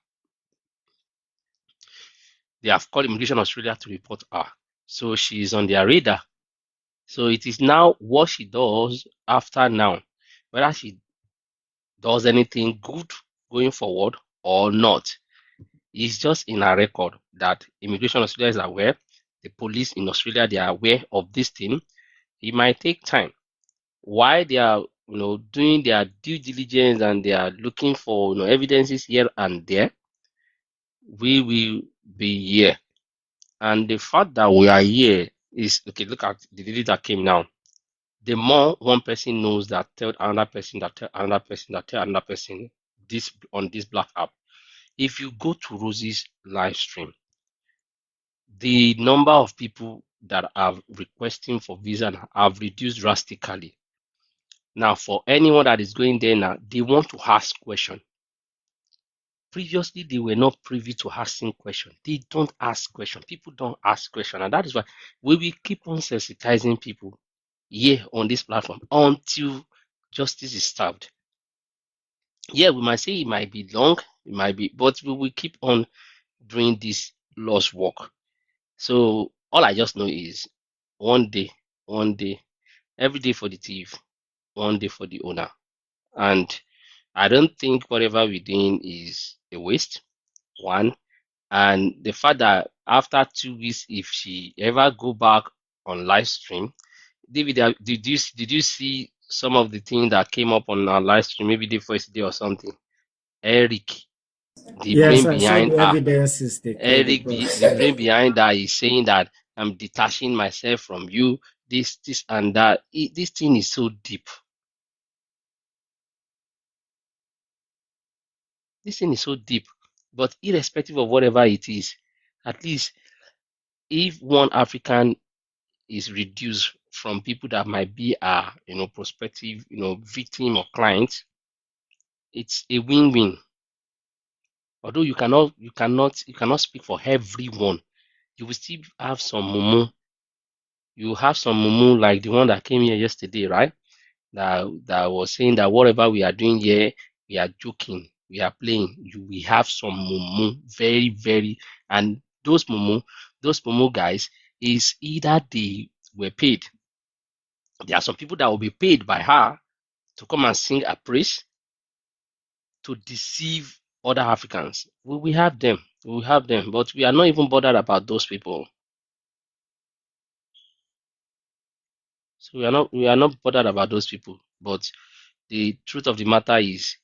A: They have called immigration Australia to report her. So she is on their radar. So it is now what she does after now, whether she does anything good going forward or not. It's just in her record that immigration Australia is aware, the police in Australia they are aware of this thing. It might take time. While they are doing their due diligence and they are looking for evidences here and there, we will be here. And the fact that we are here is okay. Look at the lady that came now. The more one person knows that tell another person that tell another person that tell another person this on this black app. If you go to Rosie's live stream, the number of people that are requesting for visa have reduced drastically. Now, for anyone that is going there now, they want to ask questions. Previously, they were not privy to asking questions. They don't ask questions. People don't ask questions. And that is why we will keep on sensitizing people here on this platform until justice is served. Yeah, we might say it might be long, it might be, but we will keep on doing this lost work. So all I just know is one day, one day, every day for the thief, one day for the owner. And I don't think whatever we're doing is a waste. One, and the fact that after 2 weeks, if she ever go back on live stream, David, did you see some of the things that came up on our live stream, maybe the first day or something? Eric, the
I: Yes,
A: brain
I: I saw
A: behind
I: the
A: her,
I: evidences they came
A: Eric,
I: across.
A: the brain behind that is saying that I'm detaching myself from you, this and that. This thing is so deep. This thing is so deep. But irrespective of whatever it is, at least if one African is reduced from people that might be a prospective victim or client, it's a win-win. Although you cannot speak for everyone, you will still have some mumu. You have some mumu like the one that came here yesterday, right? That was saying that whatever we are doing here, we are joking, we are playing. We have some mumu, very, very, and those mumu guys is either they were paid. There are some people that will be paid by her to come and sing a praise to deceive other Africans. We have them. We have them, but we are not even bothered about those people. So we are not bothered about those people. But the truth of the matter is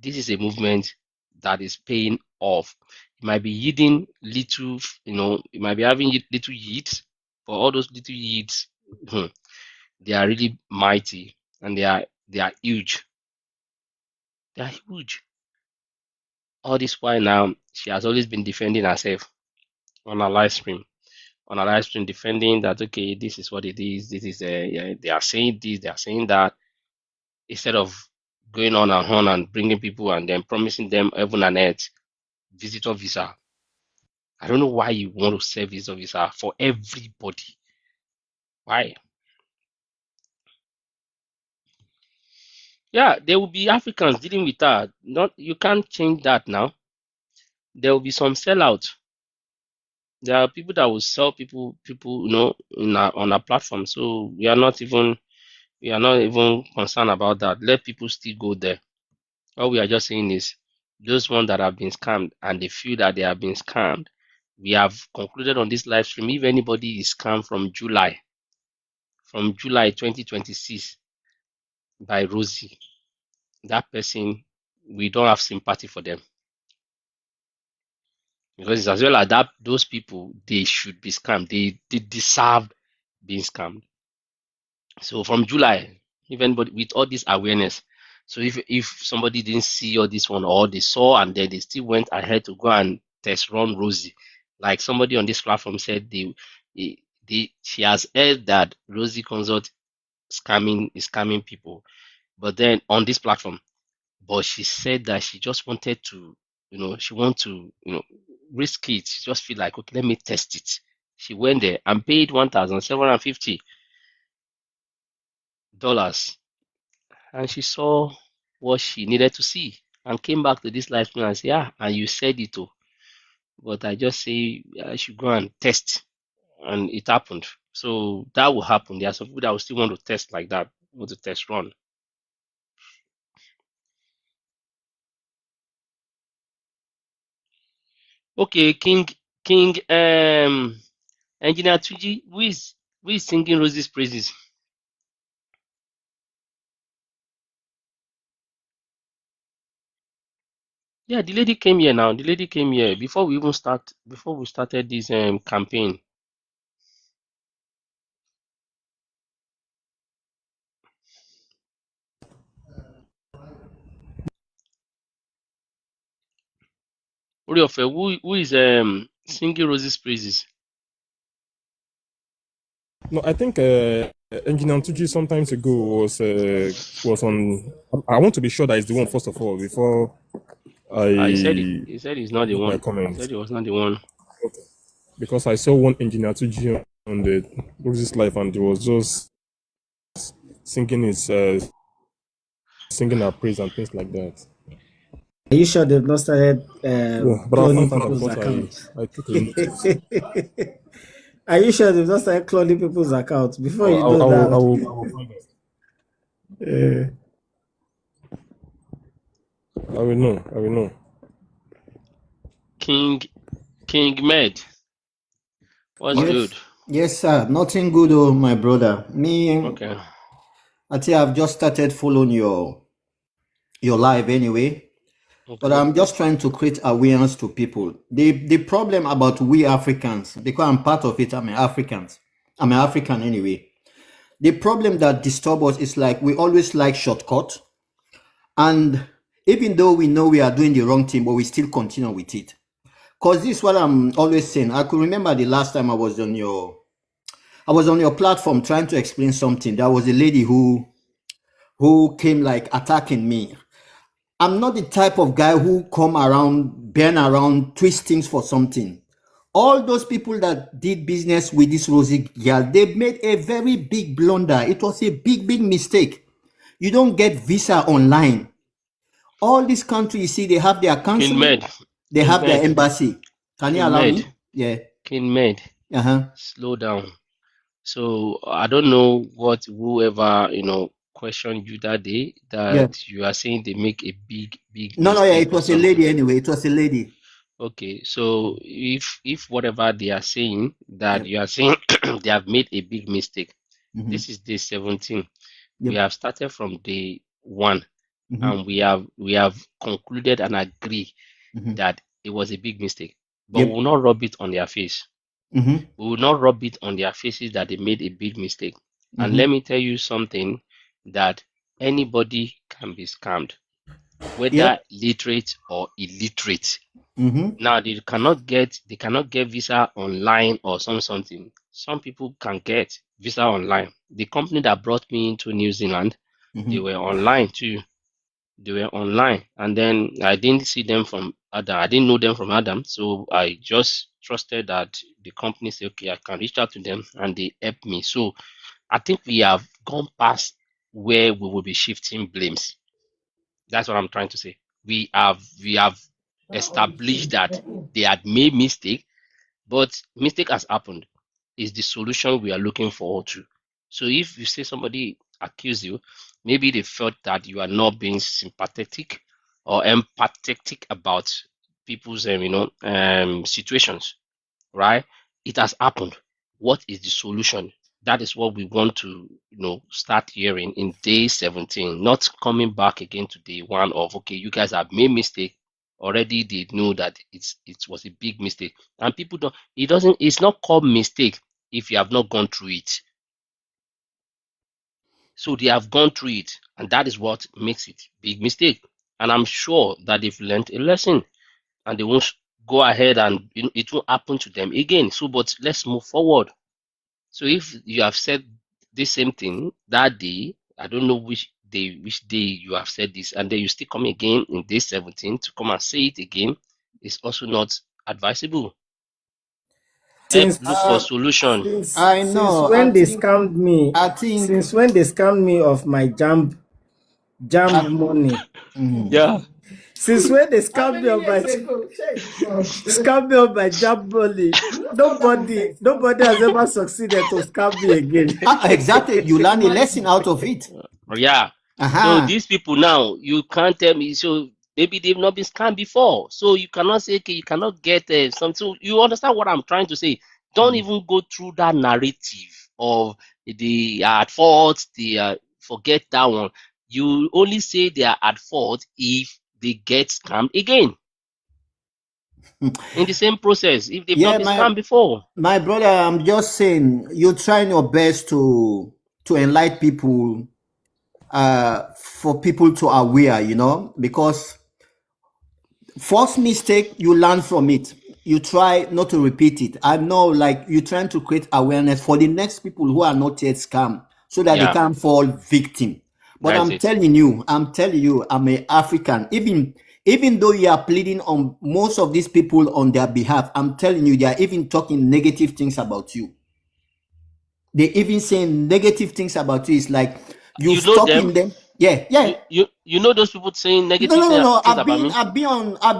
A: this is a movement that is paying off. It might be yielding little, it might be having little yields, but all those little yields, they are really mighty and they are huge. They are huge. All this while now, she has always been defending herself. on a live stream. On a live stream, defending that, okay, this is what it is. This is yeah, they are saying this, they are saying that, instead of going on and bringing people and then promising them heaven and earth visitor visa. I don't know why you want to serve visitor visa for everybody. Why? Yeah, there will be Africans dealing with that. Not you can't change that now. There will be some sellout. There are people that will sell people, on a platform. So we are not even concerned about that. Let people still go there. All we are just saying is those ones that have been scammed and they feel that they have been scammed. We have concluded on this live stream. If anybody is scammed from July 2026 by Rosie, that person, we don't have sympathy for them, because it's as well as that those people, they should be scammed. They deserve being scammed. So from July, if anybody with all this awareness, so if somebody didn't see all this one, or they saw and then they still went ahead to go and test run Rosie, like somebody on this platform said, she has heard that Rosie Consult is scamming people, but then on this platform, but she said that she just wanted to, she want to, risk it. She just feel like, okay, let me test it. She went there and paid $1,750, and she saw what she needed to see, and came back to this live stream and said, yeah, and you said it too, but I just say I should go and test, and it happened. So that will happen. There are some people that will still want to test like that, want to test run. Okay, King, Engineer Tuji, who is singing Rosie's praises? Yeah, the lady came here now. The lady came here before we started this campaign. Oriofe, who is singing Rosie's praises?
J: No, I think Engineer Tuji sometimes ago was on. I want to be sure that it's the one first of all before
A: He said it.
J: I
A: He said he's not the
J: put my
A: one. He
J: comments,
A: said he was not the one.
J: because I saw one Engineer Tuji on the Roses Life and he was just singing his singing our praise and things like that.
I: Are you sure they've not started
J: Yeah, but I'll
I: cloning
J: find out
I: people's
J: because
I: accounts?
J: I took a notice.
I: Are you sure they've not started cloning people's accounts? Before
J: Oh,
I: you do that,
J: I will find out.
I: uh,
J: I will know. I will know.
A: King Med, what's good?
K: Yes, sir. Nothing good, oh, my brother. Me,
A: Okay,
K: I think I've just started following your live anyway. But
A: okay.
K: I'm just trying to create awareness to people. The problem about we Africans, because I'm part of it, I'm an Africans. I'm an African anyway. The problem that disturbs us is like we always like shortcut. And even though we know we are doing the wrong thing, but we still continue with it. Because this is what I'm always saying. I could remember the last time I was on your platform trying to explain something. There was a lady who came like attacking me. I'm not the type of guy who come around, bend around, twist things for something. All those people that did business with this Rosie girl, they made a very big blunder. It was a big, big mistake. You don't get visa online. All these countries, you see, they have their
A: King
K: consulate,
A: Med,
K: they
A: King
K: have their
A: Med,
K: embassy. Can you
A: King
K: allow
A: Med,
K: me? Yeah.
A: King Med.
K: Uh-huh.
A: Slow down. So I don't know what whoever questioned you that day,
K: Yeah.
A: that you are saying they make a big
K: No, yeah,
A: mistake
K: it
A: or
K: was a
A: something.
K: lady anyway. It was a lady.
A: Okay, so if whatever they are saying, that
K: Yep.
A: you are saying they have made a big mistake,
K: Mm-hmm.
A: this is day 17. We
K: Yep.
A: have started from day 1,
K: Mm-hmm.
A: and we have concluded and agreed
K: Mm-hmm.
A: that it was a big mistake. But we
K: Yep.
A: will not rub it on their face.
K: Mm-hmm.
A: We will not rub it on their faces that they made a big mistake. And
K: Mm-hmm.
A: let me tell you something, that anybody can be scammed. whether
K: Yep.
A: literate or illiterate.
K: Mm-hmm.
A: Now they cannot get visa online or something. Some people can get visa online. The company that brought me into New Zealand,
K: Mm-hmm.
A: they were online too. They were online, and then I didn't see them from Adam. I didn't know them from Adam, so I just trusted that the company said, okay, I can reach out to them, and they helped me. So I think we have gone past where we will be shifting blames. That's what I'm trying to say. We have established that they had made mistake, but mistake has happened. Is the solution we are looking forward to. So if you say somebody accuse you, maybe they felt that you are not being sympathetic or empathetic about people's situations, right? It has happened. What is the solution? That is what we want to, start hearing in day 17, not coming back again to day one of, okay, you guys have made mistake. Already they know that it was a big mistake. And people don't, it's not called mistake if you have not gone through it. So they have gone through it, and that is what makes it big mistake. And I'm sure that they've learned a lesson and they won't go ahead and it won't happen to them again. So, but let's move forward. So if you have said the same thing that day, I don't know which day you have said this, and then you still come again in day 17 to come and say it again, it's also not advisable. Help
I: Since
A: look for solution.
K: I
I: since
K: know.
I: when they scammed me,
K: I think.
I: since when they scammed me of my jam
K: I,
I: money.
K: mm.
A: Yeah.
I: Since when they scammed me of my scammed me of my jam money, nobody has ever succeeded to scam me again.
K: Exactly. You learn a lesson out of it.
A: Yeah. So
K: Uh-huh.
A: these people now, you can't tell me. So maybe they've not been scammed before. So you cannot say, okay, you cannot get something. So you understand what I'm trying to say? Don't
K: Mm.
A: even go through that narrative of the at fault. The forget that one. You only say they are at fault if they get scammed again in the same process. If they've not
K: Yeah,
A: been scammed before.
K: my brother, I'm just saying you're trying your best to enlighten people, for people to aware, because first mistake, you learn from it. You try not to repeat it. I know, like, you're trying to create awareness for the next people who are not yet scammed so that they
A: Yeah,
K: can't fall victim. But
A: that's
K: I'm
A: it.
K: telling you, I'm an African. Even though you are pleading on most of these people on their behalf, I'm telling you, they are even talking negative things about you. They even saying negative things about you. It's like you
A: You know them.
K: stopping them. Yeah, yeah.
A: You know those people saying
K: No,
A: negative
K: no, no, no.
A: things about me.
K: I've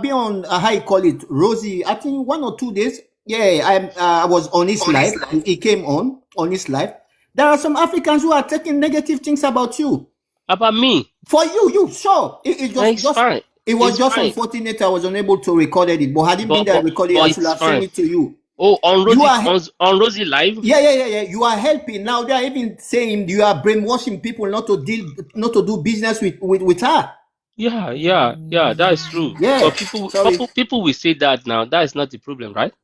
K: been on. How you call it, Rosie? I think 1 or 2 days. Yeah, I was on his live. He came on his live. There are some Africans who are taking negative things about you.
A: About me.
K: For you, sure. It
A: It's
K: just
A: fine.
K: it was
A: It's
K: just
A: fine.
K: unfortunate I was unable to record it. But hadn't been
A: But
K: there
A: but
K: recorded, I
A: but
K: should
A: it's
K: have sent
A: fine.
K: it to you.
A: Oh, on
K: You
A: Rosie
K: are
A: on Rosie Live.
K: yeah. You are helping now. They are even saying you are brainwashing people not to do business with her.
A: Yeah. That is true.
K: Yeah,
A: But people
K: sorry.
A: people people will say that now. That is not the problem, right?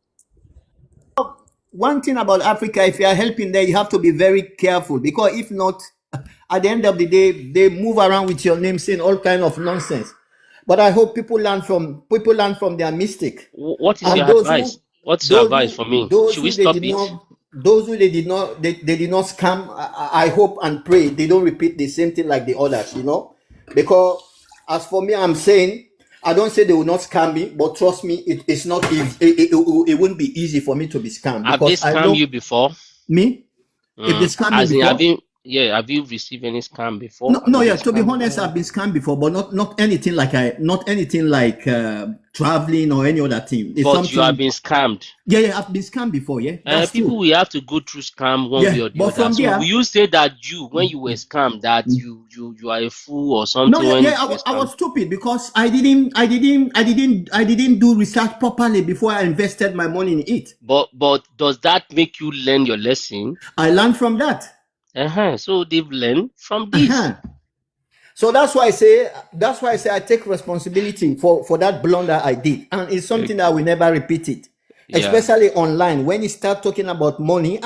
K: One thing about Africa, if you are helping there, you have to be very careful, because if not, at the end of the day, they move around with your name saying all kind of nonsense. But I hope people learn from their mistake.
A: What is
K: And
A: your advice? What's your advice for me?
K: those
A: Should we
K: who they
A: stop
K: did
A: it?
K: not they did not scam, I hope and pray they don't repeat the same thing like the others, because as for me, I'm saying, I don't say they will not scam me, but trust me, it's not easy. It wouldn't be easy for me to be scammed,
A: Have they
K: because I
A: scammed
K: know
A: you before?
K: me. If they scam me
A: As in,
K: before,
A: have you received any scam before?
K: no,
A: Have
K: no,
A: you been
K: yeah. To be
A: scammed
K: honest,
A: before?
K: I've been scammed before, but not anything like traveling or any other thing. It's
A: But you have
K: something.
A: been scammed.
K: Yeah. I've been scammed before. Yeah, that's
A: People
K: true.
A: will have to go through scam one way
K: Yeah,
A: or the
K: but
A: other.
K: from
A: So will
K: there,
A: you say that when you were scammed, that you are a fool or
K: no,
A: something
K: yeah,
A: when
K: yeah.
A: you were
K: I
A: scammed?
K: was stupid because I didn't do research properly before I invested my money in it.
A: But does that make you learn your lesson?
K: I learned from that.
A: So they've learned from this.
K: Uh-huh. So that's why I say I take responsibility for that blunder I did, and it's something that I will never repeat it,
A: Yeah.
K: especially online. When you start talking about money,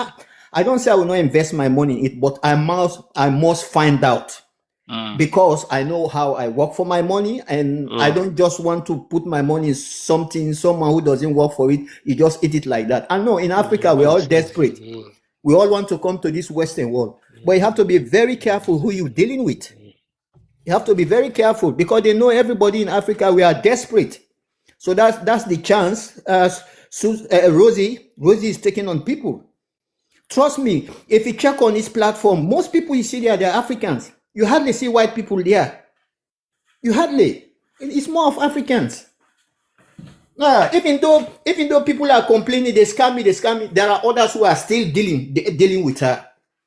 K: I don't say I will not invest my money in it, but I must find out. because I know how I work for my money, and I don't just want to put my money in someone who doesn't work for it. You just eat it like that. I know in Africa we're all desperate. We all want to come to this Western world, but you have to be very careful who you're dealing with. You have to be very careful because they know everybody in Africa, we are desperate. So that's the chance. Rosie is taking on people. Trust me, if you check on this platform, most people you see there, they're Africans. You hardly see white people there. You hardly. It's more of Africans. Even though people are complaining, they scam me, there are others who are still dealing with her.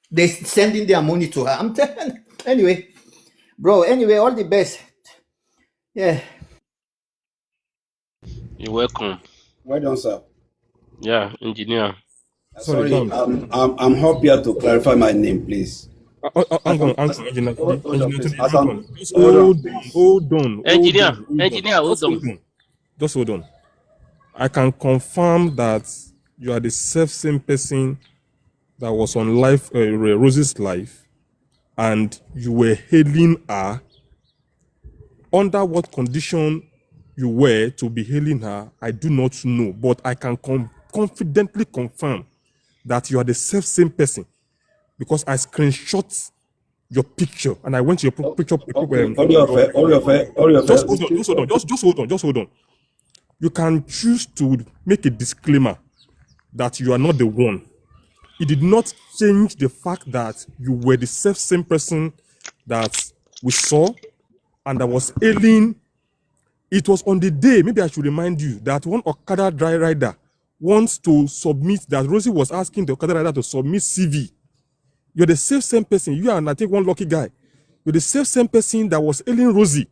K: They're sending their money to her. I'm telling. Anyway, bro. Anyway, all the best. Yeah.
A: You're welcome.
L: Well done, sir.
A: Yeah, engineer.
J: Sorry,
L: Sorry, I'm here to clarify my name, please.
J: I'm going to answer engineer.
L: Hold on, please.
J: Just hold on.
A: Engineer, hold on.
J: Just hold on. I can confirm that you are the self-same person that was on Rosie's life, and you were hailing her. Under what condition you were to be hailing her, I do not know, but I can confidently confirm that you are the self-same person because I screenshot your picture and I went to your picture. Just hold on. You can choose to make a disclaimer that you are not the one. It did not change the fact that you were the self-same person that we saw and that was ailing. It was on the day, maybe I should remind you, that one Okada dry rider wants to submit, that Rosie was asking the Okada rider to submit CV. You're the same person. You are, I think, one lucky guy. You're the same person that was ailing Rosie.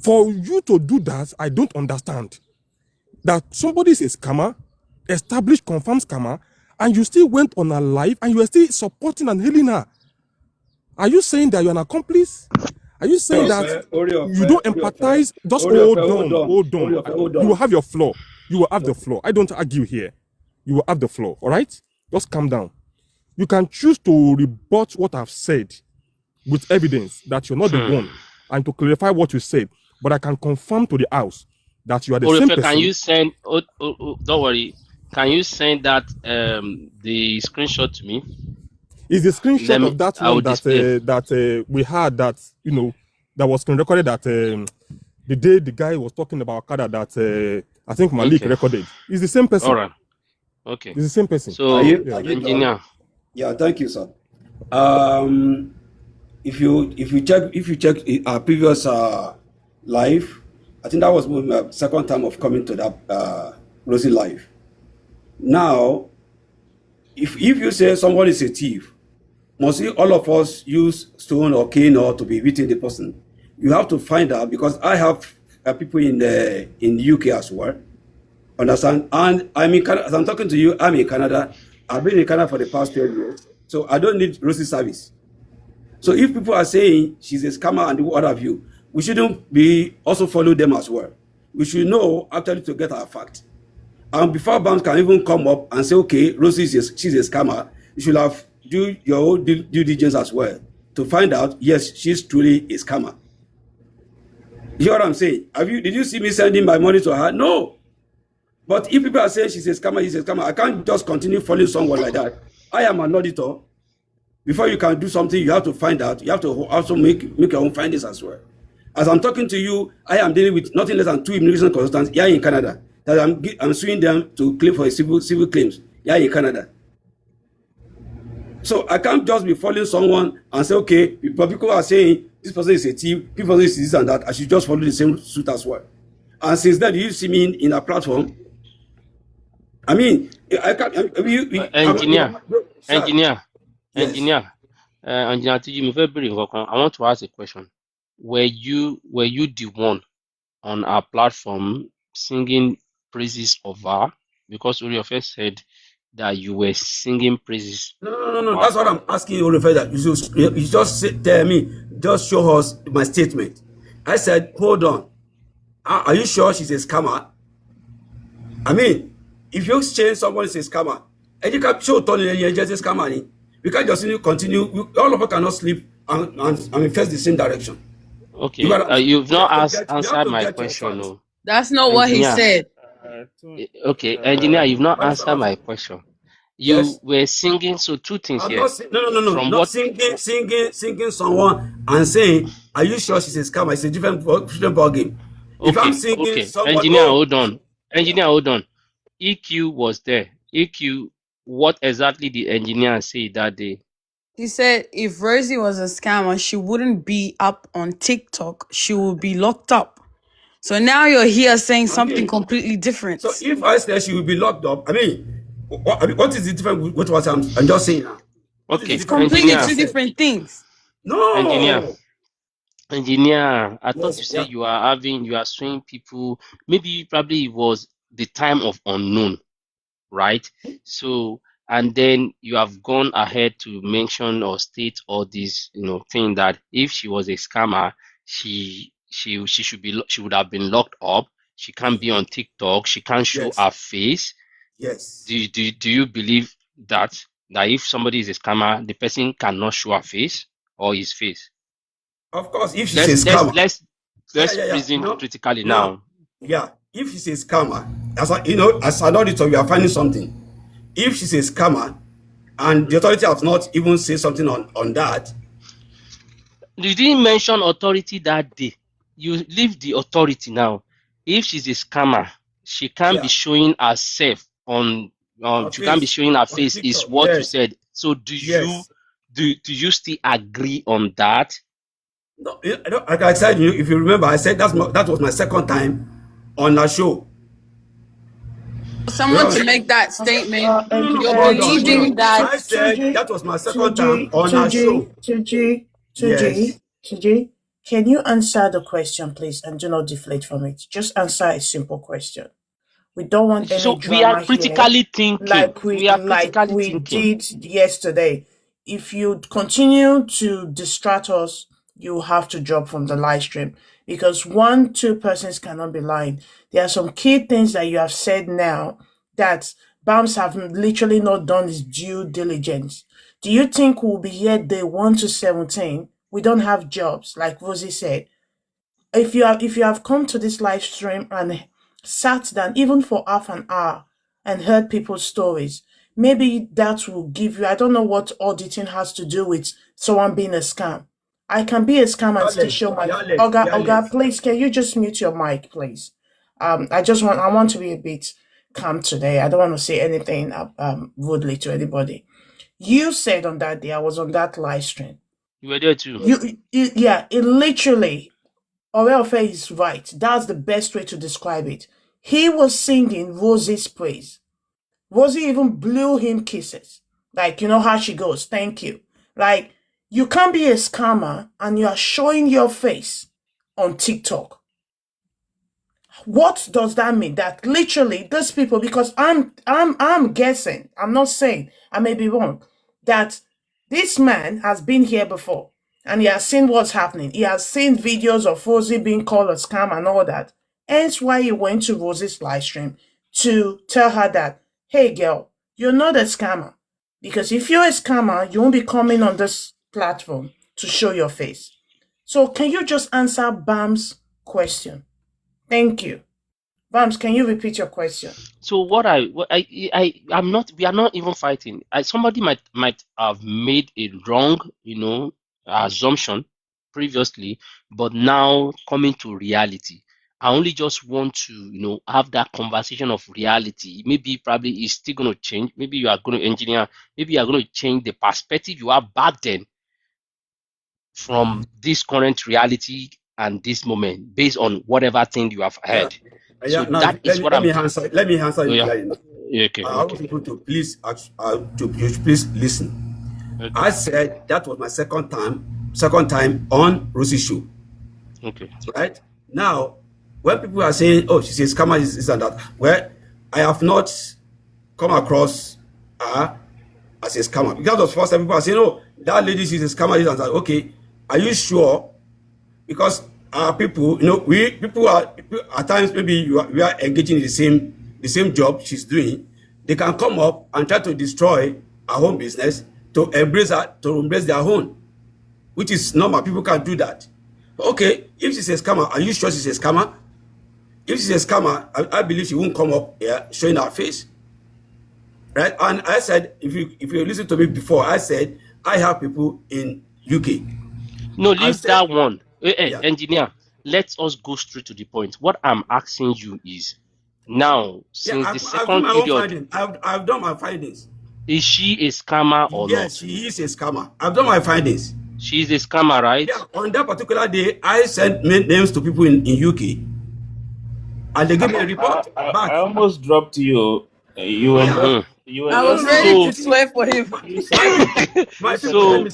J: For you to do that, I don't understand. That somebody is a scammer, established, confirmed scammer, and you still went on her live and you are still supporting and hailing her. Are you saying that you're an accomplice? Are you saying that you don't empathize? Just hold on. You will have your floor. You will have the floor. I don't argue here. You will have the floor, all right? Just calm down. You can choose to rebut what I've said with evidence that you're not the one and to clarify what you said. But I can confirm to the house that you are the same person.
A: Can you send, don't worry, can you send that, the screenshot to me?
J: Is the screenshot of that one that we had that, you know, that was recorded that the day the guy was talking about Okada that I think Malik recorded. It's the same person.
A: All right. Okay.
J: It's the same person.
A: So, engineer.
L: Yeah, thank you, sir. If you check our previous live, I think that was my second time of coming to that Rosie live. Now, if you say someone is a thief, must all of us use stone or cane or to be beating the person? You have to find out, because I have people in the UK as well. Understand? And I'm in Canada. As I'm talking to you, I'm in Canada. I've been in Canada for the past 12 years, so I don't need Rosie service. So if people are saying she's a scammer and what have you, we shouldn't be also follow them as well. We should know actually to get our fact. And before banks can even come up and say, okay, Rosie she's a scammer, you should have do your own due diligence as well to find out, yes, she's truly a scammer. You know what I'm saying? Did you see me sending my money to her? No. But if people are saying she's a scammer, I can't just continue following someone like that. I am an auditor. Before you can do something, you have to find out. You have to also make your own findings as well. As I'm talking to you, I am dealing with nothing less than 2 immigration consultants here in Canada that I'm suing them to claim for civil claims here in Canada. So I can't just be following someone and say, okay, but people are saying this person is a thief, people is this and that, I should just follow the same suit as well. And since then, you see me in a platform. I mean, I can't.
A: Engineer, I want to ask a question. Were you the one on our platform singing praises of her? Because Oriofe said that you were singing praises.
L: No. That's what I'm asking you, Oriofe. That you just tell me, just show us my statement. I said, hold on. Are you sure she's a scammer? I mean, if you change someone is a scammer, and you can show Tony and just a scammer, we can't just continue. All of us cannot sleep and face the same direction. You
A: Okay,
L: got what I'm saying?
A: you've
L: We
A: not
L: have to get we have
A: answered
L: to
A: my
L: get your
A: question,
L: facts.
A: no.
G: That's not what he
A: Engineer,
G: said.
A: engineer, you've not
L: What is
A: answered
L: what?
A: my question. You
L: Yes.
A: were singing, so two things
L: I'm
A: here.
L: not no,
A: From
L: not
A: what,
L: singing someone and saying, "Are you sure she's a scammer?" It's a different ball game. If I'm singing
A: okay,
L: somebody,
A: engineer,
L: oh,
A: hold on.
L: yeah,
A: Engineer, hold on. EQ was there. EQ, what exactly the engineer say that day?
G: He said if Rosie was a scammer, she wouldn't be up on TikTok. She would be locked up. So now you're here saying something
L: okay.
G: completely
L: So
G: different.
L: if I say she will be locked up, what is the difference with what I'm just saying now? What is the
A: Okay,
G: It's
L: difference with
G: completely
L: what I
A: engineer,
G: two
L: said?
G: different things.
A: engineer,
L: No.
A: engineer. I thought you
L: Yes,
A: say
L: yeah.
A: you are showing people, maybe probably it was the time of unknown, right? So, and then you have gone ahead to mention or state all this, thing that if she was a scammer, she should be she would have been locked up. She can't be on TikTok. She can't show
L: Yes.
A: her face.
L: Yes.
A: Do you believe that if somebody is a scammer, the person cannot show her face or his face?
L: Of course, if she's a
A: Let's let's
L: scammer,
A: let's
L: yeah,
A: let's
L: yeah, yeah.
A: reason critically
L: Now,
A: now.
L: yeah, if she's a scammer, as an auditor, we are finding something. If she's a scammer, and the authority have not even said something on that,
A: You didn't mention authority that day. You leave the authority now. If she's a scammer, she can't be
L: yeah,
A: showing herself
L: her
A: she can't be
L: face
A: showing her
L: on
A: face is
L: TikTok,
A: what you
L: yes,
A: said. So
L: yes.
A: do you still agree on that?
L: No, like I said, if you remember, I said that was my second time on a show.
G: Someone
L: Remember?
G: to make that statement,
L: No, no, no.
G: you're
L: Hold on.
G: believing that.
L: I said that was my second time on a show. Yes.
E: Tuji, can you answer the question, please, and do not deflate from it? Just answer a simple question. We don't want any
A: So we are
E: drama here,
A: critically thinking.
E: like we
A: We are
E: like
A: critically
E: we
A: thinking.
E: did yesterday. If you continue to distract us, you have to drop from the live stream because one, two persons cannot be lying. There are some key things that you have said now that BAMS have literally not done his due diligence. Do you think we'll be here day 1 to 17? We don't have jobs, like Rosie said. If you have come to this live stream and sat down even for half an hour and heard people's stories, maybe that will give you, I don't know what auditing has to do with someone being a scam. I can be a scam and still show my Oga, please, can you just mute your mic, please? I want to be a bit calm today. I don't want to say anything rudely to anybody. You said on that day, I was on that live stream.
A: You were there too.
E: Yeah, it literally, Oreofe is right. That's the best way to describe it. He was singing Rosie's praise. Rosie even blew him kisses. Like, you know how she goes, thank you. Like, you can't be a scammer and you are showing your face on TikTok. What does that mean? That literally those people, because I'm guessing, I'm not saying, I may be wrong, that this man has been here before and he has seen what's happening. He has seen videos of Rosie being called a scam and all that. Hence why he went to Rosie's live stream to tell her that, hey girl, you're not a scammer. Because if you're a scammer, you won't be coming on this platform to show your face. So can you just answer Bam's question? Thank you. Bams, can you repeat your question?
A: So I'm not, we are not even fighting. Somebody might have made a wrong, assumption previously, but now coming to reality. I only just want to, have that conversation of reality. Maybe probably it's still going to change. Maybe you are going to engineer, maybe you are going to change the perspective you have back then from this current reality and this moment based on whatever thing you have
L: Yeah.
A: heard.
L: Yeah.
A: So
L: Now
A: that is what
L: let
A: I'm.
L: me answer. Let me answer
A: Oh
L: you
A: yeah.
L: clearly.
A: Yeah, okay,
L: I
A: okay,
L: want people to please listen.
A: okay,
L: I said that was my second time on Rosie show.
A: okay.
L: Right now, when people are saying, "Oh, she's a scammer," this and that, well, I have not come across her as a scammer because the first time people are saying, "Oh, that lady she's a scammer," this and that. Okay, are you sure? Because our people, people at times maybe we are engaging in the same job she's doing. They can come up and try to destroy our own business to embrace their own. which is normal. People can do that. Okay, if she's a scammer, are you sure she's a scammer? If she's a scammer, I believe she won't come up here showing her face, right? And I said, if you listen to me before, I said I have people in UK.
A: No,
L: I
A: leave
L: said,
A: that one.
L: yeah,
A: Engineer, let us go straight to the point. What I'm asking you is, now,
L: yeah.
A: since the
L: I've done
A: second
L: my own
A: period,
L: findings. I've done my findings.
A: is she a scammer or
L: Yes,
A: not?
L: she is a scammer. I've done my findings.
A: She's a scammer, right?
L: Yeah, on that particular day, I sent names to people in UK, and they gave me a report
D: I
L: back.
D: almost dropped you. You were just
A: Mhm.
D: you were
G: I was
D: just
G: ready
A: So,
G: to swear for him.
D: you said
L: My
D: you said
L: people, let
A: so,
L: me.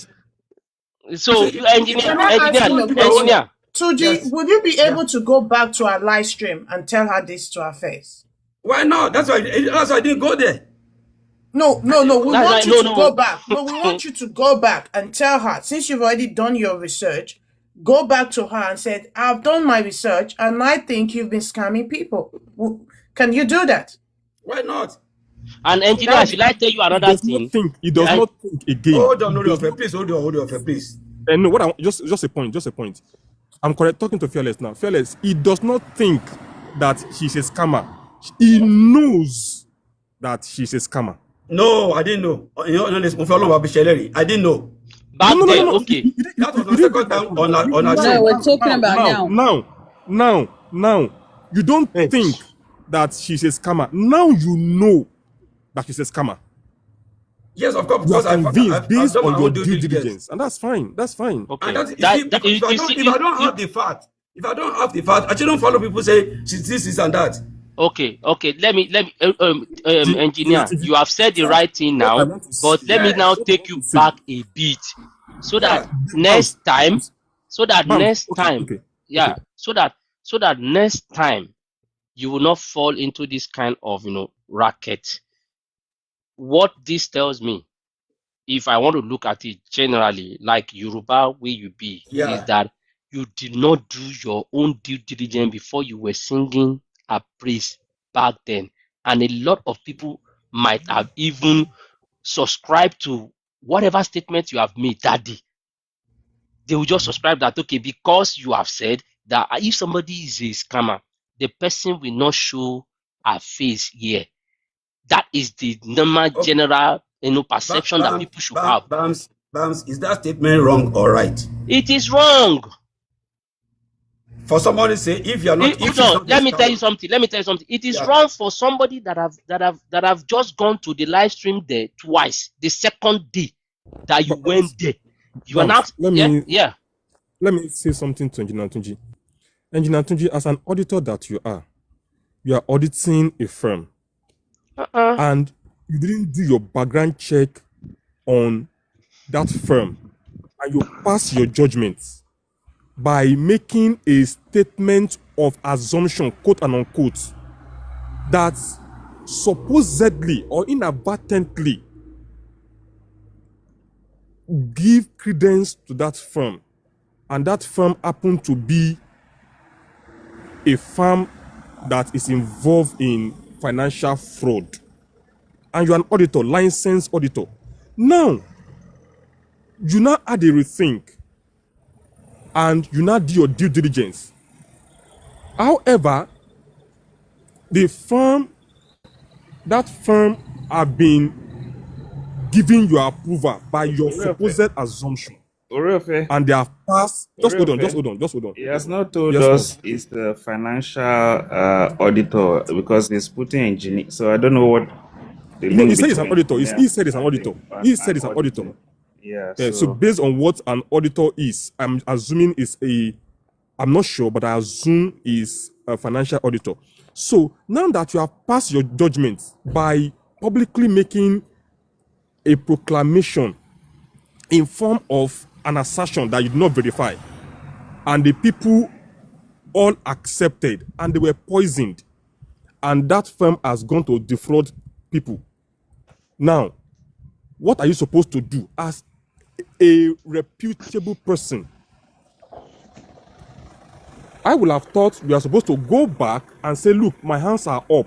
A: so,
L: See,
A: you
L: if
A: engineer,
L: you
E: Can
L: don't,
E: I
L: if
E: ask
L: you
A: engineer,
E: him a
L: don't do your own,
E: question?
A: engineer.
E: Tuji,
L: yes,
E: would you be
L: yeah.
E: able to go back to our live stream and tell her this to her face?
L: Why not? That's why. That's why I didn't go there.
E: No,
L: I
E: no,
L: didn't
E: no.
L: go
E: We
L: there.
A: That's
E: want
A: like,
E: you
A: no,
E: to go
A: no.
E: back. No, we want you to go back and tell her, since you've already done your research, go back to her and said, I've done my research and I think you've been scamming people. Can you do that?
L: Why not?
A: And
E: That
A: engineer,
E: would
A: should
E: be
A: I tell you
J: He
A: another
J: does not
A: thing?
J: think. He does
L: Yes.
A: And
J: not think again.
L: Hold on,
J: He
L: hold
J: does
L: on,
J: not.
L: please. Hold on, please.
J: And no, what I just a point. Just a point. I'm correct. Talking to Fearless now. Fearless. He does not think that she's a scammer. He knows that she's a scammer.
L: No, I didn't know. You know, I didn't know.
J: No,
A: back
J: no, no, no,
A: then,
J: no.
A: okay.
L: That was
J: You
L: my
J: didn't get
L: second
J: my
L: time
J: point.
L: on her
G: No,
L: show.
G: we're talking about now.
J: Now. You don't
C: Hey,
J: think that she's a scammer. Now you know that she's a scammer.
L: Yes, of course,
J: You are
L: because
J: convinced
L: I've
J: based
L: done my
J: on your
L: own due
J: due
L: diligence.
J: diligence, and that's fine. That's fine.
L: And
A: Okay.
L: that you see,
A: That
L: because
A: you see,
L: if I don't have the fact, I shouldn't follow people say she's this and that.
A: okay, okay. Let me,
J: See,
A: engineer. You have said the right thing
J: what I
A: now,
J: want to
A: but
J: say,
A: let me now
L: Yes.
J: what I
A: take
J: want
A: you
J: to say,
A: back a bit, so that
L: Yeah.
J: Bams,
A: next time,
J: Bams,
A: so that
J: Bams.
A: next
J: Okay,
A: time,
J: okay,
A: yeah,
J: okay.
A: so that next time you will not fall into this kind of racket. What this tells me, if I want to look at it generally, like Yoruba where you be, is
L: Yeah.
A: that you did not do your own due diligence before you were singing a praise back then. And a lot of people might have even subscribed to whatever statement you have made that day. They will just subscribe that, okay, because you have said that if somebody is a scammer, the person will not show her face here. That is the normal
L: Okay.
A: general perception that people should have.
L: Bams, is that statement wrong or right?
A: It is wrong.
L: For somebody to say if
A: Hold
L: she's
A: on.
L: not a
A: Let me tell you
L: scammer,
A: something. It is
L: yeah.
A: wrong for somebody that have just gone to the live stream there twice. The second day that you
J: But
A: went there, you are
J: Bams,
A: not. Yeah, yeah.
J: let me say something to Engineer Tunji. Engineer Tunji, as an auditor that you are auditing a firm, and you didn't do your background check on that firm, and you pass your judgment by making a statement of assumption, quote and unquote, that supposedly or inadvertently give credence to that firm, and that firm happened to be a firm that is involved in financial fraud, and you're an auditor, licensed auditor. Now, you now add a rethink, and you now do your due diligence. However, that firm have been giving your approval by your
D: Oriofe.
J: supposed assumption,
D: Oriofe.
J: and they have passed. Just hold on, just
D: Oriofe.
J: hold on, just hold on.
D: He has not told
J: Yes, boss.
D: us he's the financial auditor because he's putting engineer. So I don't know what the
J: No, he
D: link
J: said he's an
D: between
J: auditor.
D: engineer
J: He said he's an auditor. He said
D: and
J: he's an auditor.
D: auditing. Yeah.
J: Yeah, so
D: So
J: based on what an auditor is, I'm assuming I'm not sure, but I assume is a financial auditor. So now that you have passed your judgment by publicly making a proclamation in form of an assertion that you did not verify, and the people all accepted, and they were poisoned, and that firm has gone to defraud people. Now, what are you supposed to do as a reputable person? I would have thought you are supposed to go back and say, look, my hands are up.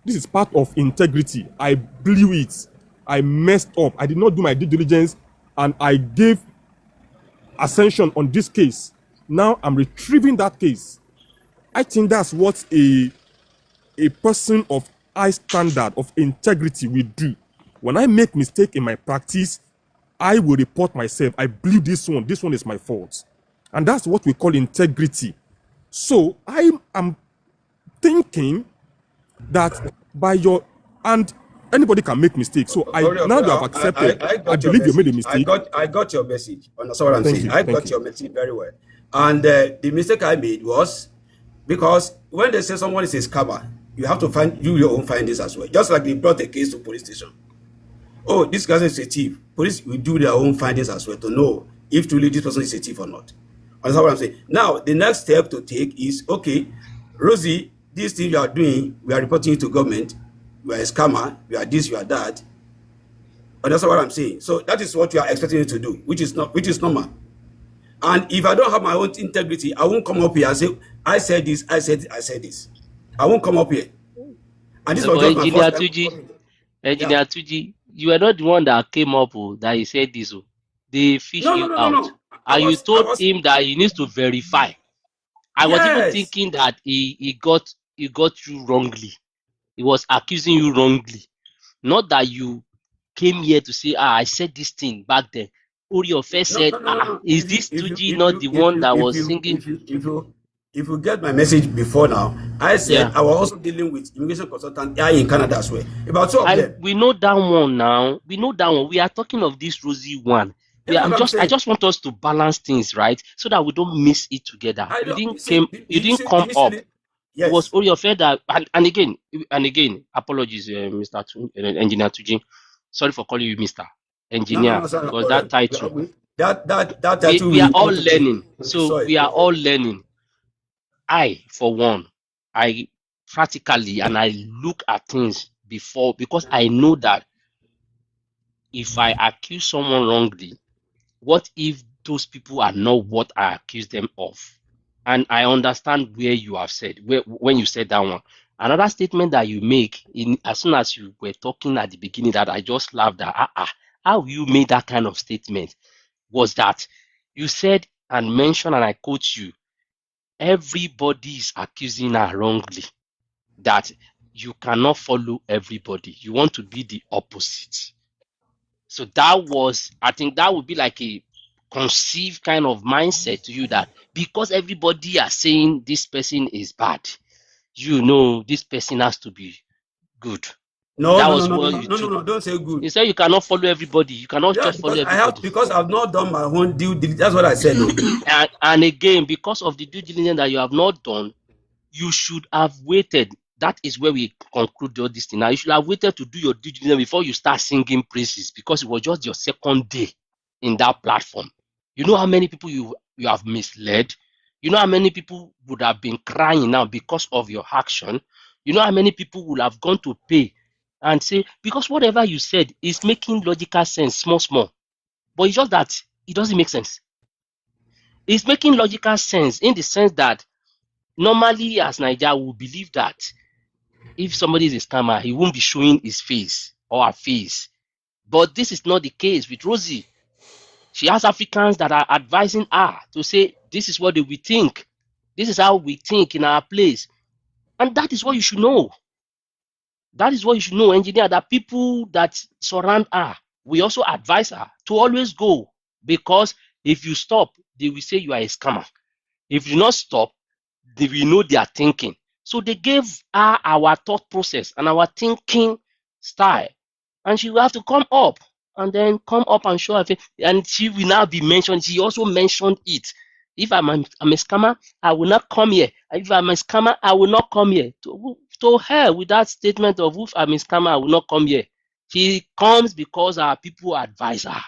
J: This is part of integrity. I blew it. I messed up. I did not do my due diligence, and I gave ascension on this case. Now I'm retrieving that case. I think that's what a person of high standard of integrity will do. When I make mistake in my practice, I will report myself. I believe this one is my fault. And that's what we call integrity. So I am thinking that by your, and anybody can make mistakes. So now you have accepted. I believe you made a mistake.
L: I got your message. That's what I'm saying. I got your message very well. And the mistake I made was because when they say someone is a scammer, you have to do your own findings as well. Just like they brought a case to police station. Oh, this guy is a thief. Police will do their own findings as well to know if truly this person is a thief or not. Understand what I'm saying? Now, the next step to take is, okay, Rosie, this thing you are doing, we are reporting it to government. You are a scammer. You are this, you are that. Understand what I'm saying? So that is what you are expecting me to do, which is normal. And if I don't have my own integrity, I won't come up here and say, I said this, I said this. I won't come up here. And this was just my first time.
A: Engineer Tuji, you were not the one that came up that he said this. They fished you out. No. And you told him that he needs to verify. I was even thinking that he got you wrongly. He was accusing you wrongly. Not that you came here to say, I said this thing back then. Oriofe said, is this Tuji not the one that was singing?
L: If you get my message before now, I said I was also dealing with immigration consultant in Canada as well. About two of them.
A: We know that one now. We know that one. We are talking of this Rosie one. I just want us to balance things, right? So that we don't miss it together. You didn't come up. Yes. It was Oriofe that, and again, apologies, Mr. Engineer Tuji. Sorry for calling you Mr. Engineer, because that title.
L: That title.
A: We are all learning. So we are all learning. I, for one, I practically, and I look at things before, because I know that if I accuse someone wrongly, what if those people are not what I accuse them of? And I understand where you have said, when you said that one. Another statement that you make, as soon as you were talking at the beginning, that I just laughed at, how you made that kind of statement, was that you said and mentioned, and I quote you, everybody is accusing her wrongly, that you cannot follow everybody. You want to be the opposite. So that was, I think that would be like a conceived kind of mindset to you, that because everybody are saying this person is bad, this person has to be good.
L: No, don't say good.
A: You said you cannot follow everybody. You cannot just follow everybody.
L: Because I've not done my own due diligence. That's what I said.
A: and again, because of the due diligence that you have not done, you should have waited. That is where we conclude all this thing. Now, you should have waited to do your due diligence before you start singing praises, because it was just your second day in that platform. You know how many people you have misled? You know how many people would have been crying now because of your action? You know how many people would have gone to pay and say, because whatever you said is making logical sense, small. But it's just that it doesn't make sense. It's making logical sense in the sense that normally as Nigeria we believe that if somebody is a scammer, he won't be showing his face or her face. But this is not the case with Rosie. She has Africans that are advising her to say, this is what we think. This is how we think in our place. And that is what you should know. That is what you should know, engineer, that people that surround her, we also advise her to always go. Because if you stop, they will say you are a scammer. If you not stop, they will know they are thinking. So they gave her our thought process and our thinking style. And she will have to come up and then come up and show her face. And she will now be mentioned. She also mentioned it. If I'm a scammer, I will not come here. If I'm a scammer, I will not come here. To her with that statement of if I'm a scammer, I will not come here. She comes because our people advise her.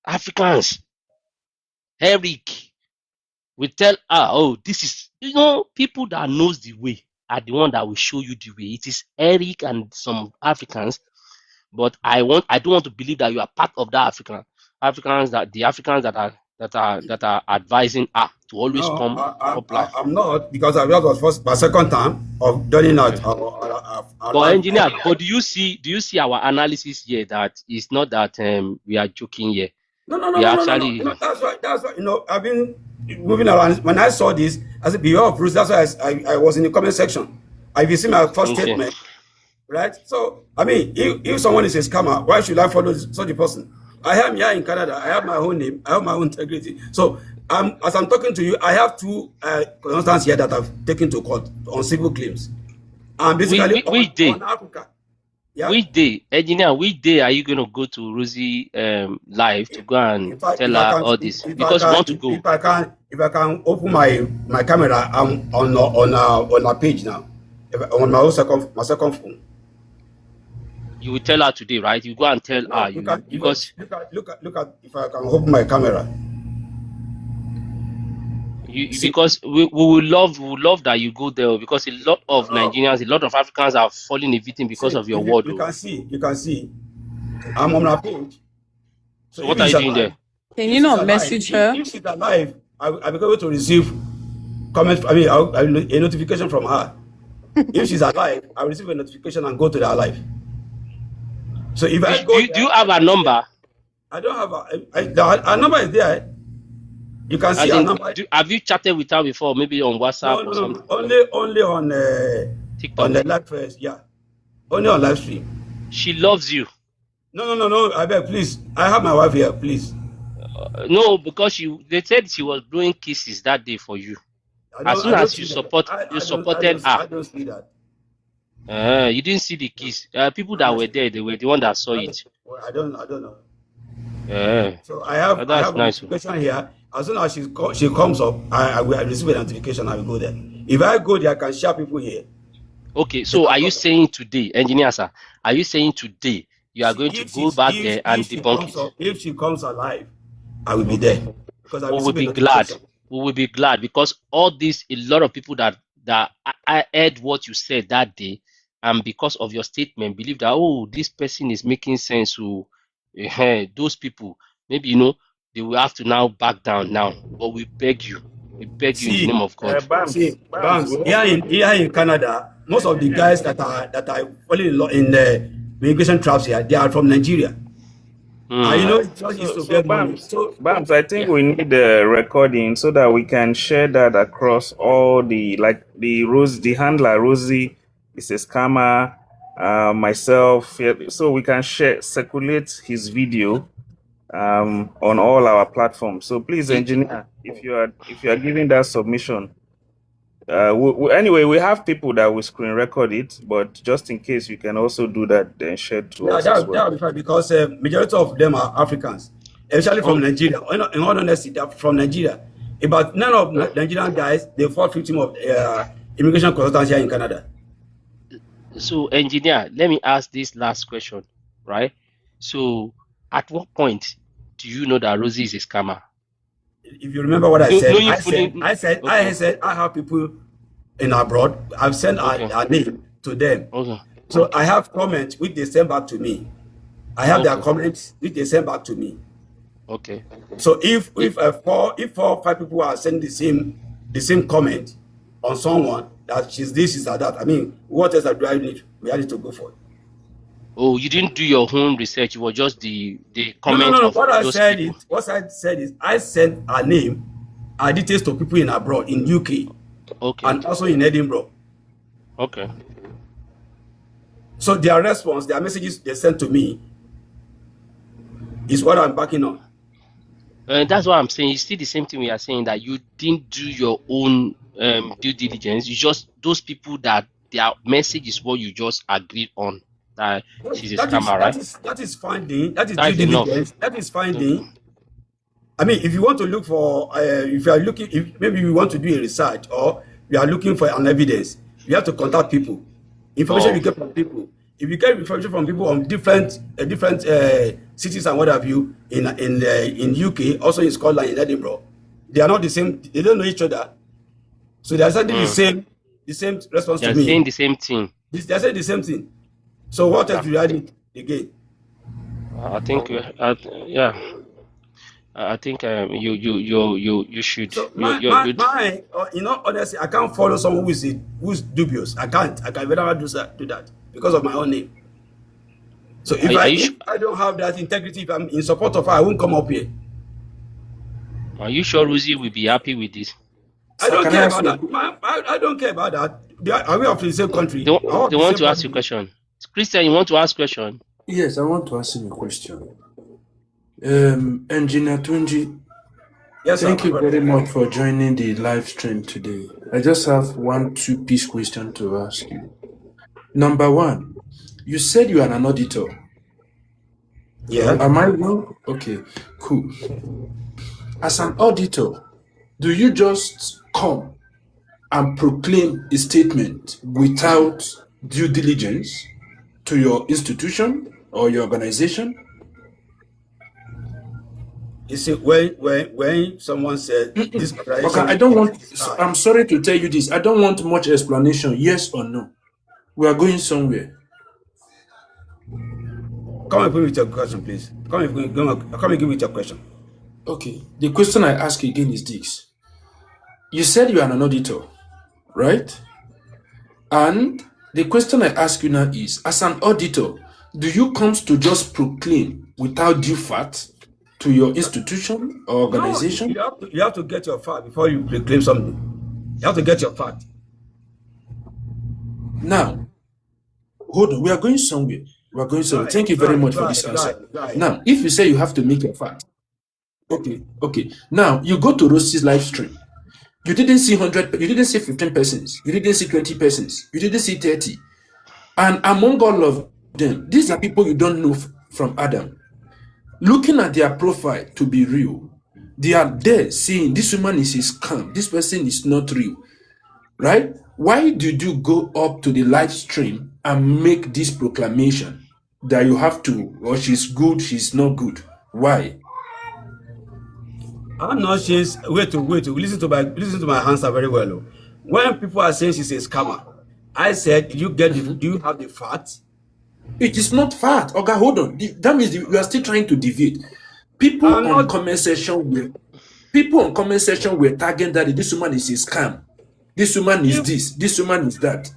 A: Africans, Eric, we tell her, this is, people that knows the way are the one that will show you the way. It is Eric and some Africans, but I don't want to believe that you are part of that Africans that are advising her to always come up.
L: I'm not, because that was my second time of joining out.
A: But engineer, but do you see our analysis here that it's not that we are joking here? They
L: You
A: actually
L: know, that's why, you know, I've been moving around. When I saw this, I said, beware of rules. That's why I was in the comment section. If you see my first
A: okay.
L: statement, right? So, I mean, if someone is a scammer, why should I follow such a person? I am here in Canada. I have my own name. I have my own integrity. So, as I'm talking to you, I have two consultants here that I've taken to court on civil claims. And basically
A: Which day?
L: on Africa. Yeah.
A: Which day, engineer? Which day are you gonna go to Rosie live to go and tell
L: If I
A: her
L: can,
A: all this? Because we want to go.
L: if I can open my camera, I'm on a page now. On my second phone.
A: You will tell her today, right? You go and tell
L: No,
A: her
L: you can
A: because
L: look at if I can open my camera. See,
A: because we will love that you go there because a lot of
L: oh,
A: Nigerians, a lot of Africans are falling a victim because
L: see,
A: of your
L: if
A: word.
L: you can see, I'm on a page. So
A: So
L: if
A: what are
L: it's
A: you doing there?
L: alive,
G: Can you not message her?
L: if she's alive, I'll be able to receive comments. I mean, a notification from her. If she's alive, I'll receive a notification and go to the live. So if I go
A: Do you
L: there,
A: have a number?
L: I don't have our number is there. You can see
A: As
L: our
A: in,
L: number.
A: have you chatted with her before? Maybe on WhatsApp or
L: No.
A: something?
L: Only on
A: TikTok.
L: the live first. Yeah, only on live stream.
A: She loves you.
L: No. I beg, please. I have my wife here, please.
A: No, because they said she was blowing kisses that day for you. As soon
L: I don't
A: as
L: see that.
A: you supported her,
L: I don't see that.
A: you didn't see the kiss. People that were there, they were the one that saw it.
L: Well, I don't know. So I
A: That's
L: have a
A: nice.
L: notification here. As soon as she comes up, I will receive a notification. I will go there. If I go there, I can share people here.
A: Okay, so are you saying today, engineer sir, are you saying today you are going to go back there and debunk it?
L: If she comes alive, I will be there because I
A: We
L: will
A: will
L: receive a
A: be glad.
L: notification.
A: We will be glad because all this, a lot of people that I heard what you said that day, and because of your statement, believe that this person is making sense. So those people, maybe they will have to now back down now. But we beg you in the
L: See,
A: name of God.
D: Bams, we
L: here in Canada, most of the guys that are falling in the immigration traps here, they are from Nigeria. And
A: Hmm.
L: it's just used to
D: so
L: get money.
D: Bams,
L: So
D: Bams, I think
A: Yeah.
D: we need a recording so that we can share that across all the handler Rosie is a scammer, myself, yeah, so we can circulate his video on all our platforms. So please,
A: It,
D: engineer, if you are giving that submission, anyway, we have people that will screen record it, but just in case, you can also do that, then share to
L: yeah,
D: us as well.
L: that will be fine because majority of them are Africans, especially from
A: um,
L: Nigeria. In all honesty, they're from Nigeria. But none of Nigerian guys they fall victim of immigration consultants here in Canada.
A: so engineer, let me ask this last question, right? So at what point do you know that Rosie is a scammer?
L: If you remember what I
A: No,
L: said,
A: you fully okay,
L: I said I have people in abroad. I've sent
A: okay,
L: our name to them.
A: okay,
L: So I have comments which they send back to me. I have their
A: okay,
L: comments which they send back to me.
A: okay.
L: So if
A: It,
L: 4 or 5 people are sending the same comment on someone that she's this, she's that, I mean, what else do I need? We need to go for.
A: oh, you didn't do your own research. It was just the comment
L: No.
A: of those people.
L: What I said is I sent her name, her details to people in abroad, in UK,
A: Okay,
L: and also in Edinburgh.
A: okay.
L: So their response, their messages they sent to me is what I'm backing on.
A: That's what I'm saying. It's still the same thing we are saying that you didn't do your own due diligence. You just those people that their message is what you just agreed on that she's a scammer, right?
L: That is finding, that is due
A: That's enough.
L: diligence, that is
A: Okay.
L: finding. I mean, if you want to look for, if you are looking, if maybe you want to do a research or you are looking for an evidence, you have to contact people. Information
A: Oh,
L: you get from people. If you get information from people on different cities and what have you in UK, also in Scotland, in Edinburgh, they are not the same. They don't know each other, so they are sending the same response to
A: they're
L: me.
A: saying the same thing.
L: They are saying the same thing. So what else
A: Yeah,
L: do I need again?
A: I think yeah. I think you should
L: So
A: you
L: honestly, I can't follow someone who's dubious. I can't. I can never do that because of my own name. So
A: Are you
L: if I don't have that integrity, if I'm in support of her, I won't come up here.
A: are you sure Rosie will be happy with this?
L: I
B: Sir,
L: don't
B: can I
L: care
B: ask
L: about
B: you?
L: that. I don't care about that. Are we of the same country?
A: They,
L: Are we of
A: they
L: the
A: want
L: same
A: to ask you a
L: family?
A: question. Christian, you want to ask question?
B: Yes, I want to ask him a question. Engineer Tunji,
L: Yes, sir,
B: thank
L: my
B: you
L: brother.
B: very much for joining the live stream today. I just have one two-piece question to ask you. Number one, you said you are an auditor.
L: Yeah.
B: Am I wrong? Okay, cool. As an auditor, do you just come and proclaim a statement without due diligence to your institution or your organization?
L: You see, when someone said this
B: Okay,
L: organization
B: I don't want,
L: is bad,
B: I'm sorry to tell you this. I don't want much explanation, yes or no. We are going somewhere.
L: come and put with your question, please. Come and give with your question.
B: Okay, the question I ask again is this. You said you are an auditor, right? And the question I ask you now is, as an auditor, do you come to just proclaim without due fact to your institution or
L: No,
B: organization?
L: you have to get your fact before you claim something. You have to get your fact.
B: Now, hold on, we are going somewhere. We are going somewhere. Thank you very much for this answer.
L: Right.
B: Now, if you say you have to make your fact, okay. Now, you go to Rosie's live stream. You didn't see 100, you didn't see 15 persons, you didn't see 20 persons, you didn't see 30. And among all of them, these are people you don't know from Adam. Looking at their profile to be real, they are there saying this woman is a scam, this person is not real, right? Why did you go up to the live stream and make this proclamation that you have to, or she's good, she's not good? Why?
L: I'm not saying wait. Listen to my answer very well. Oh. When people are saying she's a scammer, I said, do you have the facts?
B: It is not fact. Okay, hold on. That means you are still trying to deviate. People
L: I'm
B: on
L: not.
B: comment section were tagging that this woman is a scam. This woman is
L: If
B: this woman is that.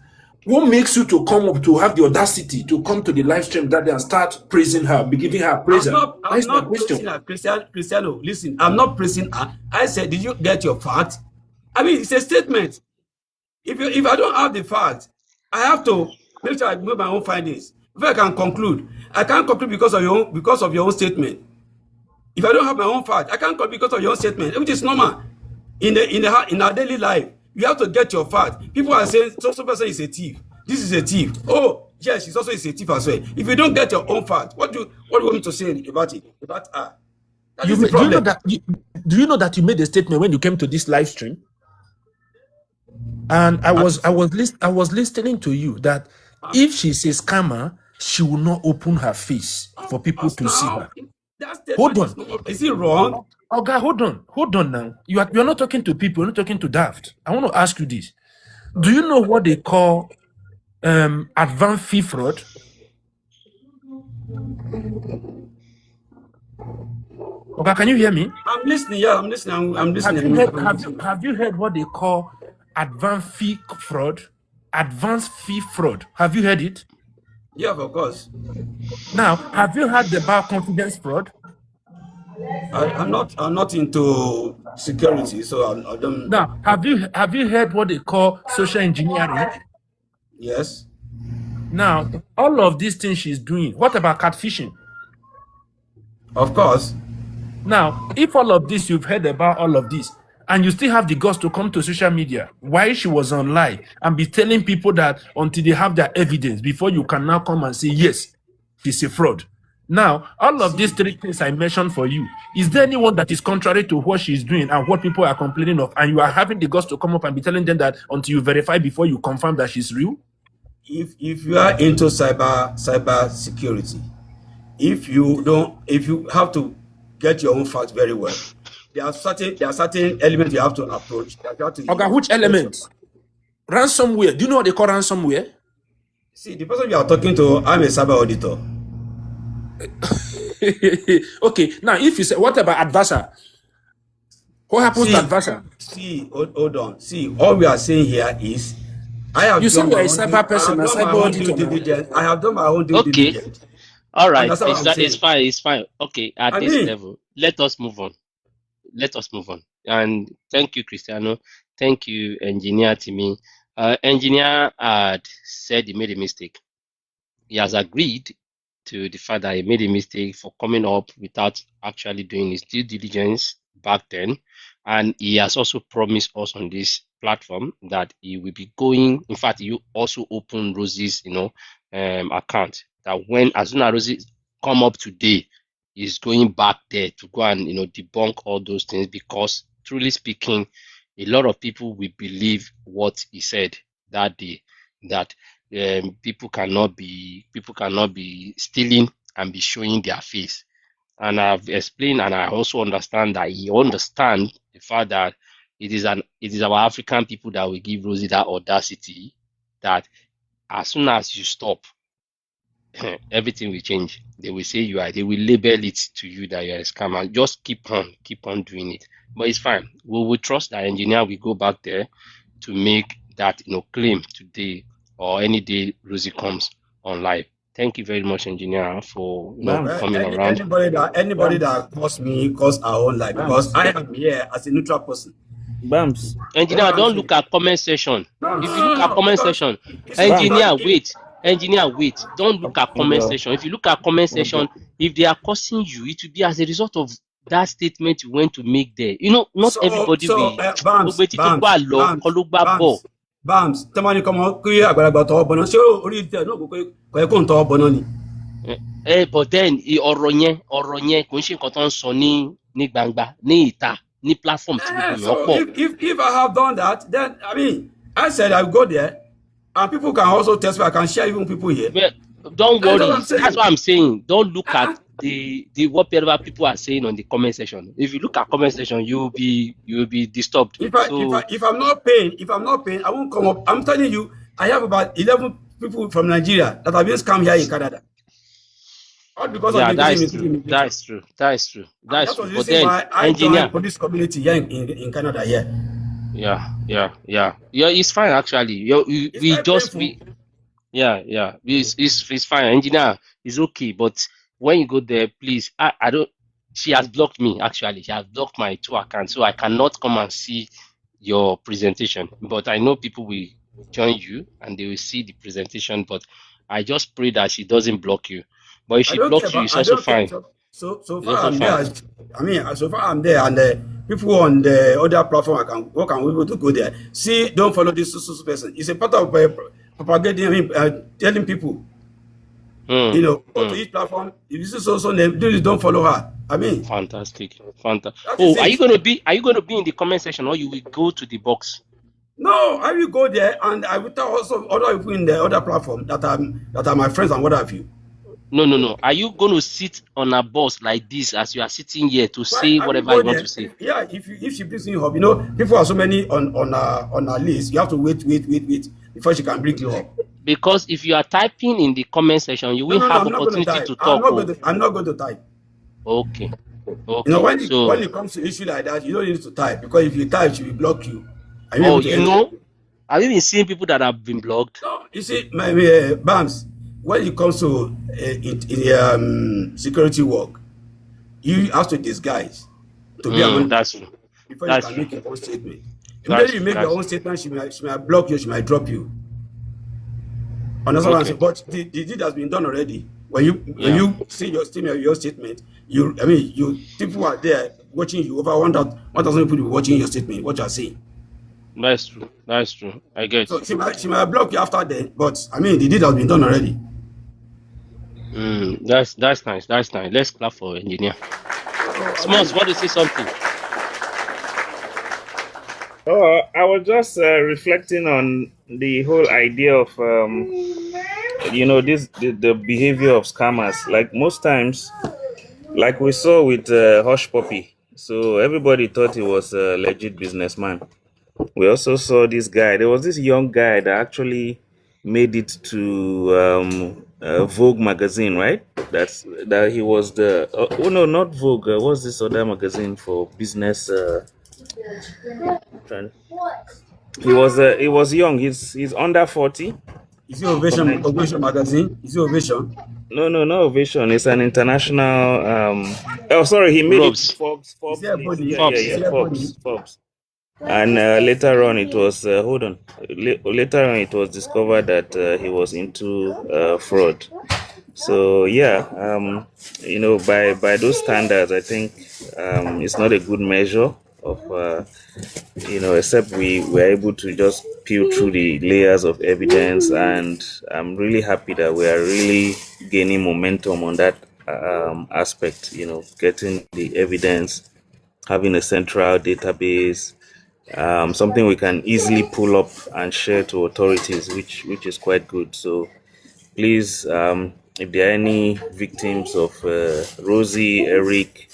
B: What makes you to come up to have the audacity to come to the live stream that day and start praising her, be giving her praise? That
L: I'm
B: is my
L: not praising
B: question.
L: her, Cristiano. Listen, I'm not praising her. I said, did you get your fact? I mean, it's a statement. If I don't have the fact, I have to make sure I make my own findings. If I can conclude, I can't conclude because of your own statement. If I don't have my own fact, I can't conclude because of your own statement, which is normal. In our daily life, you have to get your fact. People are saying so person is a thief. This is a thief. Oh, yes, she's also a thief as well. If you don't get your own fact, what do you want me to say about it? About her? That is the
B: Do you know
L: problem.
B: that? Do you know that you made a statement when you came to this live stream? And I was listening to you that if she's a scammer, she will not open her face for people to see
L: Now,
B: her.
L: that
B: Hold
L: statement
B: on.
L: is it wrong?
B: Oh God, hold on now. You're not talking to people, you're not talking to Daft. I want to ask you this. Do you know what they call advanced fee fraud? Okay, can you hear me?
L: I'm listening. Yeah, I'm listening. I'm listening.
B: Have you heard what they call advanced fee fraud? Advanced fee fraud. Have you heard it?
L: Yeah, of course.
B: Now, have you heard about confidence fraud?
L: I'm not into security, so I don't.
B: Now, have you heard what they call social engineering?
L: Yes.
B: Now, all of these things she's doing. What about catfishing?
L: Of course.
B: Now, if all of this, you've heard about all of this, and you still have the guts to come to social media while she was online and be telling people that until they have their evidence before you can now come and say, yes, she's a fraud. Now, all of these three things I mentioned for you, is there anyone that is contrary to what she's doing and what people are complaining of, and you are having the guts to come up and be telling them that until you verify before you confirm that she's real?
L: If you are into cyber security, if you have to get your own facts very well, there are certain elements you have to approach. You have to
B: Okay, which elements? Ransomware. Do you know what they call ransomware?
L: See, the person you are talking to, I'm a cyber auditor.
B: Okay, now if you say, what about adversar? What happens to adversar?
L: See, hold on. See, all we are saying here is, I have
B: You say
L: done
B: you're
L: my
B: a
L: own
B: cyber person, a cyber auditor.
L: due diligence. I have done my own due
A: Okay.
L: diligence.
A: All right,
L: Understand what I'm
A: it's
L: saying?
A: fine, it's fine. Okay, at
L: I
A: this
L: mean,
A: level, let us move on. Let us move on. And thank you, Cristiano. Thank you, Engineer Timmy. Engineer had said he made a mistake. He has agreed to the fact that he made a mistake for coming up without actually doing his due diligence back then. And he has also promised us on this platform that he will be going. In fact, you also open Rosie's, account. That when as soon as Rosie come up today, he's going back there to go and debunk all those things because truly speaking, a lot of people will believe what he said that day. That people cannot be stealing and be showing their face. And I've explained, and I also understand that he understands the fact that it is our African people that will give Rosie that audacity that as soon as you stop, everything will change. They will say they will label it to you that you're a scammer. Just keep on doing it. But it's fine. We will trust that engineer will go back there to make that claim today or any day Rosie comes on live. Thank you very much, engineer, for
D: Bams,
A: coming around.
L: anybody
D: Bams,
L: that calls me calls our own life because
D: Bams,
L: I am here as a neutral person.
D: Bams,
L: That's
A: Engineer,
L: what I'm
A: don't
L: saying.
A: look at comment section.
L: No,
A: If you look at
L: no,
A: comment
L: because
A: section,
L: you see,
D: Bams.
L: because
A: engineer, wait. Engineer, wait. Don't look at comment
D: Well,
A: section. If you look at comment
D: okay.
A: section, if they are cursing you, it will be as a result of that statement you went to make there. Not everybody will.
L: Bams,
A: Gbogbo etí tó gbà lọ kọ́ ló gbà bọ̀.
L: Bams, tẹ́wọ́n ní kọ́mọ kí àgbàlagbà tọwọ́ bọ̀ náà ṣé orí ìtẹ̀ náà kò yẹ kó ń tọwọ́ bọ̀ náà ni.
A: But then ọ̀rọ̀ yẹn kò ń ṣe nǹkan tó ń sọ ní gbangba, ní ìta, ní platform tí gbogbo èèyàn
L: So
A: pọ̀.
L: if I have done that, then I mean, I said I will go there, and people can also test me. I can share even people here.
A: Well, don't
L: That's what
A: worry.
L: I'm saying.
A: That's what I'm saying. Don't look at the whatever people are saying on the comment section. If you look at comment section, you will be disturbed.
L: If I'm not paying, I won't come up. I'm telling you, I have about 11 people from Nigeria that have been scammed here in Canada. All because of
A: Yeah,
L: the
A: that
L: reason
A: is true.
L: immigration.
A: That is true.
L: And that was the
A: But
L: reason
A: then,
L: why I
A: engineer,
L: joined police community here in Canada.
A: yeah. It's fine actually.
L: It's very painful.
A: It's fine. Engineer, it's okay. But when you go there, please, I don't. She has blocked me actually. She has blocked my two accounts, so I cannot come and see your presentation. But I know people will join you and they will see the presentation. But I just pray that she doesn't block you. But if
L: I
A: she
L: don't care
A: blocks you,
L: about.
A: it's
L: I
A: also
L: don't care.
A: fine.
L: So
A: It's
L: far
A: also
L: I'm there.
A: fine.
L: So far I'm there, and people on the other platform I can work and we able to go there. See, don't follow this so person. It's a part of propagating. I mean, telling people, go to each platform. If you see so name, don't follow her. I mean,
A: Fantastic.
L: that is
A: Oh, are you
L: it.
A: gonna be in the comment section or you will go to the box?
L: No, I will go there, and I will tell also other people in the other platform that are my friends and what have you.
A: No. Are you going to sit on a bus like this as you are sitting here to
L: Why
A: say
L: I will
A: whatever
L: go
A: you want to
L: there.
A: say?
L: If she brings you up, people are so many on her list. You have to wait before she can bring you up.
A: Because if you are typing in the comment section, you will
L: No.
A: have
L: I'm not going to
A: opportunity
L: type.
A: to talk.
L: I'm not going to type.
A: Okay.
L: When
A: So,
L: it comes to issue like that, you don't need to type because if you type, she will block you. Are you able to enter?
A: have you been seeing people that have been blocked?
L: No, you see, my Bams. When it comes to security work, you have to disguise to be anonymous
A: That's true.
L: before you
A: That's
L: can
A: true.
L: make your own statement.
A: That's
L: Immediately you
A: true.
L: make your own statement, she might block you, she might drop you. Understand what I'm saying?
A: Okay.
L: But the deed has been done already. When you see your statement, people are there watching you. Over 1,000 people watching your statement, what you are saying.
A: That's true. I get
L: So
A: you.
L: she might block you after that, but I mean the deed has been done already.
A: That's nice. Let's clap for engineer. Smalls, want to say something?
D: Oh, I was just reflecting on the whole idea of the behavior of scammers. Like most times, like we saw with Hush Puppy. So everybody thought he was a legit businessman. We also saw this guy. There was this young guy that actually made it to Vogue magazine, right? That he was the no, not Vogue. What's this other magazine for business? He was young. He's under 40,
L: Is it Ovation,
D: comment.
L: Ovation magazine? Is it Ovation?
D: No, no, no Ovation. It's an international. Oh, sorry, he made it to
A: Robs,
D: Forbes.
L: Is
D: Forbes
L: it
D: list.
L: Ebony?
D: Yeah, yeah,
L: Is
A: Forbes.
D: yeah.
L: it Ebony?
D: Forbes. Forbes. And later on, it was hold on. Later on, it was discovered that he was into fraud. So yeah, by those standards, I think it's not a good measure of except we were able to just peel through the layers of evidence, and I'm really happy that we are really gaining momentum on that aspect. Getting the evidence, having a central database, something we can easily pull up and share to authorities, which is quite good. So please, if there are any victims of Rosie, Eric,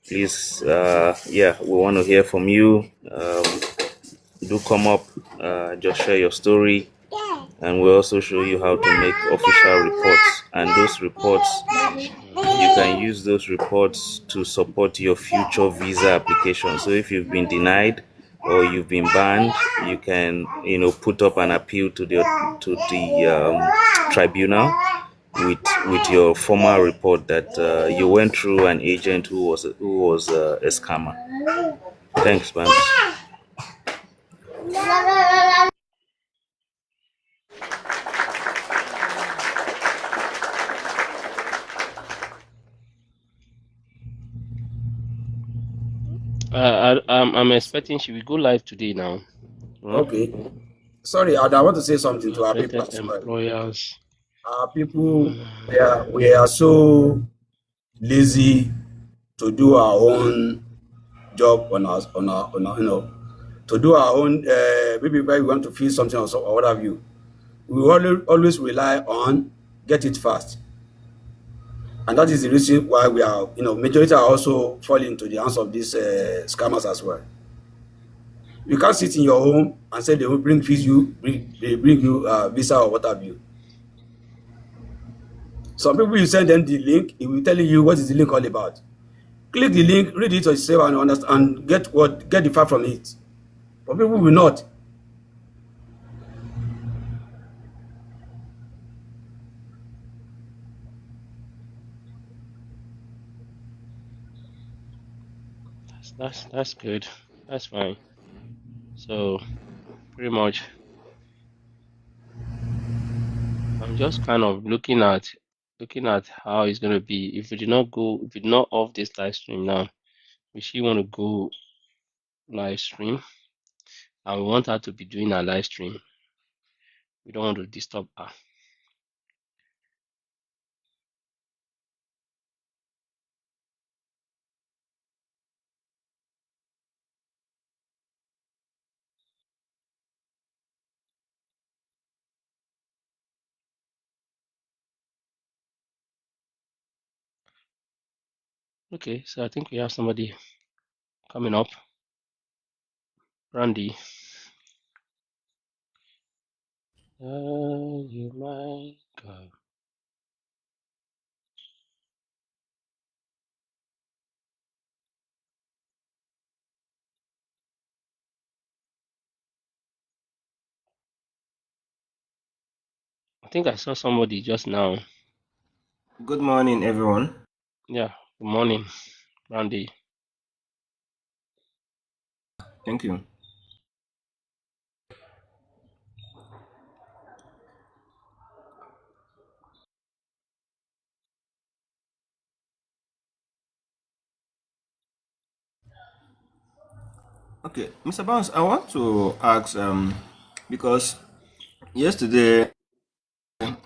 D: please, we want to hear from you. Do come up, just share your story, and we'll also show you how to make official reports. And those reports, you can use those reports to support your future visa application. So if you've been denied or you've been banned, you can put up an appeal to the tribunal with your formal report that you went through an agent who was a scammer. Thanks, man.
A: I'm expecting she will go live today now. Huh?
L: Okay. Sorry, I want to say something to our people
A: Affected
L: as well.
A: employers.
L: Our people, we are so lazy to do our own job on our to do our own. Maybe when we want to feel something or what have you, we always rely on get it fast, and that is the reason why we are, majority are also falling into the hands of these scammers as well. You can't sit in your home and say they will bring they bring you visa or what have you. Some people, you send them the link, it will tell you what is the link all about. Click the link, read it yourself, and understand and get the fact from it. But people will not.
A: That's good. That's fine. So pretty much, I'm just kind of looking at how it's gonna be if we do not off this live stream now. We she want to go live stream, and we want her to be doing a live stream. We don't want to disturb her. Okay, so I think we have somebody coming up. Randy. You my God. I think I saw somebody just now.
M: Good morning, everyone.
A: Yeah, good morning, Randy.
M: Thank you. Okay, Mr. Barnes, I want to ask because yesterday,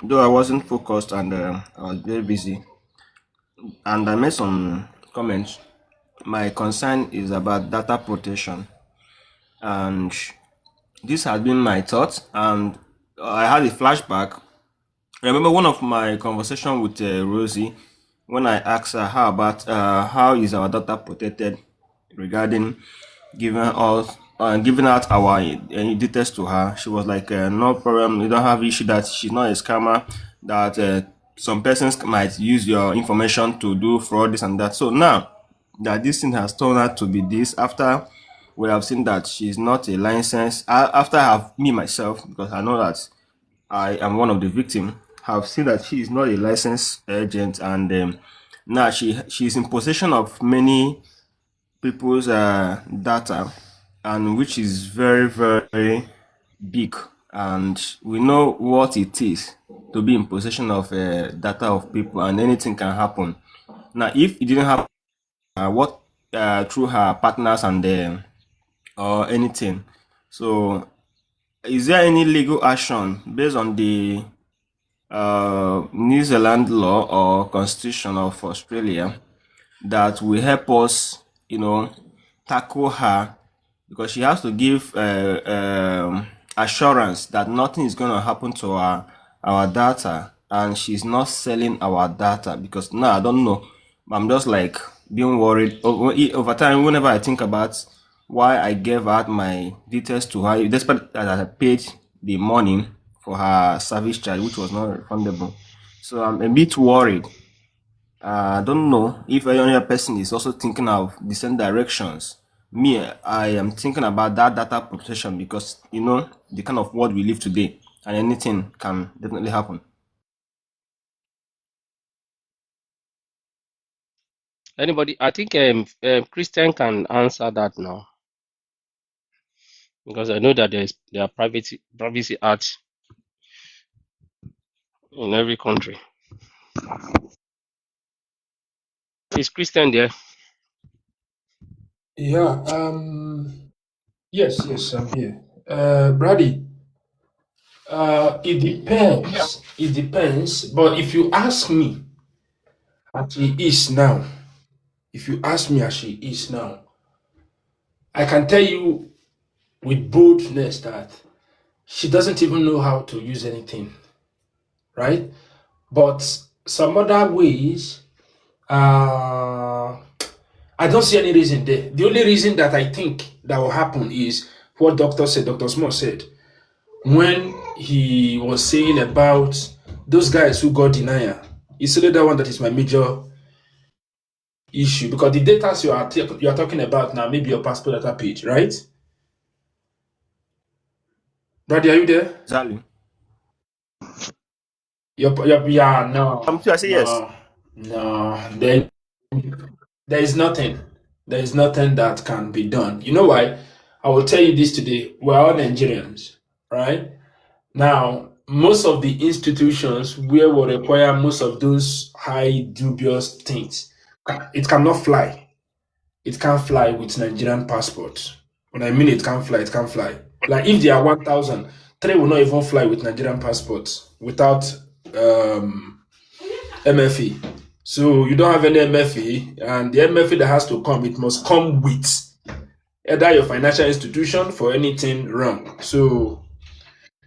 M: though I wasn't focused and I was very busy, and I made some comments. My concern is about data protection, and this has been my thought. And I had a flashback. I remember one of my conversation with Rosie when I asked her how is our data protected regarding giving out our details to her. She was like, no problem, you don't have issue, that she's not a scammer, that some persons might use your information to do fraud, this and that. So now that this thing has turned out to be this, after we have seen that she's not a licensed, after I have me myself, because I know that I am one of the victims, have seen that she is not a licensed agent, and now she's in possession of many people's data, and which is very very big, and we know what it is to be in possession of data of people, and anything can happen. Now, if it didn't happen, what through her partners and or anything, so is there any legal action based on the New Zealand law or Constitution of Australia that will help us, tackle her, because she has to give assurance that nothing is going to happen to our data, and she's not selling our data. Because now I don't know, I'm just like being worried over time. Whenever I think about why I gave out my details to her, despite that I paid the money for her service charge, which was not refundable. So I'm a bit worried. I don't know if any other person is also thinking of the same directions. Me, I am thinking about that data protection, because the kind of world we live today, and anything can definitely happen.
A: Anybody? I think Christian can answer that now because I know that there are privacy acts in every country. Is Christian there?
B: Yeah, yes, I'm here. Brady, it depends. It depends. But if you ask me, as she is now, if you ask me as she is now, I can tell you with boldness that she doesn't even know how to use anything, right? But some other ways, uh, I don't see any reason there. The only reason that I think that will happen is what Dr. Small said, when he was saying about those guys who got denial. It's only that one that is my major issue, because the data you are talking about now, maybe your passport data page, right? Brady, are you there?
M: Exactly.
B: Yeah, no,
M: I'm sure I say yes.
B: no. There is nothing. There is nothing that can be done. You know why? I will tell you this today. We're all Nigerians, right? Now, most of the institutions where we require most of those high dubious things, it cannot fly. It can't fly with Nigerian passports. When I mean it can't fly, it can't fly. Like if there are 1,000, three will not even fly with Nigerian passports without MFA. So you don't have any MFA, and the MFA that has to come, it must come with either your financial institution for anything wrong. So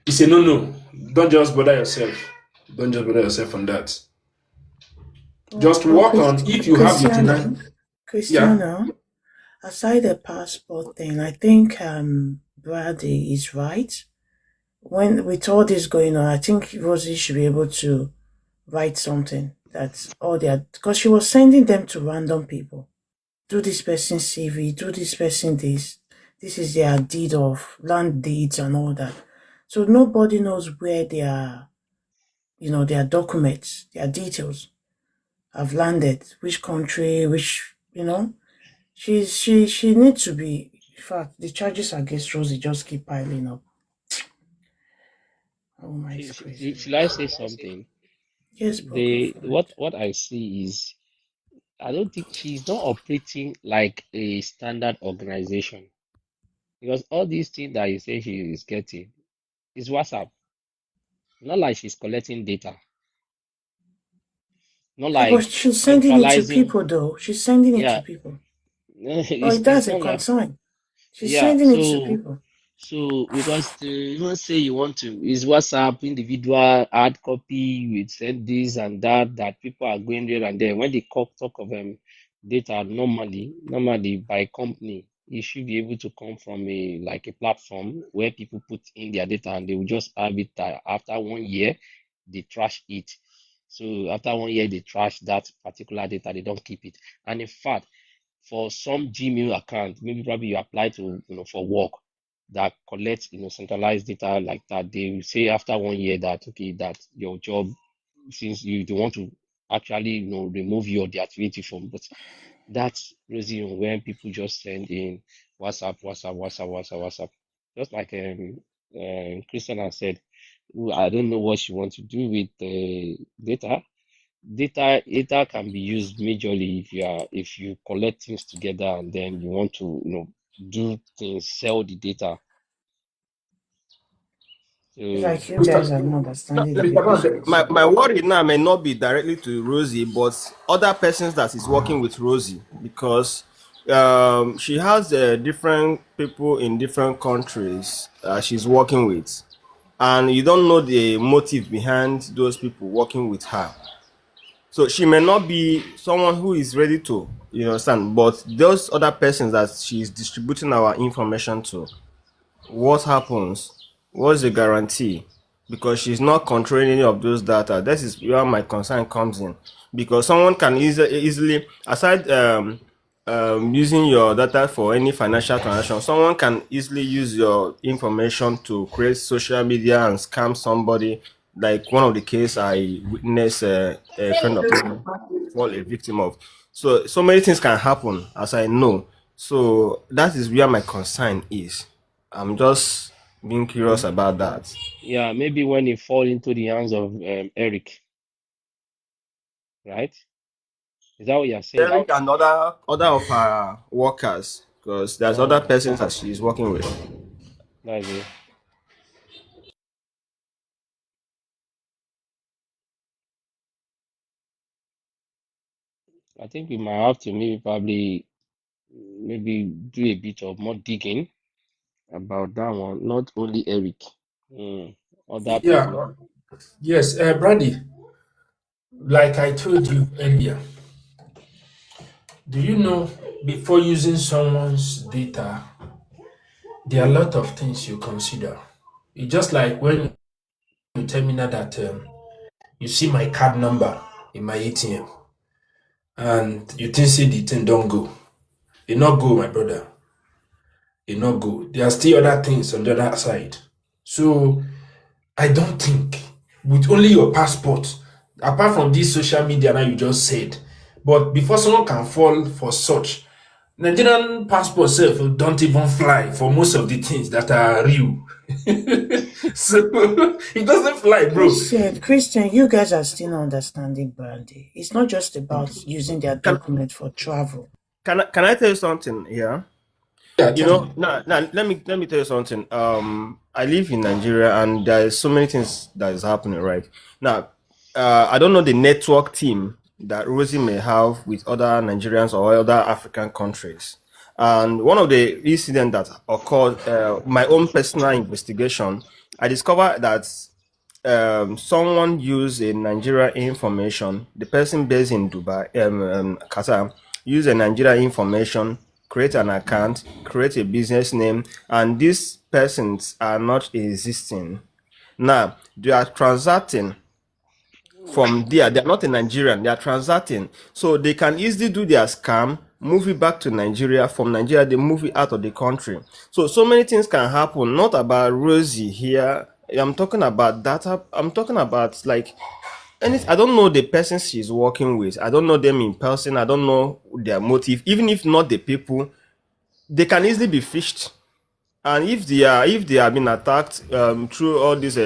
B: it's a no-no. Don't just bother yourself. Don't just bother yourself on that. Just
E: But
B: work on if you have the
E: Cristiano,
B: finance. Yeah.
E: Cristiano, aside the passport thing, I think Brady is right. When with all this going on, I think Rosie should be able to write something that's all they are, because she was sending them to random people. Do this person CV, do this person this. This is their deed of land deeds and all that. So nobody knows where their, their documents, their details have landed, which country, she needs to be. In fact, the charges against Rosie just keep piling up. Oh my, it's crazy.
A: Shall I say something?
E: Yes, but go
A: The
E: for
A: what
E: it.
A: what I see is I don't think she's not operating like a standard organization because all these things that you say she is getting is WhatsApp. Not like she's collecting data, not
E: Yeah, but
A: like
E: she's sending it to
A: centralizing.
E: people though. She's sending it to
A: Yeah,
E: people. Oh,
A: it's
E: that's a
A: not like
E: concern. She's
A: yeah.
E: sending it to people.
A: So because to even say you want to is WhatsApp individual hard copy, you send this and that that people are going there and there. When they talk of data normally by company, it should be able to come from a like a platform where people put in their data and they will just have it after 1 year they trash it. So after 1 year they trash that particular data, they don't keep it. And in fact, for some Gmail account, maybe probably you apply to for work that collect, centralized data like that, they will say after 1 year that, okay, that your job, since you don't want to actually, remove you or deactivate you from, but that's resume when people just send in WhatsApp. Just like Christian has said, I don't know what you want to do with the data. Data can be used majorly if you collect things together and then you want to, do things, sell the data.
E: It's
A: So
E: like you guys are not understanding the people's
M: My
E: concern.
M: worry now may not be directly to Rosie, but other persons that is working with Rosie, because she has different people in different countries she's working with, and you don't know the motive behind those people working with her. So she may not be someone who is ready to, understand, but those other persons that she's distributing our information to, what happens? What's the guarantee? Because she's not controlling any of those data. That is where my concern comes in. Because someone can easily, aside using your data for any financial transaction, someone can easily use your information to create social media and scam somebody. Like one of the cases I witnessed, a friend of mine fall a victim of. So many things can happen, as I know. So that is where my concern is. I'm just being curious about that.
A: yeah, maybe when it fall into the hands of Eric, right? Is that what you're saying?
M: Eric and other of her workers, because there's other persons that she's working with.
A: That's it. I think we might have to maybe do a bit of more digging about that one. Not only Eric, other people.
N: Yeah, yes, Brandy, like I told you earlier, do you know before using someone's data, there are a lot of things you consider. It's just like when you tell me now that you see my card number in my ATM and you think say the thing don't go. It not go, my brother. It not go. There are still other things on the other side. So I don't think with only your passport, apart from this social media now you just said, but before someone can fall for such, Nigerian passport self don't even fly for most of the things that are real. So it doesn't fly, bro.
E: Christian, you guys are still not understanding Brandy. It's not just about using their
M: Can
E: document for travel.
M: can I tell you something here?
N: Yeah, tell me.
M: Now let me tell you something. I live in Nigeria, and there is so many things that is happening right now. I don't know the network team that Rosie may have with other Nigerians or other African countries. And one of the incidents that occurred, my own personal investigation, I discovered that someone used a Nigeria information. The person based in Dubai, Qatar, used a Nigeria information, create an account, create a business name, and these persons are not existing. Now they are transacting from there. They are not a Nigerian. They are transacting, so they can easily do their scam, move it back to Nigeria. From Nigeria, they move it out of the country. So many things can happen. Not about Rosie here. I'm talking about data. I'm talking about like I don't know the person she's working with. I don't know them in person. I don't know their motive. Even if not the people, they can easily be fished. And if they have been attacked through all these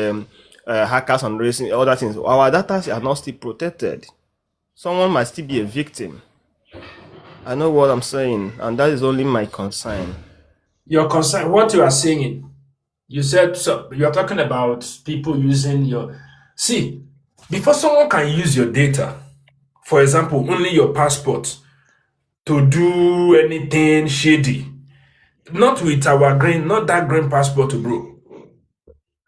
M: hackers and racing other things, our data are not still protected. Someone might still be a victim. I know what I'm saying, and that is only my concern.
N: Your concern, what you are saying, you said so you're talking about people using your see, before someone can use your data, for example, only your passport to do anything shady. Not with our green, not that green passport, bro.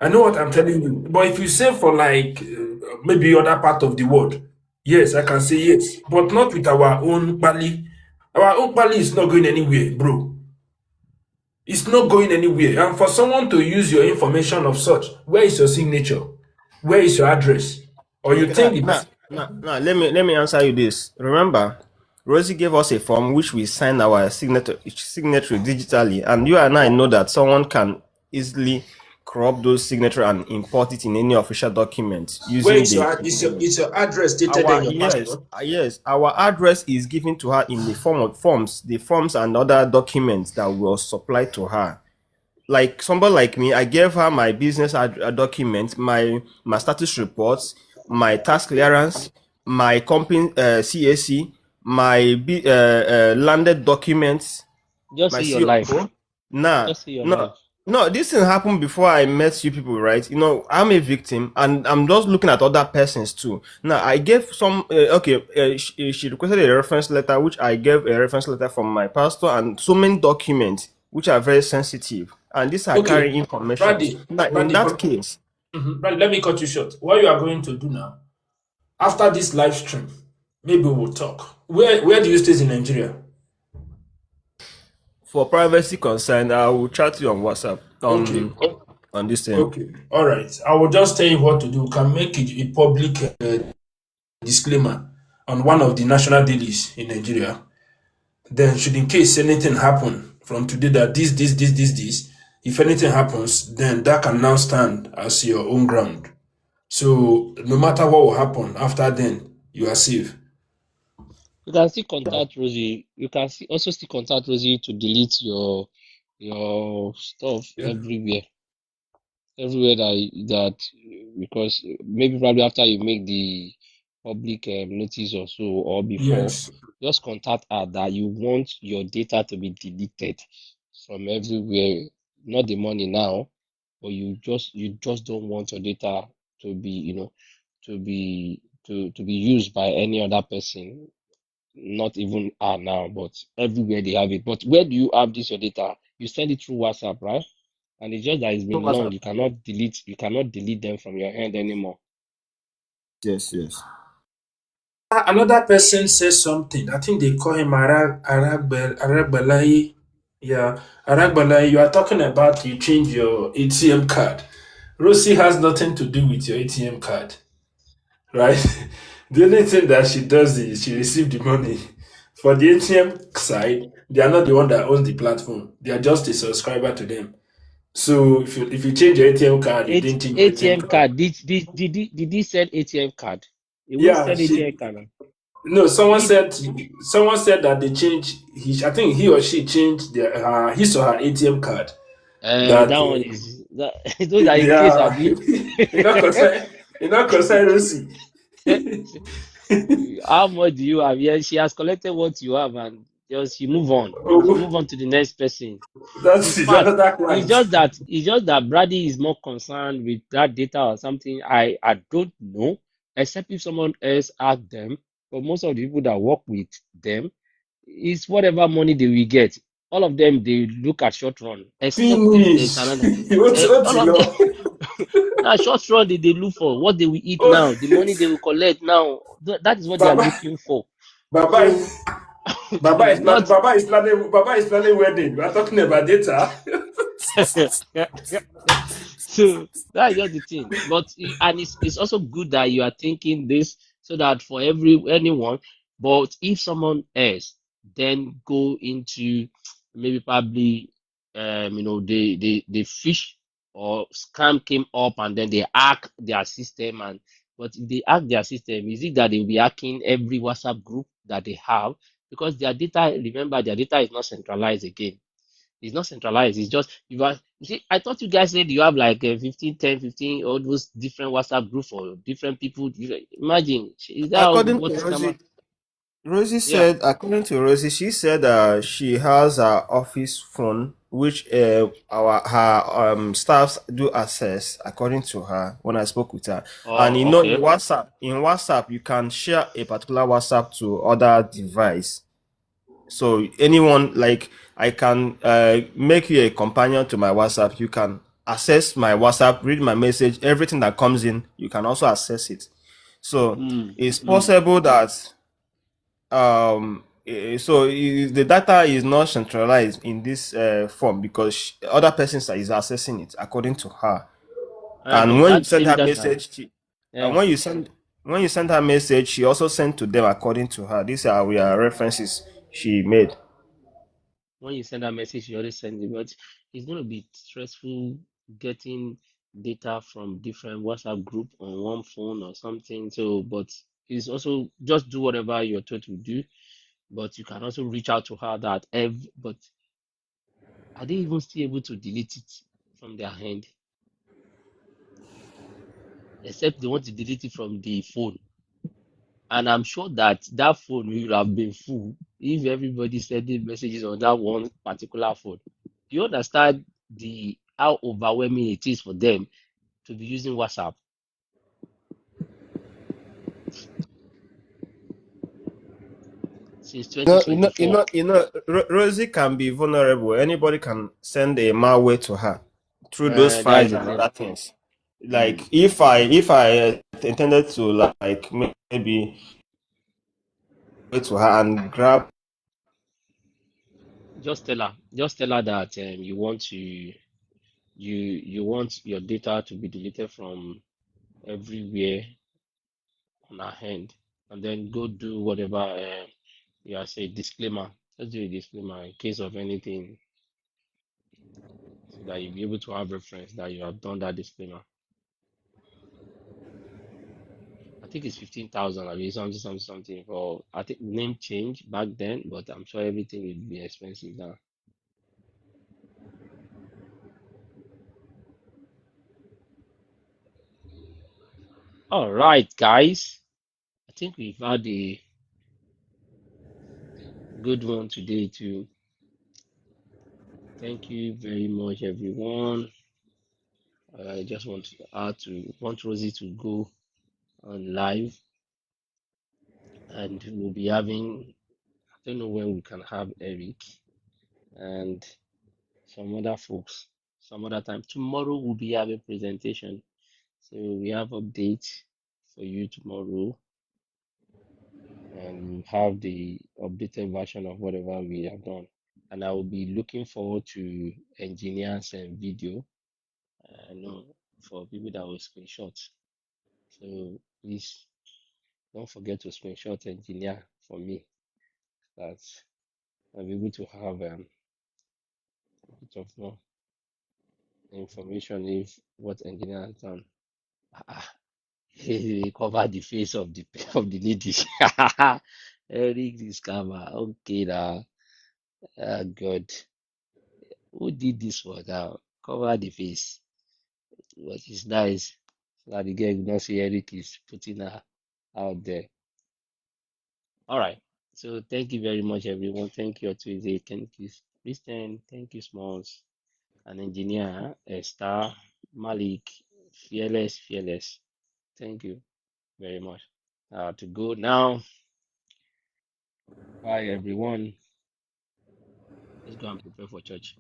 N: I know what I'm telling you. But if you say for like maybe other part of the world, yes, I can say yes. But not with our own Bali. Our own Bali is not going anywhere, bro. It's not going anywhere. And for someone to use your information of such, where is your signature? Where is your address? Or you
M: Okay, now,
N: think
M: now,
N: it's
M: now, now let me answer you this. Remember, Rosie gave us a form which we sign our signature digitally, and you and I know that someone can easily crop those signature and import it in any official document
N: Where
M: using
N: is
M: the
N: is your address stated there in
M: our
N: your
M: yes,
N: passport?
M: yes, our address is given to her in the form of forms, the forms and other documents that will supply to her. Like somebody like me, I gave her my business document, my status reports, my tax clearance, my company CAC, my landed documents,
A: Just
M: my
A: say your life.
M: COO. Nah,
A: Just say your
M: no,
A: life.
M: no. This thing happened before I met you people, right? You know, I'm a victim, and I'm just looking at other persons too. Now, I gave some. Okay, she requested a reference letter, which I gave a reference letter from my pastor, and so many documents which are very sensitive, and these are
N: Okay,
M: carrying information.
N: Brady,
M: Now, in
N: Brady,
M: that case,
N: Brady, let me cut you short. What you are going to do now, after this live stream, maybe we'll talk. Where do you stay in Nigeria?
M: for privacy concern, I will chat you on WhatsApp
N: Okay,
M: on this thing.
N: okay, all right. I will just tell you what to do. You can make it a public disclaimer on one of the national dailies in Nigeria. Then, should in case anything happen from today that this, if anything happens, then that can now stand as your own ground. So no matter what will happen after then, you are safe.
A: You can still contact Rosie. You can also still contact Rosie to delete your stuff
N: Yeah.
A: everywhere that because maybe probably after you make the public notice or so or before,
N: Yes.
A: just contact her that you want your data to be deleted from everywhere. Not the money now, but you just don't want your data to be to be used by any other person, not even her now, but everywhere they have it. But where do you have this your data? You send it through WhatsApp, right? And it's just that it's
M: So
A: been long.
M: WhatsApp.
A: You cannot delete them from your hand anymore.
M: Yes, yes.
N: Another person says something. I think they call him Aragbalayi. Yeah, Aragbalayi. You are talking about you change your ATM card. Rosie has nothing to do with your ATM card, right? The only thing that she does is she received the money. For the ATM side, they are not the one that owns the platform. They are just a subscriber to them. So if you change your ATM card, you didn't change your ATM
A: ATM
N: card.
A: card. Did he send ATM card? He won't
N: Yeah,
A: send
N: she
A: ATM card now.
N: no.
A: If
N: Someone said that they changed. I think he or she changed his or her ATM card. That
A: that one is that those are
N: they
A: in case
N: are
A: Abi.
N: you not concern Lucy.
A: How much do you have? Yeah, she has collected what you have and just she move on. She
N: Oh,
A: move on to the next person. In
N: that's the
A: fact,
N: another
A: it's
N: client.
A: just that Brady is more concerned with that data or something. I don't know, except if someone else asked them. But most of the people that work with them is whatever money they will get. All of them they look at short run, except if there's
N: Finish.
A: another.
N: What
A: All
N: you
A: of them
N: know?
A: now short run they look for what they will eat
N: Oh,
A: now, the money they will collect now. That is what they are
N: Baba,
A: looking for.
N: Baba,
A: So not
N: Baba is planning wedding. We are talking about data.
A: so that's just the thing. But and it's also good that you are thinking this so that for anyone, but if someone else then go into maybe probably they fish or scam came up and then they hack their system and but if they hack their system, is it that they'll be hacking every WhatsApp group that they have? Because their data, remember, their data is not centralized again. It's not centralized. It's just you see, I thought you guys said you have like 15, 10, 15, all those different WhatsApp groups for different people. Imagine, is that
M: According
A: what
M: to
A: scammer?
M: Rosie
A: Yeah.
M: said, according to Rosie, she said she has her office phone, which our her staffs do access. According to her, when I spoke with her, and
A: Oh, okay.
M: In WhatsApp, you can share a particular WhatsApp to other device. So anyone like I can make you a companion to my WhatsApp. You can access my WhatsApp, read my message, everything that comes in. You can also access it. So
A: Mm,
M: it's
A: mm.
M: possible that the data is not centralized in this form because other persons is accessing it according to her. And
A: But
M: when you
A: that
M: send
A: maybe
M: her
A: that's her.
M: message, and
A: Yeah.
M: when you send her message, she also sent to them according to her. These are references she made.
A: When you send a message, you always send it. But it's going to be stressful getting data from different WhatsApp group on one phone or something. So, but it's also just do whatever you're told to do. But you can also reach out to her that but are they even still able to delete it from their hand? Except they want to delete it from the phone. And I'm sure that that phone will have been full if everybody sending messages on that one particular phone. Do you understand the how overwhelming it is for them to be using WhatsApp since
M: You
A: 2024?
M: know, Rosie can be vulnerable. Anybody can send a malware to her through those
A: That's
M: files
A: the
M: and
A: thing.
M: other things.
A: Mm.
M: Like if I intended to like maybe go to her and grab
A: Just tell her that you want your data to be deleted from everywhere on her hand, and then go do whatever you are say disclaimer. Let's do a disclaimer in case of anything, so that you'll be able to have reference that you have done that disclaimer. I think it's 15,000 or something for I think name change back then, but I'm sure everything will be expensive now. All right, guys. I think we've had a good one today too. Thank you very much, everyone. I just want Rosie to go on live, and we'll be having, I don't know when we can have Eric and some other folks some other time. Tomorrow we'll be having presentation. So we have updates for you tomorrow, and we'll have the updated version of whatever we have done. And I will be looking forward to engineers and video. I know for people that will screenshot. So please don't forget to screenshot engineer for me. That I'll be able to have a bit of more information if what engineer has done. Ah, he covered the face of the of the lady. Eric the scammer. Okay, now. God, who did this one now? Cover the face. But it's nice so that the girl will not see Eric is putting her out there. All right. So thank you very much, everyone. Thank you, Tuesday. Thank you, Christian. Thank you, Smalls. An engineer, Star, Malik, Fearless. Thank you very much. To go now. Bye, everyone. Let's go and prepare for church.